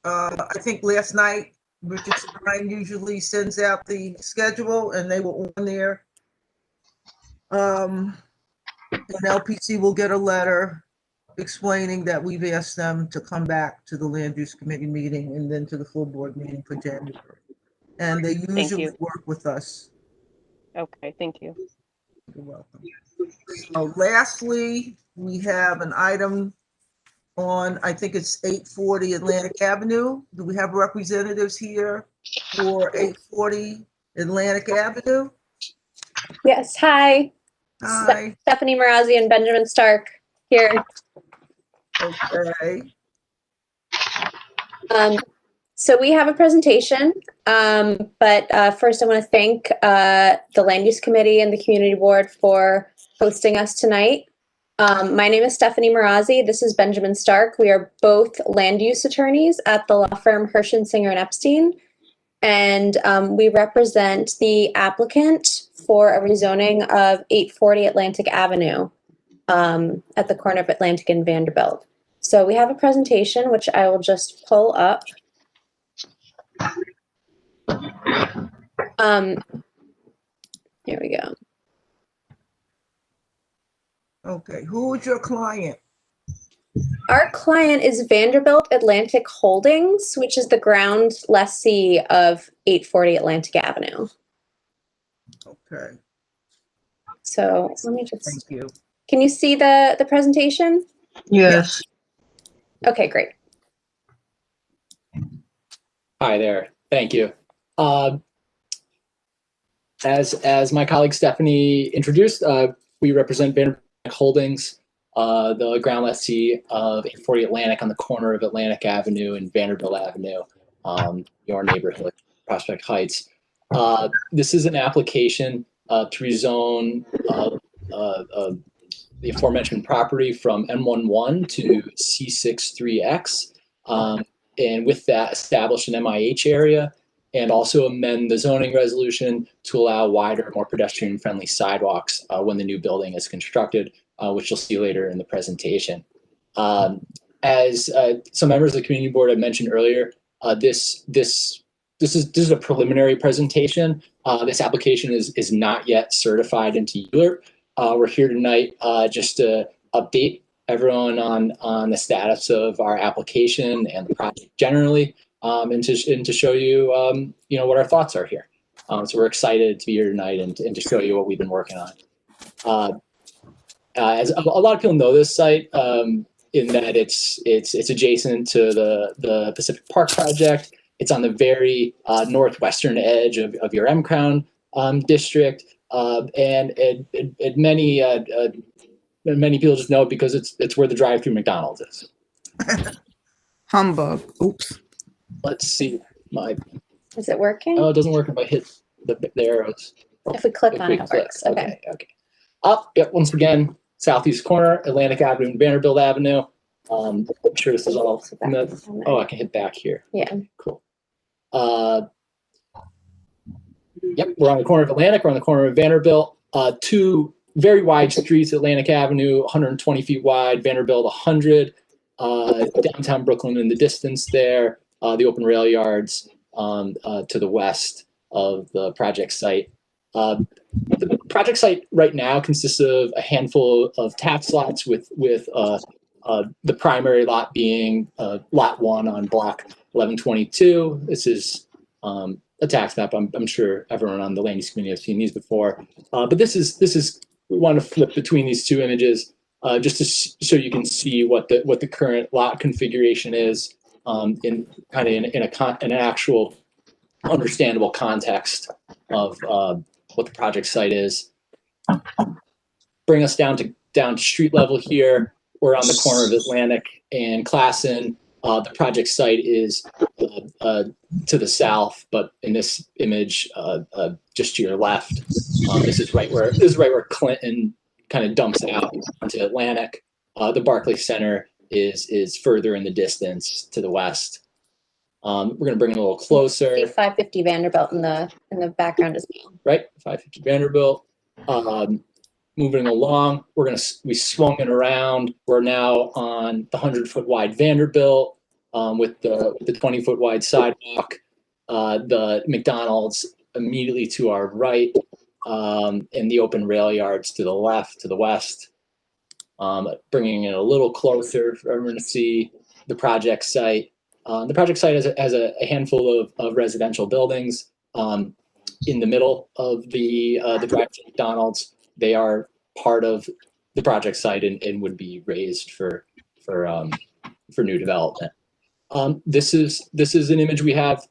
I think last night. Richard Stein usually sends out the schedule and they were on there. And LPC will get a letter explaining that we've asked them to come back to the land use committee meeting and then to the full board meeting for January. And they usually work with us. Okay, thank you. You're welcome. So lastly, we have an item on, I think it's 840 Atlantic Avenue. Do we have representatives here for 840 Atlantic Avenue? Yes, hi. Hi. Stephanie Marazzi and Benjamin Stark here. Okay. So we have a presentation, but first I want to thank the Land Use Committee and the Community Board for hosting us tonight. My name is Stephanie Marazzi. This is Benjamin Stark. We are both land use attorneys at the law firm Hershen, Singer & Epstein. And we represent the applicant for a rezoning of 840 Atlantic Avenue at the corner of Atlantic and Vanderbilt. So we have a presentation, which I will just pull up. Here we go. Okay, who is your client? Our client is Vanderbilt Atlantic Holdings, which is the ground lessee of 840 Atlantic Avenue. Okay. So let me just. Thank you. Can you see the presentation? Yes. Okay, great. Hi there. Thank you. As my colleague Stephanie introduced, we represent Vanderbilt Holdings, the ground lessee of 840 Atlantic on the corner of Atlantic Avenue and Vanderbilt Avenue, your neighborhood, Prospect Heights. This is an application to rezone the aforementioned property from M11 to C63X, and with that establish an MIH area and also amend the zoning resolution to allow wider, more pedestrian-friendly sidewalks when the new building is constructed, which you'll see later in the presentation. As some members of the community board had mentioned earlier, this is a preliminary presentation. This application is not yet certified into ULURP. We're here tonight just to update everyone on the status of our application and the project generally, and to show you what our thoughts are here. So we're excited to be here tonight and to show you what we've been working on. As a lot of people know this site, in that it's adjacent to the Pacific Park project. It's on the very northwestern edge of your M Crown district, and many people just know it because it's where the drive-through McDonald's is. Humbug. Oops. Let's see. Is it working? Oh, it doesn't work if I hit the arrows. If we click on it, it works. Okay. Up. Yep. Once again, southeast corner, Atlantic Avenue and Vanderbilt Avenue. I'm sure this is all. Oh, I can hit back here. Yeah. Cool. Yep, we're on the corner of Atlantic. We're on the corner of Vanderbilt. Two very wide streets: Atlantic Avenue, 120 feet wide; Vanderbilt, 100. Downtown Brooklyn in the distance there. The open rail yards to the west of the project site. The project site right now consists of a handful of tax lots with the primary lot being lot 1 on block 1122. This is a tax map. I'm sure everyone on the land use committee has seen these before. But this is we want to flip between these two images just to so you can see what the current lot configuration is in an actual understandable context of what the project site is. Bring us down to street level here. We're on the corner of Atlantic and Classen. The project site is to the south, but in this image, just to your left. This is right where Clinton kind of dumps out onto Atlantic. The Barclays Center is further in the distance to the west. We're going to bring it a little closer. See 550 Vanderbilt in the background as well. Right, 550 Vanderbilt. Moving along, we swung it around. We're now on the 100-foot wide Vanderbilt with the 20-foot wide sidewalk. The McDonald's immediately to our right, and the open rail yards to the left, to the west. Bringing it a little closer for everyone to see the project site. The project site has a handful of residential buildings in the middle of the drive to McDonald's. They are part of the project site and would be raised for new development. This is an image we have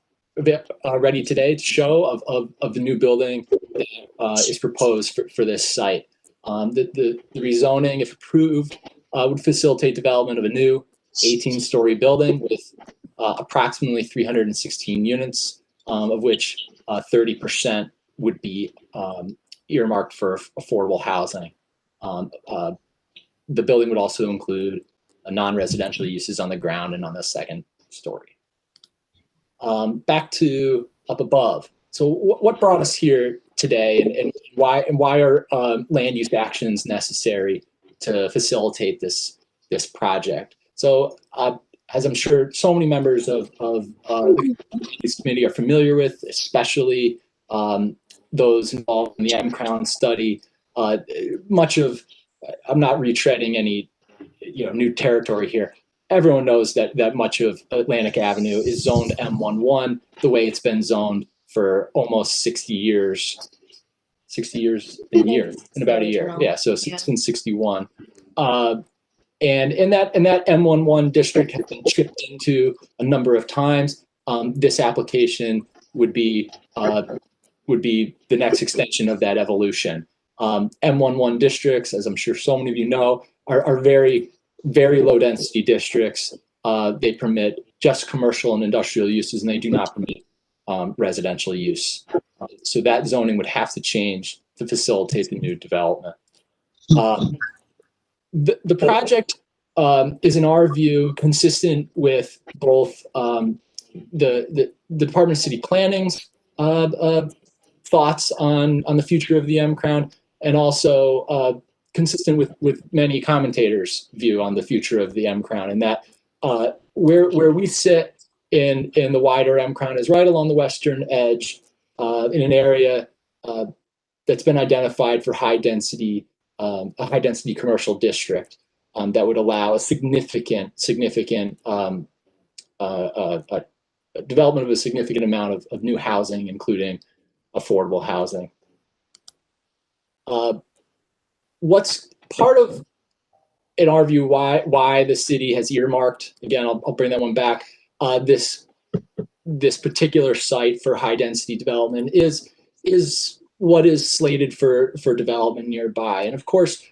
ready today to show of the new building that is proposed for this site. The rezoning, if approved, would facilitate development of a new 18-story building with approximately 316 units, of which 30% would be earmarked for affordable housing. The building would also include non-residential uses on the ground and on the second story. Back to up above. So what brought us here today, and why are land use actions necessary to facilitate this project? So as I'm sure so many members of this committee are familiar with, especially those involved in the M-Crown study, much of, I'm not retreading any new territory here. Everyone knows that much of Atlantic Avenue is zoned M11 the way it's been zoned for almost 60 years. 60 years in about a year. Yeah, so since 61. And that M11 district has been chipped into a number of times. This application would be the next extension of that evolution. M11 districts, as I'm sure so many of you know, are very, very low density districts. They permit just commercial and industrial uses, and they do not permit residential use. So that zoning would have to change to facilitate the new development. The project is, in our view, consistent with both the Department of City Planning's thoughts on the future of the M-Crown, and also consistent with many commentators' view on the future of the M-Crown, and that where we sit in the wider M-Crown is right along the western edge in an area that's been identified for a high density commercial district that would allow a significant development of a significant amount of new housing, including affordable housing. What's part of, in our view, why the city has earmarked, again, I'll bring that one back, this particular site for high density development is what is slated for development nearby. And of course,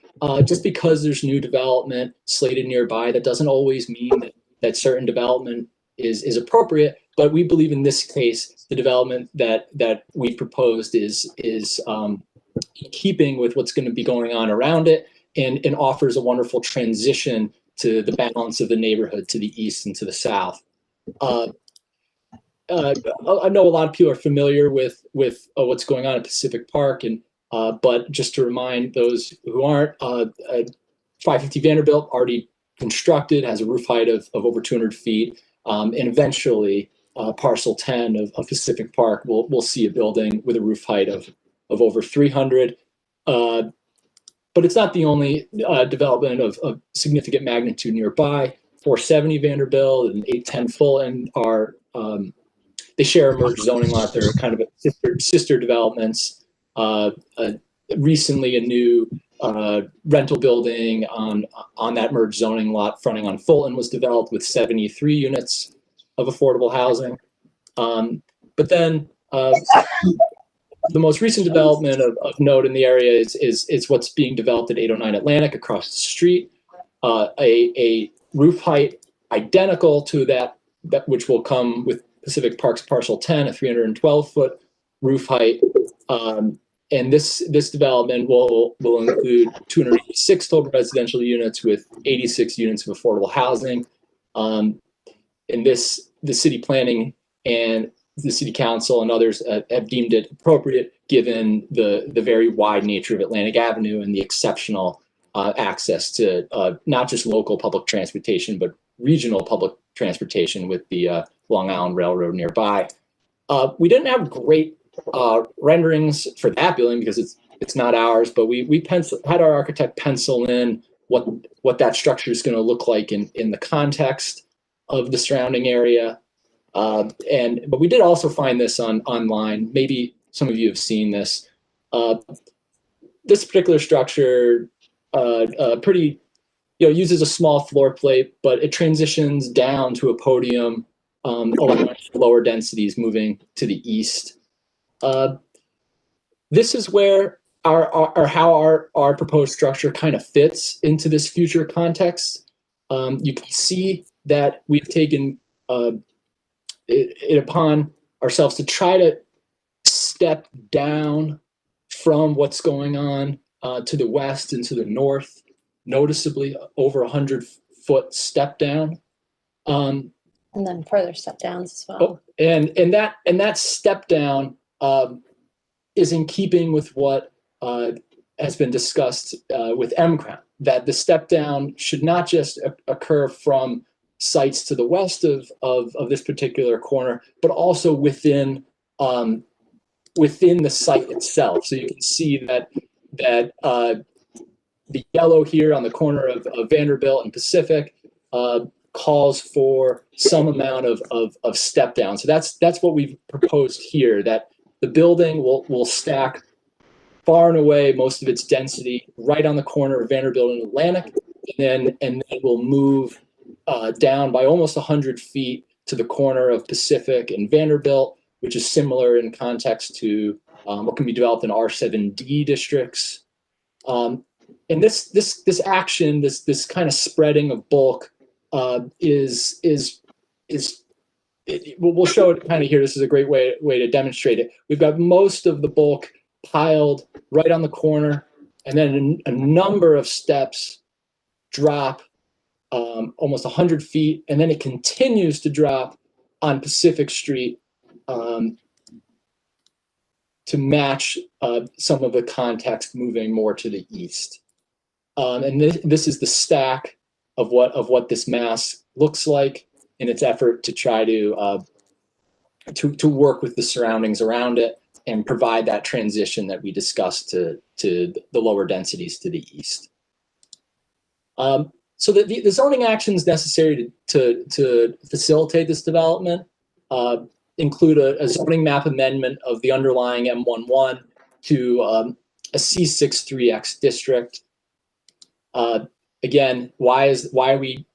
just because there's new development slated nearby, that doesn't always mean that certain development is appropriate. But we believe in this case, the development that we proposed is in keeping with what's going to be going on around it, and offers a wonderful transition to the balance of the neighborhood to the east and to the south. I know a lot of people are familiar with what's going on at Pacific Park, and but just to remind those who aren't, 550 Vanderbilt already constructed, has a roof height of over 200 feet, and eventually parcel 10 of Pacific Park will see a building with a roof height of over 300. But it's not the only development of significant magnitude nearby. 470 Vanderbilt and 810 Fulton are they share a merged zoning lot. They're kind of sister developments. Recently, a new rental building on that merged zoning lot fronting on Fulton was developed with 73 units of affordable housing. But then the most recent development of note in the area is what's being developed at 809 Atlantic across the street. A roof height identical to that which will come with Pacific Park's parcel 10, a 312-foot roof height. And this development will include 286 total residential units with 86 units of affordable housing. And the city planning and the city council and others have deemed it appropriate given the very wide nature of Atlantic Avenue and the exceptional access to not just local public transportation, but regional public transportation with the Long Island Railroad nearby. We didn't have great renderings for that building because it's not ours, but we had our architect pencil in what that structure is going to look like in the context of the surrounding area. But we did also find this online. Maybe some of you have seen this. This particular structure uses a small floor plate, but it transitions down to a podium, allowing lower densities moving to the east. This is where our proposed structure kind of fits into this future context. You can see that we've taken it upon ourselves to try to step down from what's going on to the west and to the north, noticeably over 100-foot step down. And then further step downs as well. Oh, and that step down is in keeping with what has been discussed with MCRON, that the step down should not just occur from sites to the west of this particular corner, but also within the site itself. So you can see that the yellow here on the corner of Vanderbilt and Pacific calls for some amount of step down. So that's what we've proposed here, that the building will stack far and away most of its density right on the corner of Vanderbilt and Atlantic, and then we'll move down by almost 100 feet to the corner of Pacific and Vanderbilt, which is similar in context to what can be developed in R7D districts. And this action, this kind of spreading of bulk we'll show it kind of here. This is a great way to demonstrate it. We've got most of the bulk piled right on the corner, and then a number of steps drop almost 100 feet, and then it continues to drop on Pacific Street to match some of the context moving more to the east. And this is the stack of what this mass looks like in its effort to try to work with the surroundings around it and provide that transition that we discussed to the lower densities to the east. So the zoning actions necessary to facilitate this development include a zoning map amendment of the underlying M11 to a C63X district. Again, why are we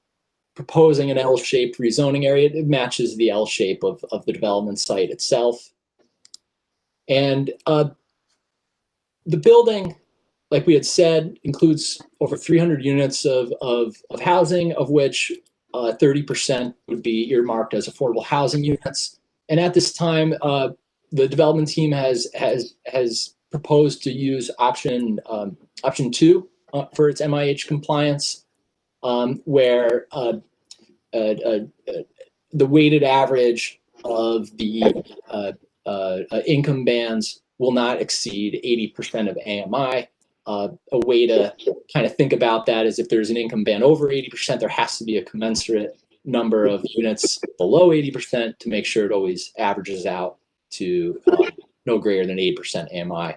proposing an L-shaped rezoning area? It matches the L shape of the development site itself. And the building, like we had said, includes over 300 units of housing, of which 30% would be earmarked as affordable housing units. And at this time, the development team has proposed to use option 2 for its MIH compliance, where the weighted average of the income bands will not exceed 80% of AMI. A way to kind of think about that is if there's an income band over 80%, there has to be a commensurate number of units below 80% to make sure it always averages out to no greater than 8% AMI.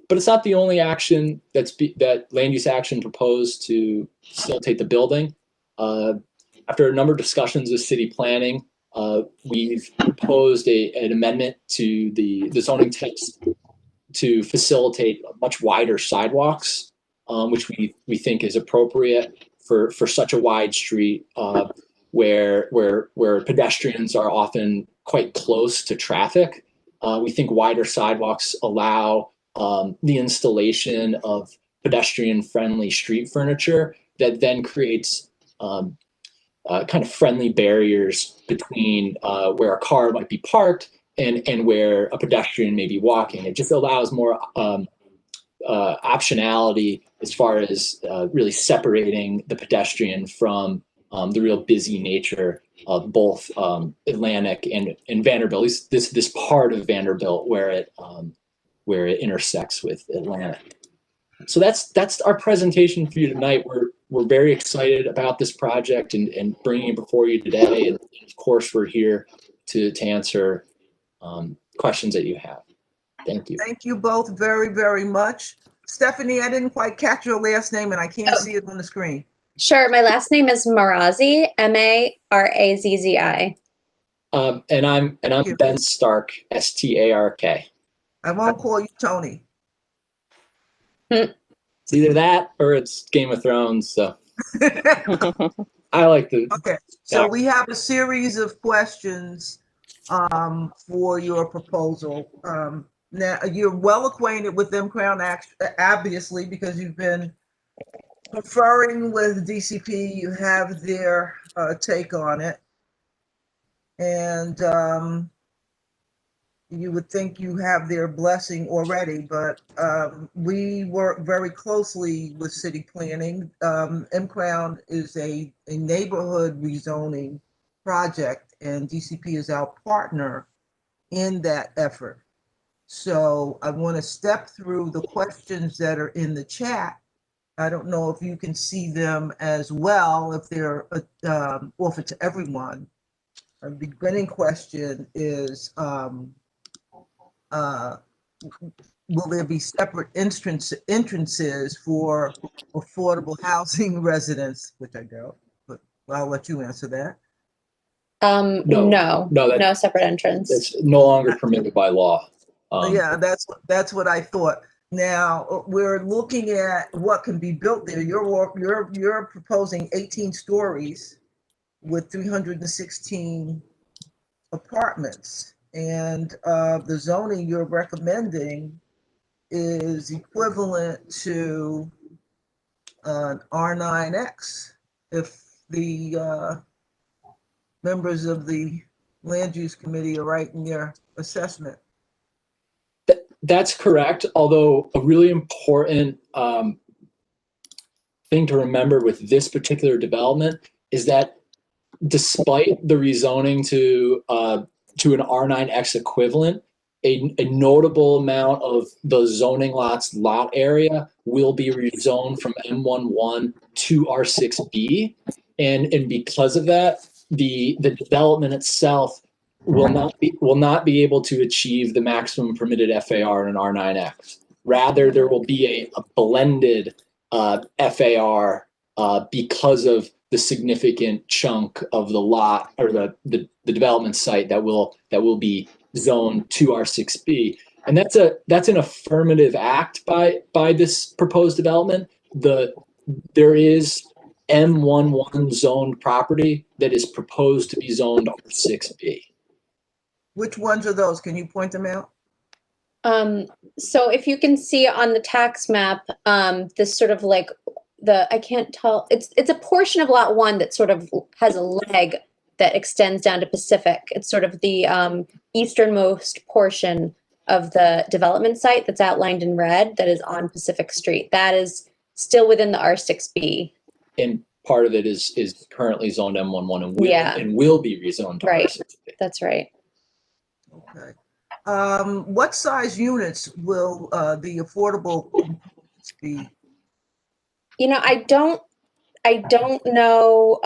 But it's not the only action that land use action proposed to facilitate the building. After a number of discussions with city planning, we've proposed an amendment to the zoning text to facilitate much wider sidewalks, which we think is appropriate for such a wide street where pedestrians are often quite close to traffic. We think wider sidewalks allow the installation of pedestrian-friendly street furniture that then creates kind of friendly barriers between where a car might be parked and where a pedestrian may be walking. It just allows more optionality as far as really separating the pedestrian from the real busy nature both Atlantic and Vanderbilt. At least this part of Vanderbilt where it intersects with Atlantic. So that's our presentation for you tonight. We're very excited about this project and bringing it before you today. And of course, we're here to answer questions that you have. Thank you. Thank you both very, very much. Stephanie, I didn't quite catch your last name and I can't see it on the screen. Sure. My last name is Marazzi, Marazzi. And I'm Ben Stark, Stark. I won't call you Tony. It's either that or it's Game of Thrones. So I like the. Okay. So we have a series of questions for your proposal. Now you're well acquainted with M Crown obviously because you've been conferring with DCP. You have their take on it, and you would think you have their blessing already, but we work very closely with city planning. M Crown is a neighborhood rezoning project, and DCP is our partner in that effort. So I want to step through the questions that are in the chat. I don't know if you can see them as well, if they're offered to everyone. The beginning question is, will there be separate entrances for affordable housing residents? Which I doubt, but I'll let you answer that. No separate entrance. It's no longer permitted by law. Yeah, that's what I thought. Now we're looking at what can be built there. You're proposing 18 stories with 316 apartments, and the zoning you're recommending is equivalent to an R9X. If the members of the land use committee are right in their assessment. That's correct. Although a really important thing to remember with this particular development is that despite the rezoning to an R9X equivalent, a notable amount of the zoning lot area will be rezoned from M11 to R6B, and because of that, the development itself will not be able to achieve the maximum permitted FAR in an R9X. Rather, there will be a blended FAR because of the significant chunk of the lot or the development site that will be zoned to R6B. And that's an affirmative act by this proposed development. There is M11 zoned property that is proposed to be zoned R6B. Which ones are those? Can you point them out? So if you can see on the tax map, this sort of like I can't tell, it's a portion of lot 1 that sort of has a leg that extends down to Pacific. It's sort of the easternmost portion of the development site that's outlined in red that is on Pacific Street. That is still within the R6B. And part of it is currently zoned M11 and will be rezoned to right. R6B. That's right. Okay. What size units will the affordable be? You know, I don't know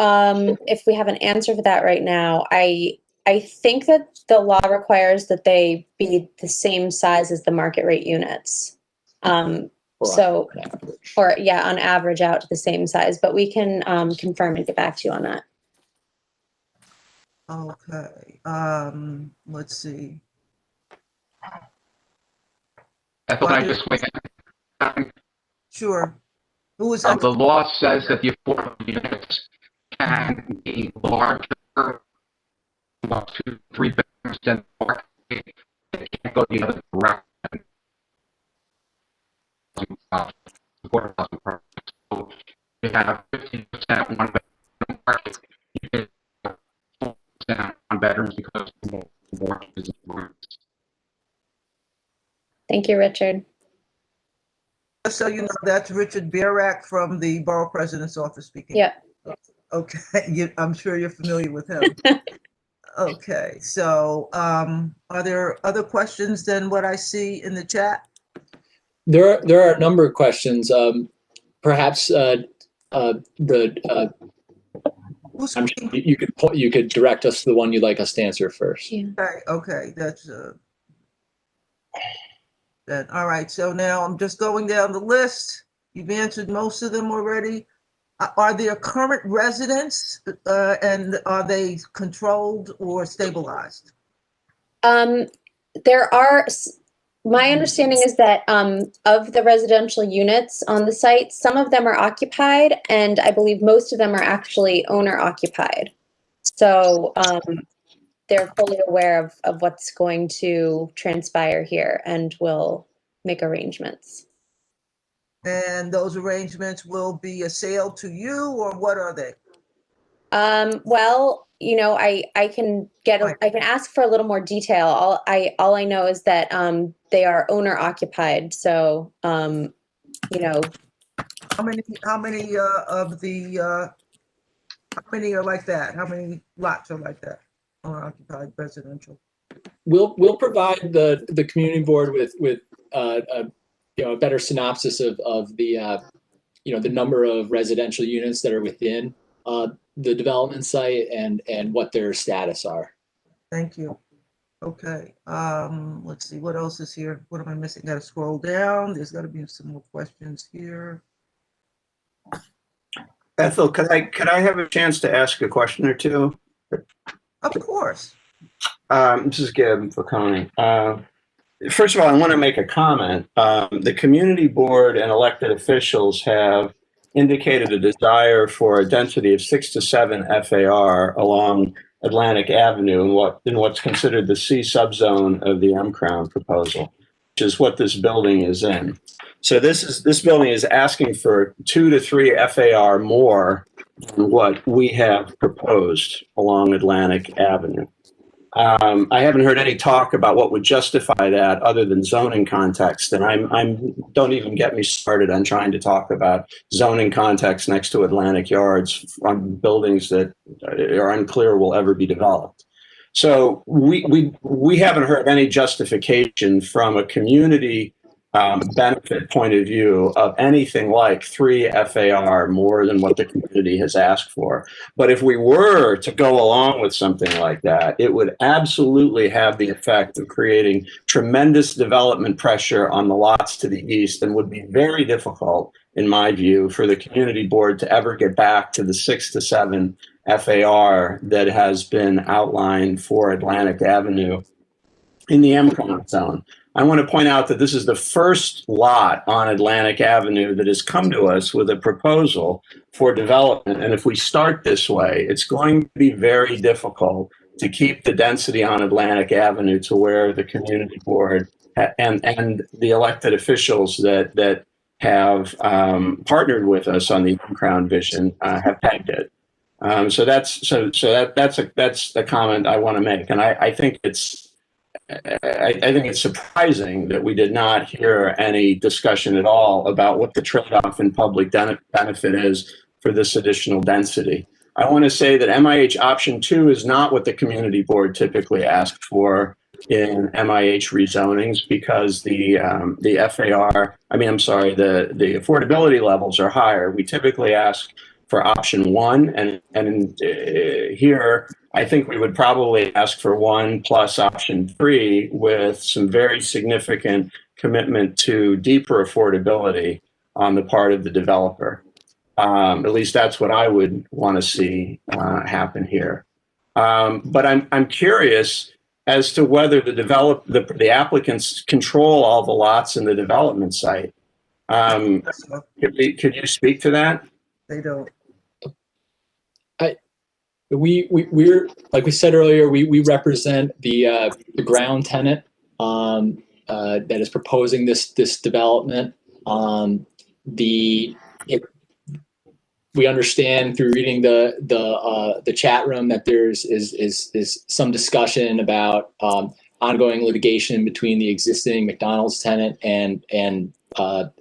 if we have an answer for that right now. I think that the law requires that they be the same size as the market rate units. On average out to the same size, but we can confirm and get back to you on that. Okay. Let's see. I thought I just went. Sure. Who is that? The law says that the affordable units can be larger, about 2-3 bedrooms than the market. It can't go the other direction. So you have 15% one bedroom market. You get 4% on bedrooms because the mortgage is rooms. Thank you, Richard. So you know, that's Richard Bierak from the Borough President's Office speaking. Yeah. Okay, I'm sure you're familiar with him. Okay, so are there other questions than what I see in the chat? There are a number of questions. Perhaps I'm sure you could direct us to the one you'd like us to answer first. Okay, that's that. All right, so now I'm just going down the list. You've answered most of them already. Are there current residents and are they controlled or stabilized? There are, my understanding is that of the residential units on the site, some of them are occupied, and I believe most of them are actually owner occupied. So they're fully aware of what's going to transpire here and will make arrangements. And those arrangements will be a sale to you, or what are they? Well, you know, I can ask for a little more detail. All I know is that they are owner occupied. So you know, how many are like that? How many lots are like that, owner occupied residential? We'll provide the community board with a better synopsis of the the number of residential units that are within the development site and what their status are. Thank you. Okay. Let's see what else is here. What am I missing? Got to scroll down. There's got to be some more questions here. Ethel, could I have a chance to ask a question or two? Of course. This is Gib Falcone. First of all, I want to make a comment. The community board and elected officials have indicated a desire for a density of 6 to 7 FAR along Atlantic Avenue in what's considered the C subzone of the M Crown proposal, which is what this building is in. So this building is asking for 2 to 3 FAR more than what we have proposed along Atlantic Avenue. I haven't heard any talk about what would justify that other than zoning context, and don't even get me started on trying to talk about zoning context next to Atlantic Yards on buildings that are unclear will ever be developed. So we haven't heard any justification from a community benefit point of view of anything like 3 FAR more than what the community has asked for. But if we were to go along with something like that, it would absolutely have the effect of creating tremendous development pressure on the lots to the east and would be very difficult, in my view, for the community board to ever get back to the 6 to 7 FAR that has been outlined for Atlantic Avenue in the M-Crown zone. I want to point out that this is the first lot on Atlantic Avenue that has come to us with a proposal for development. And if we start this way, it's going to be very difficult to keep the density on Atlantic Avenue to where the community board and the elected officials that have partnered with us on the Crown vision have pegged it. So that's the comment I want to make. And I think it's surprising that we did not hear any discussion at all about what the trade-off in public benefit is for this additional density. I want to say that MIH option 2 is not what the community board typically asks for in MIH rezonings because the affordability levels are higher. We typically ask for option 1, and here I think we would probably ask for 1 plus option 3 with some very significant commitment to deeper affordability on the part of the developer. At least that's what I would want to see happen here. But I'm curious as to whether the applicants control all the lots in the development site. Could you speak to that? They don't. We're like we said earlier, we represent the ground tenant that is proposing this development. We understand through reading the chat room that there's is some discussion about ongoing litigation between the existing McDonald's tenant and the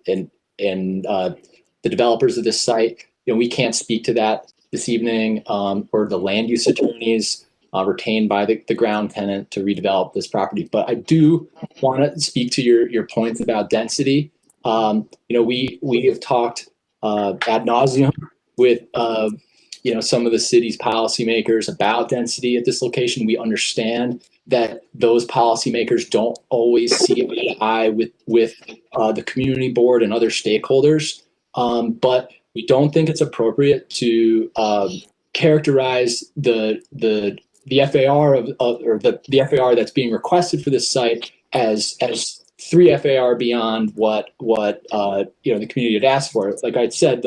developers of this site. You know, we can't speak to that this evening were the land use attorneys retained by the ground tenant to redevelop this property. But I do want to speak to your points about density. We have talked ad nauseum with some of the city's policymakers about density at this location. We understand that those policymakers don't always see eye to eye with the community board and other stakeholders, but we don't think it's appropriate to characterize the FAR or the FAR that's being requested for this site as 3 FAR beyond what the community had asked for. Like I said,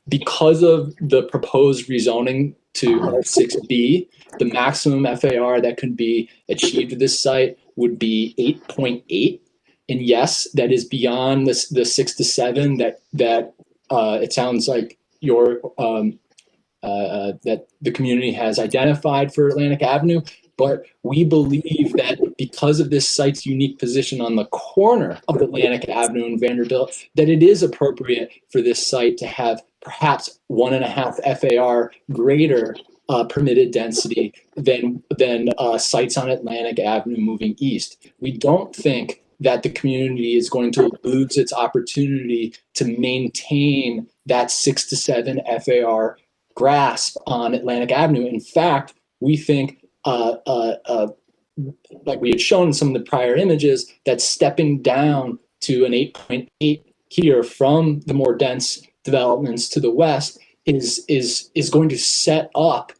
because of the proposed rezoning to R6B, the maximum FAR that could be achieved at this site would be 8.8. And yes, that is beyond the 6 to 7 that it sounds like that the community has identified for Atlantic Avenue. But we believe that because of this site's unique position on the corner of Atlantic Avenue and Vanderbilt, that it is appropriate for this site to have perhaps 1.5 FAR greater permitted density than sites on Atlantic Avenue moving east. We don't think that the community is going to lose its opportunity to maintain that 6 to 7 FAR grasp on Atlantic Avenue. In fact, we think like we had shown in some of the prior images, that stepping down to an 8.8 here from the more dense developments to the west is going to set up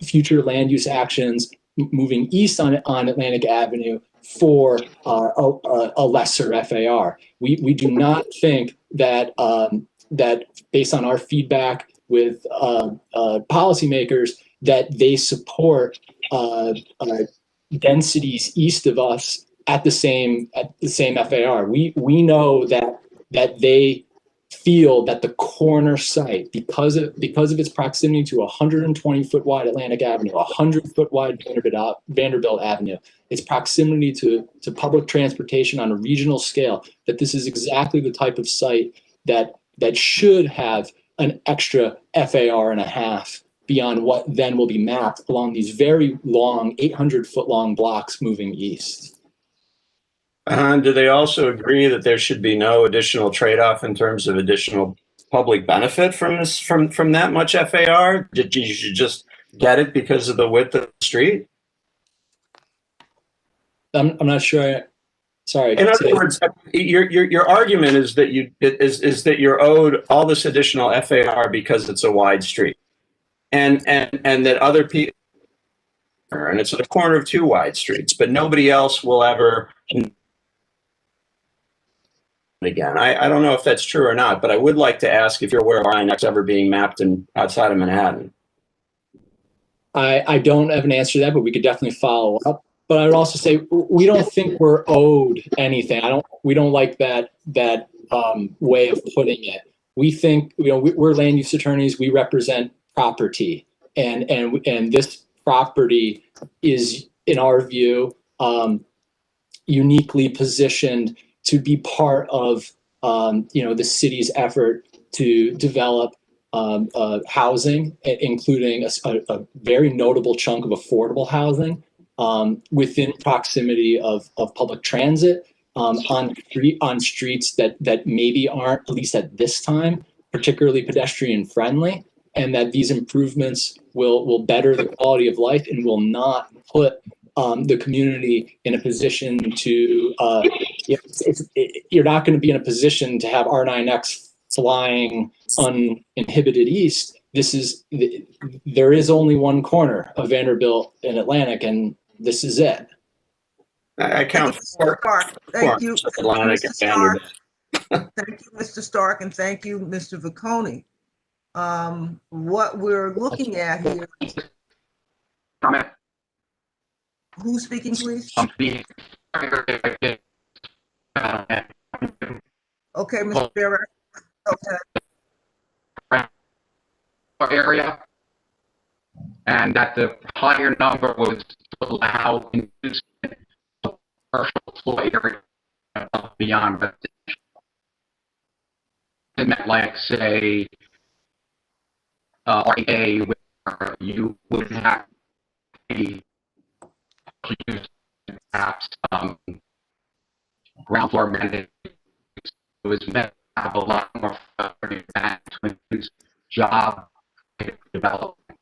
future land use actions moving east on Atlantic Avenue for a lesser FAR. We do not think that that based on our feedback with policymakers that they support densities east of us at the same FAR. We know that they feel that the corner site, because of its proximity to 120-foot wide Atlantic Avenue, 100-foot wide Vanderbilt Avenue, its proximity to public transportation on a regional scale, that this is exactly the type of site that should have an extra FAR and a half beyond what then will be mapped along these very long 800-foot long blocks moving east. Do they also agree that there should be no additional trade-off in terms of additional public benefit from this, from that much FAR? You should just get it because of the width of the street? I'm not sure. Sorry. In other words, your argument is that you're owed all this additional FAR because it's a wide street, and that other people, and it's at the corner of 2 wide streets, but nobody else will ever. Again, I don't know if that's true or not, but I would like to ask if you're aware of R9X ever being mapped outside of Manhattan. I don't have an answer to that, but we could definitely follow up. But I would also say we don't think we're owed anything. We don't like that way of putting it. We think we're land use attorneys. We represent property, and this property is, in our view, uniquely positioned to be part of the city's effort to develop housing, including a very notable chunk of affordable housing within proximity of public transit on streets that maybe aren't, at least at this time, particularly pedestrian friendly, and that these improvements will better the quality of life and will not put the community in a position to you're not going to be in a position to have R9X flying uninhibited east. There is only one corner of Vanderbilt and Atlantic, and this is it. I count 4. Thank you, Atlantic and Vanderbilt. Thank you, Mr. Stark, and thank you, Mr. Vicconi. What we're looking at here. Comment. Who's speaking, please? Okay, Mr. Barrett. Okay. Area, and that the higher number was to allow inducement of commercial floor area beyond residential. It meant, like, say, REA where you would have the perhaps ground floor mandate. It was meant to have a lot more flexibility to increase job development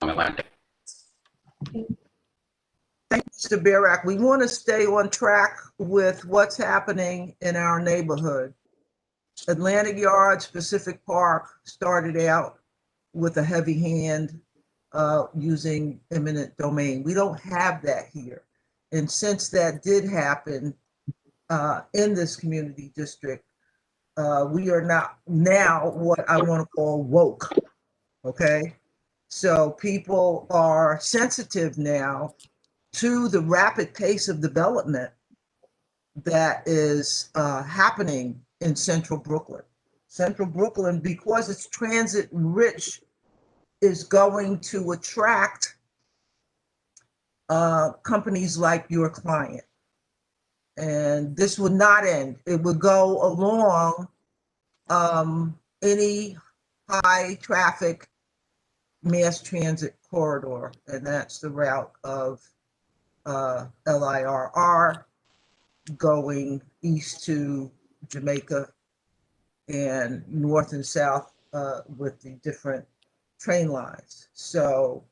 on Atlantic. Thank you, Mr. Barak. We want to stay on track with what's happening in our neighborhood. Atlantic Yards, Pacific Park started out with a heavy hand using eminent domain. We don't have that here. And since that did happen in this community district, we are not now what I want to call woke, okay? So people are sensitive now to the rapid pace of development that is happening in Central Brooklyn. Central Brooklyn, because it's transit rich, is going to attract companies like your client. And this would not end. It would go along any high traffic mass transit corridor. And that's the route of LIRR going east to Jamaica and north and south with the different train lines. So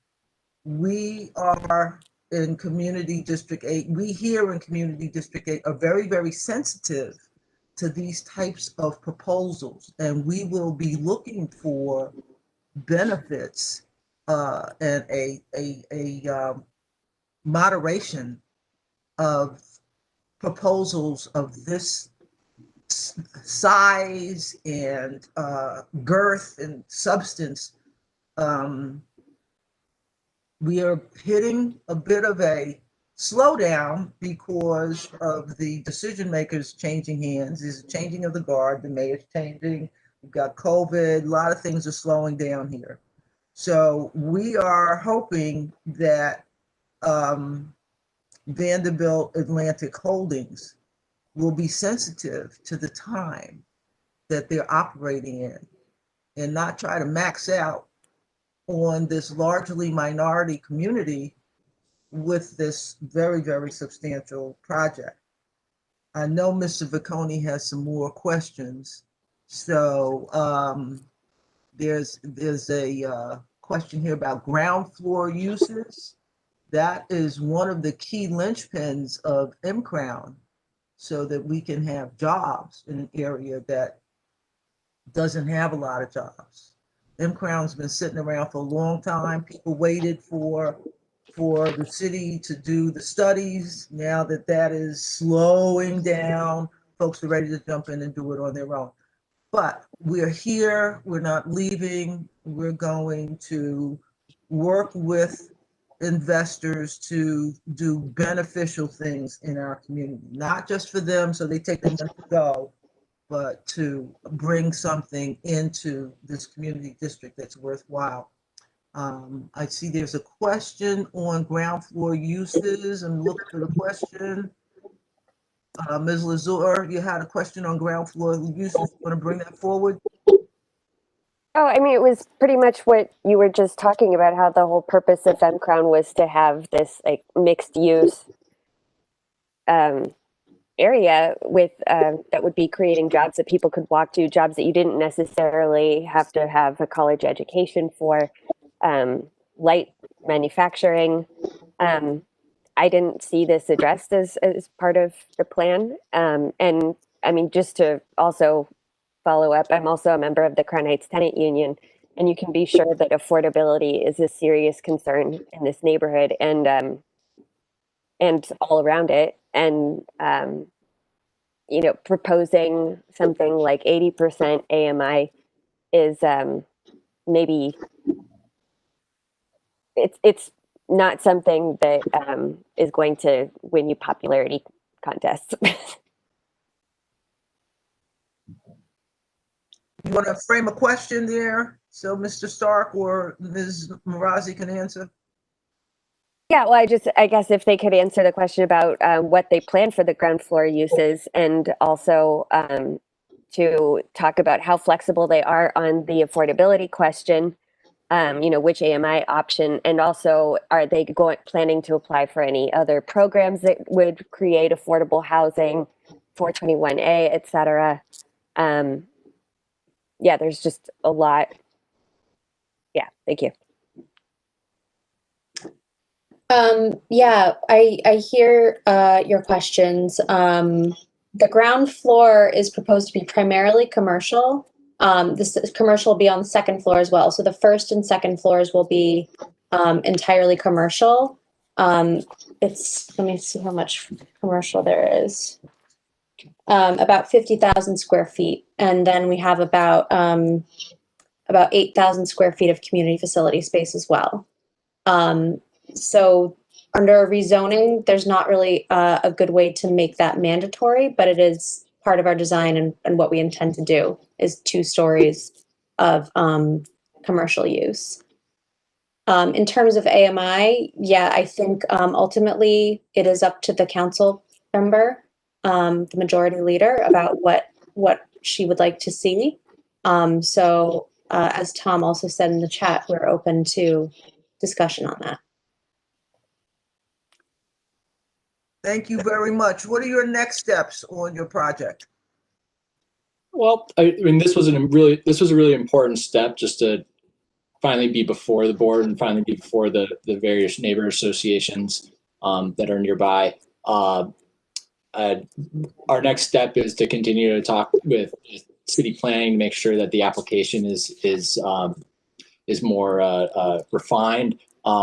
we are in Community District 8, we here in Community District 8 are very, very sensitive to these types of proposals, and we will be looking for benefits and a moderation of proposals of this size and girth and substance. We are hitting a bit of a slowdown because of the decision makers changing hands. There's a changing of the guard, the mayor's changing, we've got COVID, a lot of things are slowing down here. So we are hoping that Vanderbilt Atlantic Holdings will be sensitive to the time that they're operating in and not try to max out on this largely minority community with this very, very substantial project. I know Mr. Vicconi has some more questions. So there's a question here about ground floor uses. That is one of the key linchpins of M-Crown, so that we can have jobs in an area that doesn't have a lot of jobs. M-Crown's been sitting around for a long time. People waited for the city to do the studies. Now that that is slowing down, folks are ready to jump in and do it on their own. But we're here, we're not leaving. We're going to work with investors to do beneficial things in our community, not just for them so they take the money to go, but to bring something into this community district that's worthwhile. I see there's a question on ground floor uses. I'm looking for the question. Ms. Lazur, you had a question on ground floor uses. You want to bring that forward? Oh, I mean, it was pretty much what you were just talking about, how the whole purpose of M-Crown was to have this like mixed use area with that would be creating jobs that people could walk to, jobs that you didn't necessarily have to have a college education for, light manufacturing. I didn't see this addressed as part of the plan. And I mean, just to also follow up, I'm also a member of the Crown Heights Tenant Union, and you can be sure that affordability is a serious concern in this neighborhood and all around it. And you know, proposing something like 80% AMI is maybe it's not something that is going to win you popularity contests. You want to frame a question there so Mr. Stark or Ms. Marazi can answer? Yeah, well, I guess if they could answer the question about what they plan for the ground floor uses, and also to talk about how flexible they are on the affordability question, which AMI option, and also are they planning to apply for any other programs that would create affordable housing, 421A, et cetera. Yeah, there's just a lot. Yeah, thank you. Yeah, I hear your questions. The ground floor is proposed to be primarily commercial. This commercial will be on the second floor as well. So the first and second floors will be entirely let me see how much commercial there is. About 50,000 square feet. And then we have about 8,000 square feet of community facility space as well. So under rezoning, there's not really a good way to make that mandatory, but it is part of our design, and what we intend to do is 2 stories of commercial use. In terms of AMI, yeah, I think ultimately it is up to the council member, the majority leader, about what she would like to see. So as Tom also said in the chat, we're open to discussion on that. Thank you very much. What are your next steps on your project? Well, I mean, this was a really important step, just to finally be before the board and finally be before the various neighbor associations that are nearby. Our next step is to continue to talk with city planning to make sure that the application is more refined.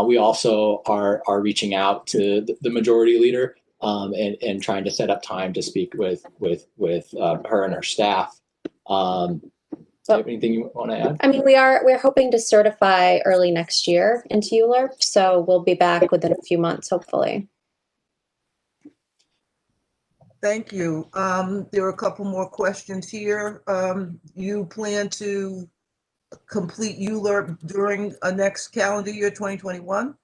We also are reaching out to the majority leader and trying to set up time to speak with her and her staff. Do you have anything you want to add? I mean, we're hoping to certify early next year into ULURP, so we'll be back within a few months, hopefully. Thank you. There are a couple more questions here. You plan to complete ULURP during next calendar year, 2021?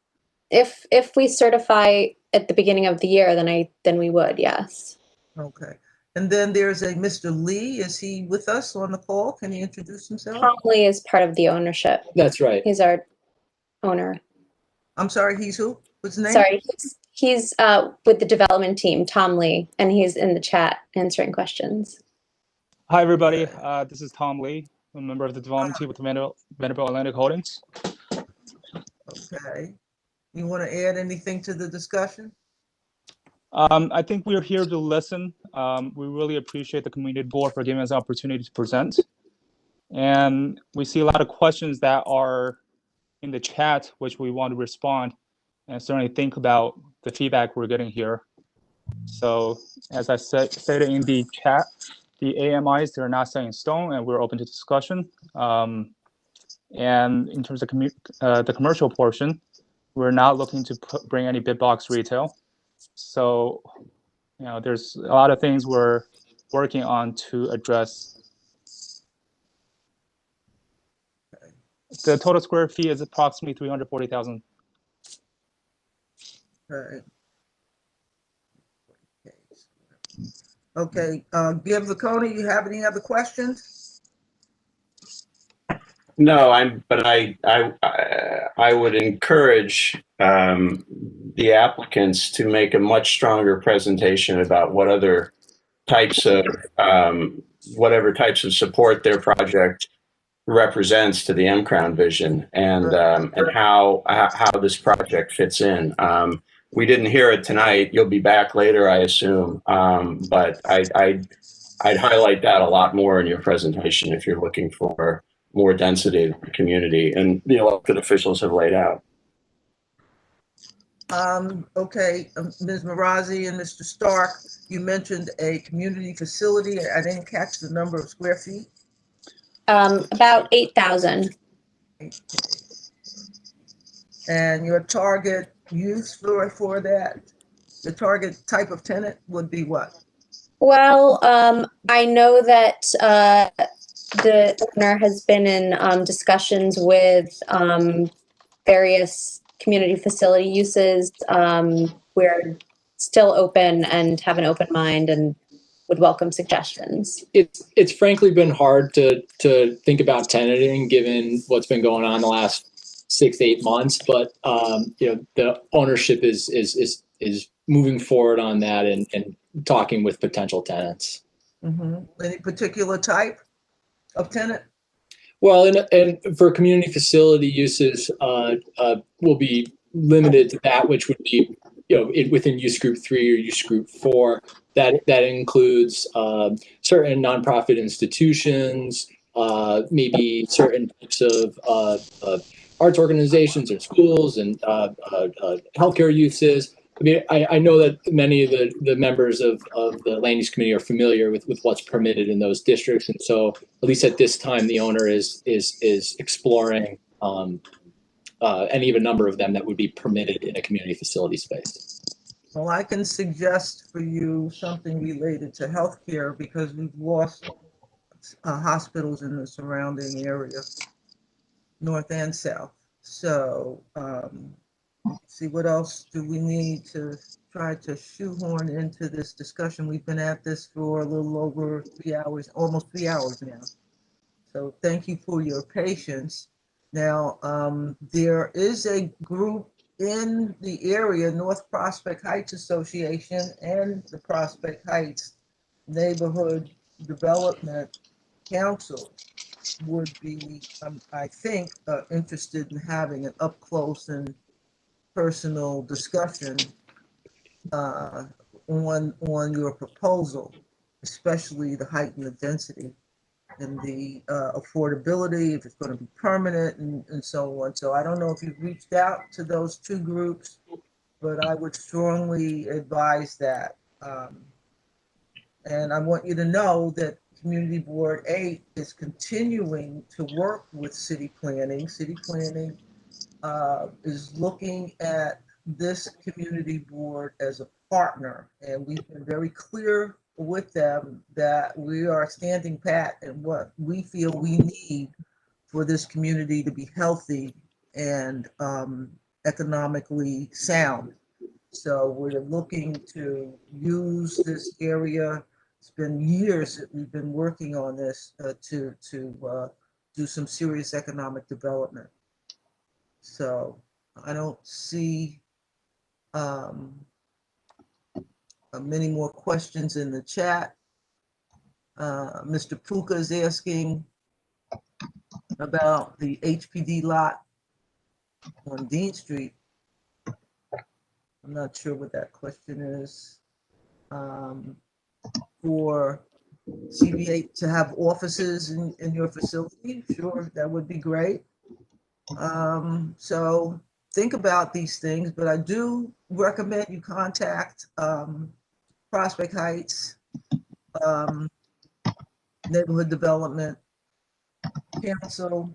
If we certify at the beginning of the year, then we would, yes. Okay. And then there's a Mr. Lee. Is he with us on the call? Can he introduce himself? Tom Lee is part of the ownership. That's right. He's our owner. I'm sorry, he's who? What's his name? Sorry, he's with the development team, Tom Lee, and he's in the chat answering questions. Hi, everybody. This is Tom Lee, a member of the development team with Vanderbilt Atlantic Holdings. Okay. You want to add anything to the discussion? I think we're here to listen. We really appreciate the community board for giving us the opportunity to present. And we see a lot of questions that are in the chat, which we want to respond and certainly think about the feedback we're getting here. So as I stated in the chat, the AMIs, they're not set in stone, and we're open to discussion. And in terms of the commercial portion, we're not looking to bring any big box retail. So, there's a lot of things we're working on to address. The total square feet is approximately 340,000. All right. Okay. Gibb Vaconi, you have any other questions? No, but I would encourage the applicants to make a much stronger presentation about what other types of whatever types of support their project represents to the M-Crown vision, and how this project fits in. We didn't hear it tonight. You'll be back later, I assume. But I'd highlight that a lot more in your presentation if you're looking for more density in the community, and the elected officials have laid out. Okay, Ms. Marazzi and Mr. Stark, you mentioned a community facility. I didn't catch the number of square feet. About 8,000. And your target use for that, the target type of tenant would be what? Well, I know that the owner has been in discussions with various community facility uses. We're still open and have an open mind, and would welcome suggestions. It's frankly been hard to think about tenanting given what's been going on the last 6 to 8 months, but the ownership is moving forward on that and talking with potential tenants. Any particular type of tenant? Well, and for community facility uses, will be limited to that which would be, within use group 3 or use group 4. That includes certain nonprofit institutions, maybe certain types of arts organizations or schools and healthcare uses. I mean, I know that many of the members of the land use committee are familiar with what's permitted in those districts, and so at least at this time, the owner is exploring any of a number of them that would be permitted in a community facility space. Well, I can suggest for you something related to healthcare because we've lost hospitals in the surrounding area, north and south. So, see, what else do we need to try to shoehorn into this discussion? We've been at this for a little over 3 hours, almost 3 hours now. So thank you for your patience. Now, there is a group in the area, North Prospect Heights Association and the Prospect Heights Neighborhood Development Council would be, I think, interested in having an up close and personal discussion on your proposal, especially the height and the density and the affordability, if it's going to be permanent and so on. So I don't know if you've reached out to those two groups, but I would strongly advise that. And I want you to know that Community Board 8 is continuing to work with city planning. City planning is looking at this community board as a partner, and we've been very clear with them that we are standing pat in what we feel we need for this community to be healthy and economically sound. So we're looking to use this area. It's been years that we've been working on this to do some serious economic development. So I don't see many more questions in the chat. Mr. Puka is asking about the HPD lot on Dean Street. I'm not sure what that question is. For CBA to have offices in your facility, sure, that would be great. So think about these things, but I do recommend you contact Prospect Heights Neighborhood Development Council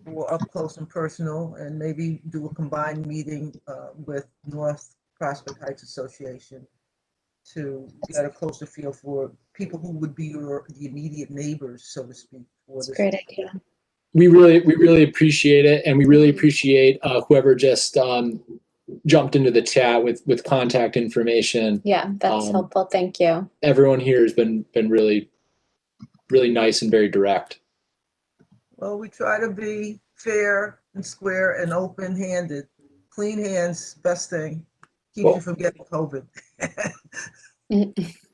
for up close and personal, and maybe do a combined meeting with North Prospect Heights Association to get a closer feel for people who would be the immediate neighbors, so to speak. For this. Great idea. We really appreciate it, and we really appreciate whoever just jumped into the chat with contact information. Yeah, that's helpful. Thank you. Everyone here has been really nice and very direct. Well, we try to be fair and square and open-handed. Clean hands, best thing. Keeps you from getting COVID.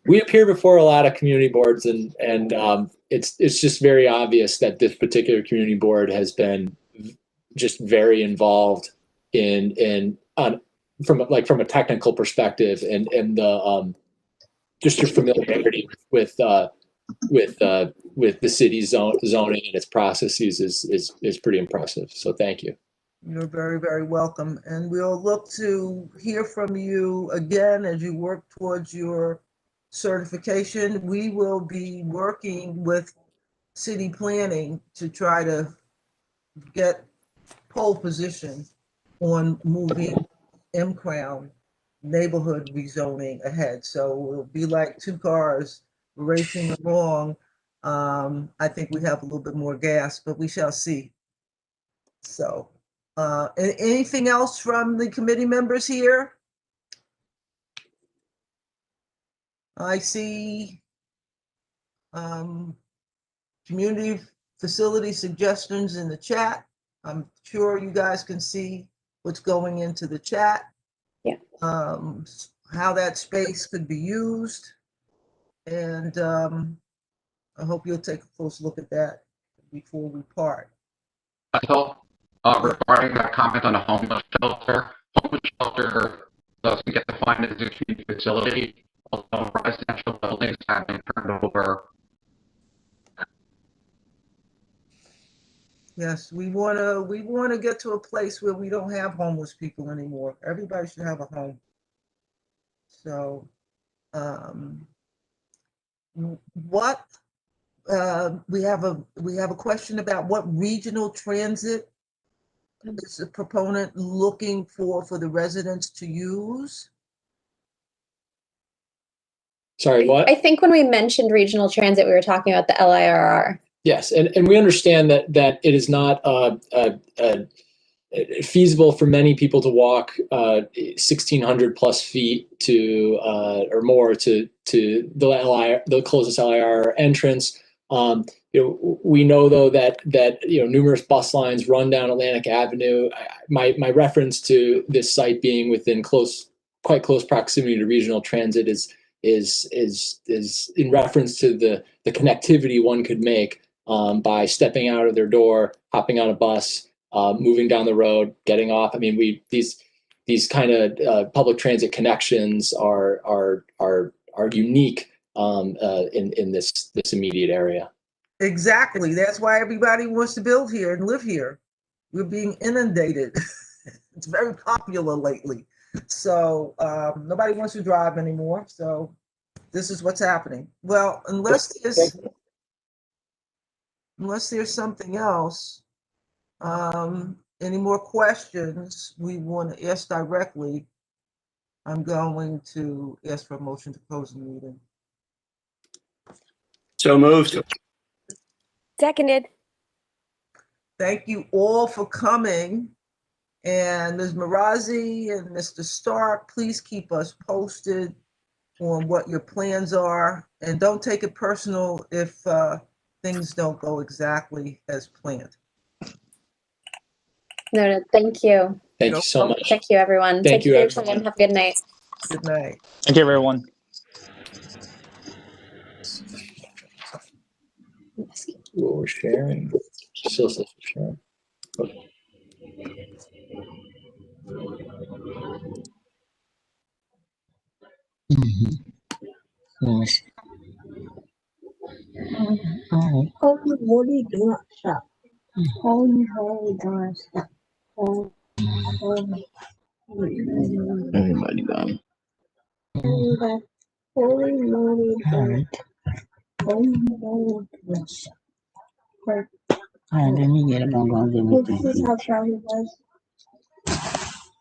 We appear before a lot of community boards, and it's just very obvious that this particular community board has been just very involved from a technical perspective, and the just your familiarity with the city's zoning and its processes is pretty impressive. So thank you. You're very, very welcome. And we'll look to hear from you again as you work towards your certification. We will be working with city planning to try to get pole position on moving M-Crown neighborhood rezoning ahead. So we'll be like two cars racing along. I think we have a little bit more gas, but we shall see. So anything else from the committee members here? I see Community facility suggestions in the chat. I'm sure you guys can see what's going into the chat. Yeah. How that space could be used. And I hope you'll take a close look at that before we part. So, regarding that comment on a homeless shelter doesn't get defined as a community facility, although residential buildings have been turned over. Yes, we want to get to a place where we don't have homeless people anymore. Everybody should have a home. So, what we have a question about what regional transit is a proponent looking for the residents to use. Sorry, what? I think when we mentioned regional transit, we were talking about the LIRR. Yes, and we understand that it is not feasible for many people to walk 1,600 plus feet to or more to the closest LIR entrance. We know though that numerous bus lines run down Atlantic Avenue. My reference to this site being within quite close proximity to regional transit is in reference to the connectivity one could make by stepping out of their door, hopping on a bus, moving down the road, getting off. I mean, these kind of public transit connections are unique in this immediate area. Exactly. That's why everybody wants to build here and live here. We're being inundated. It's very popular lately. So nobody wants to drive anymore. So this is what's happening. Well, unless there's something else, any more questions we want to ask directly, I'm going to ask for a motion to close the meeting. So moved. Seconded. Thank you all for coming. And Ms. Marazzi and Mr. Stark, please keep us posted on what your plans are. And don't take it personal if things don't go exactly as planned. No, thank you. Thank you so much. Thank you, everyone. Thank you, for your everyone. time. Have a good night. Good night. Thank you, everyone. What we're sharing. Still sharing. Okay. Yes. Holy don't stop. Holy don't stop. Everybody gone. Holy moly don't. Holy moly don't stop. All right, let me get it. I'm gonna give me This is how Charlie was.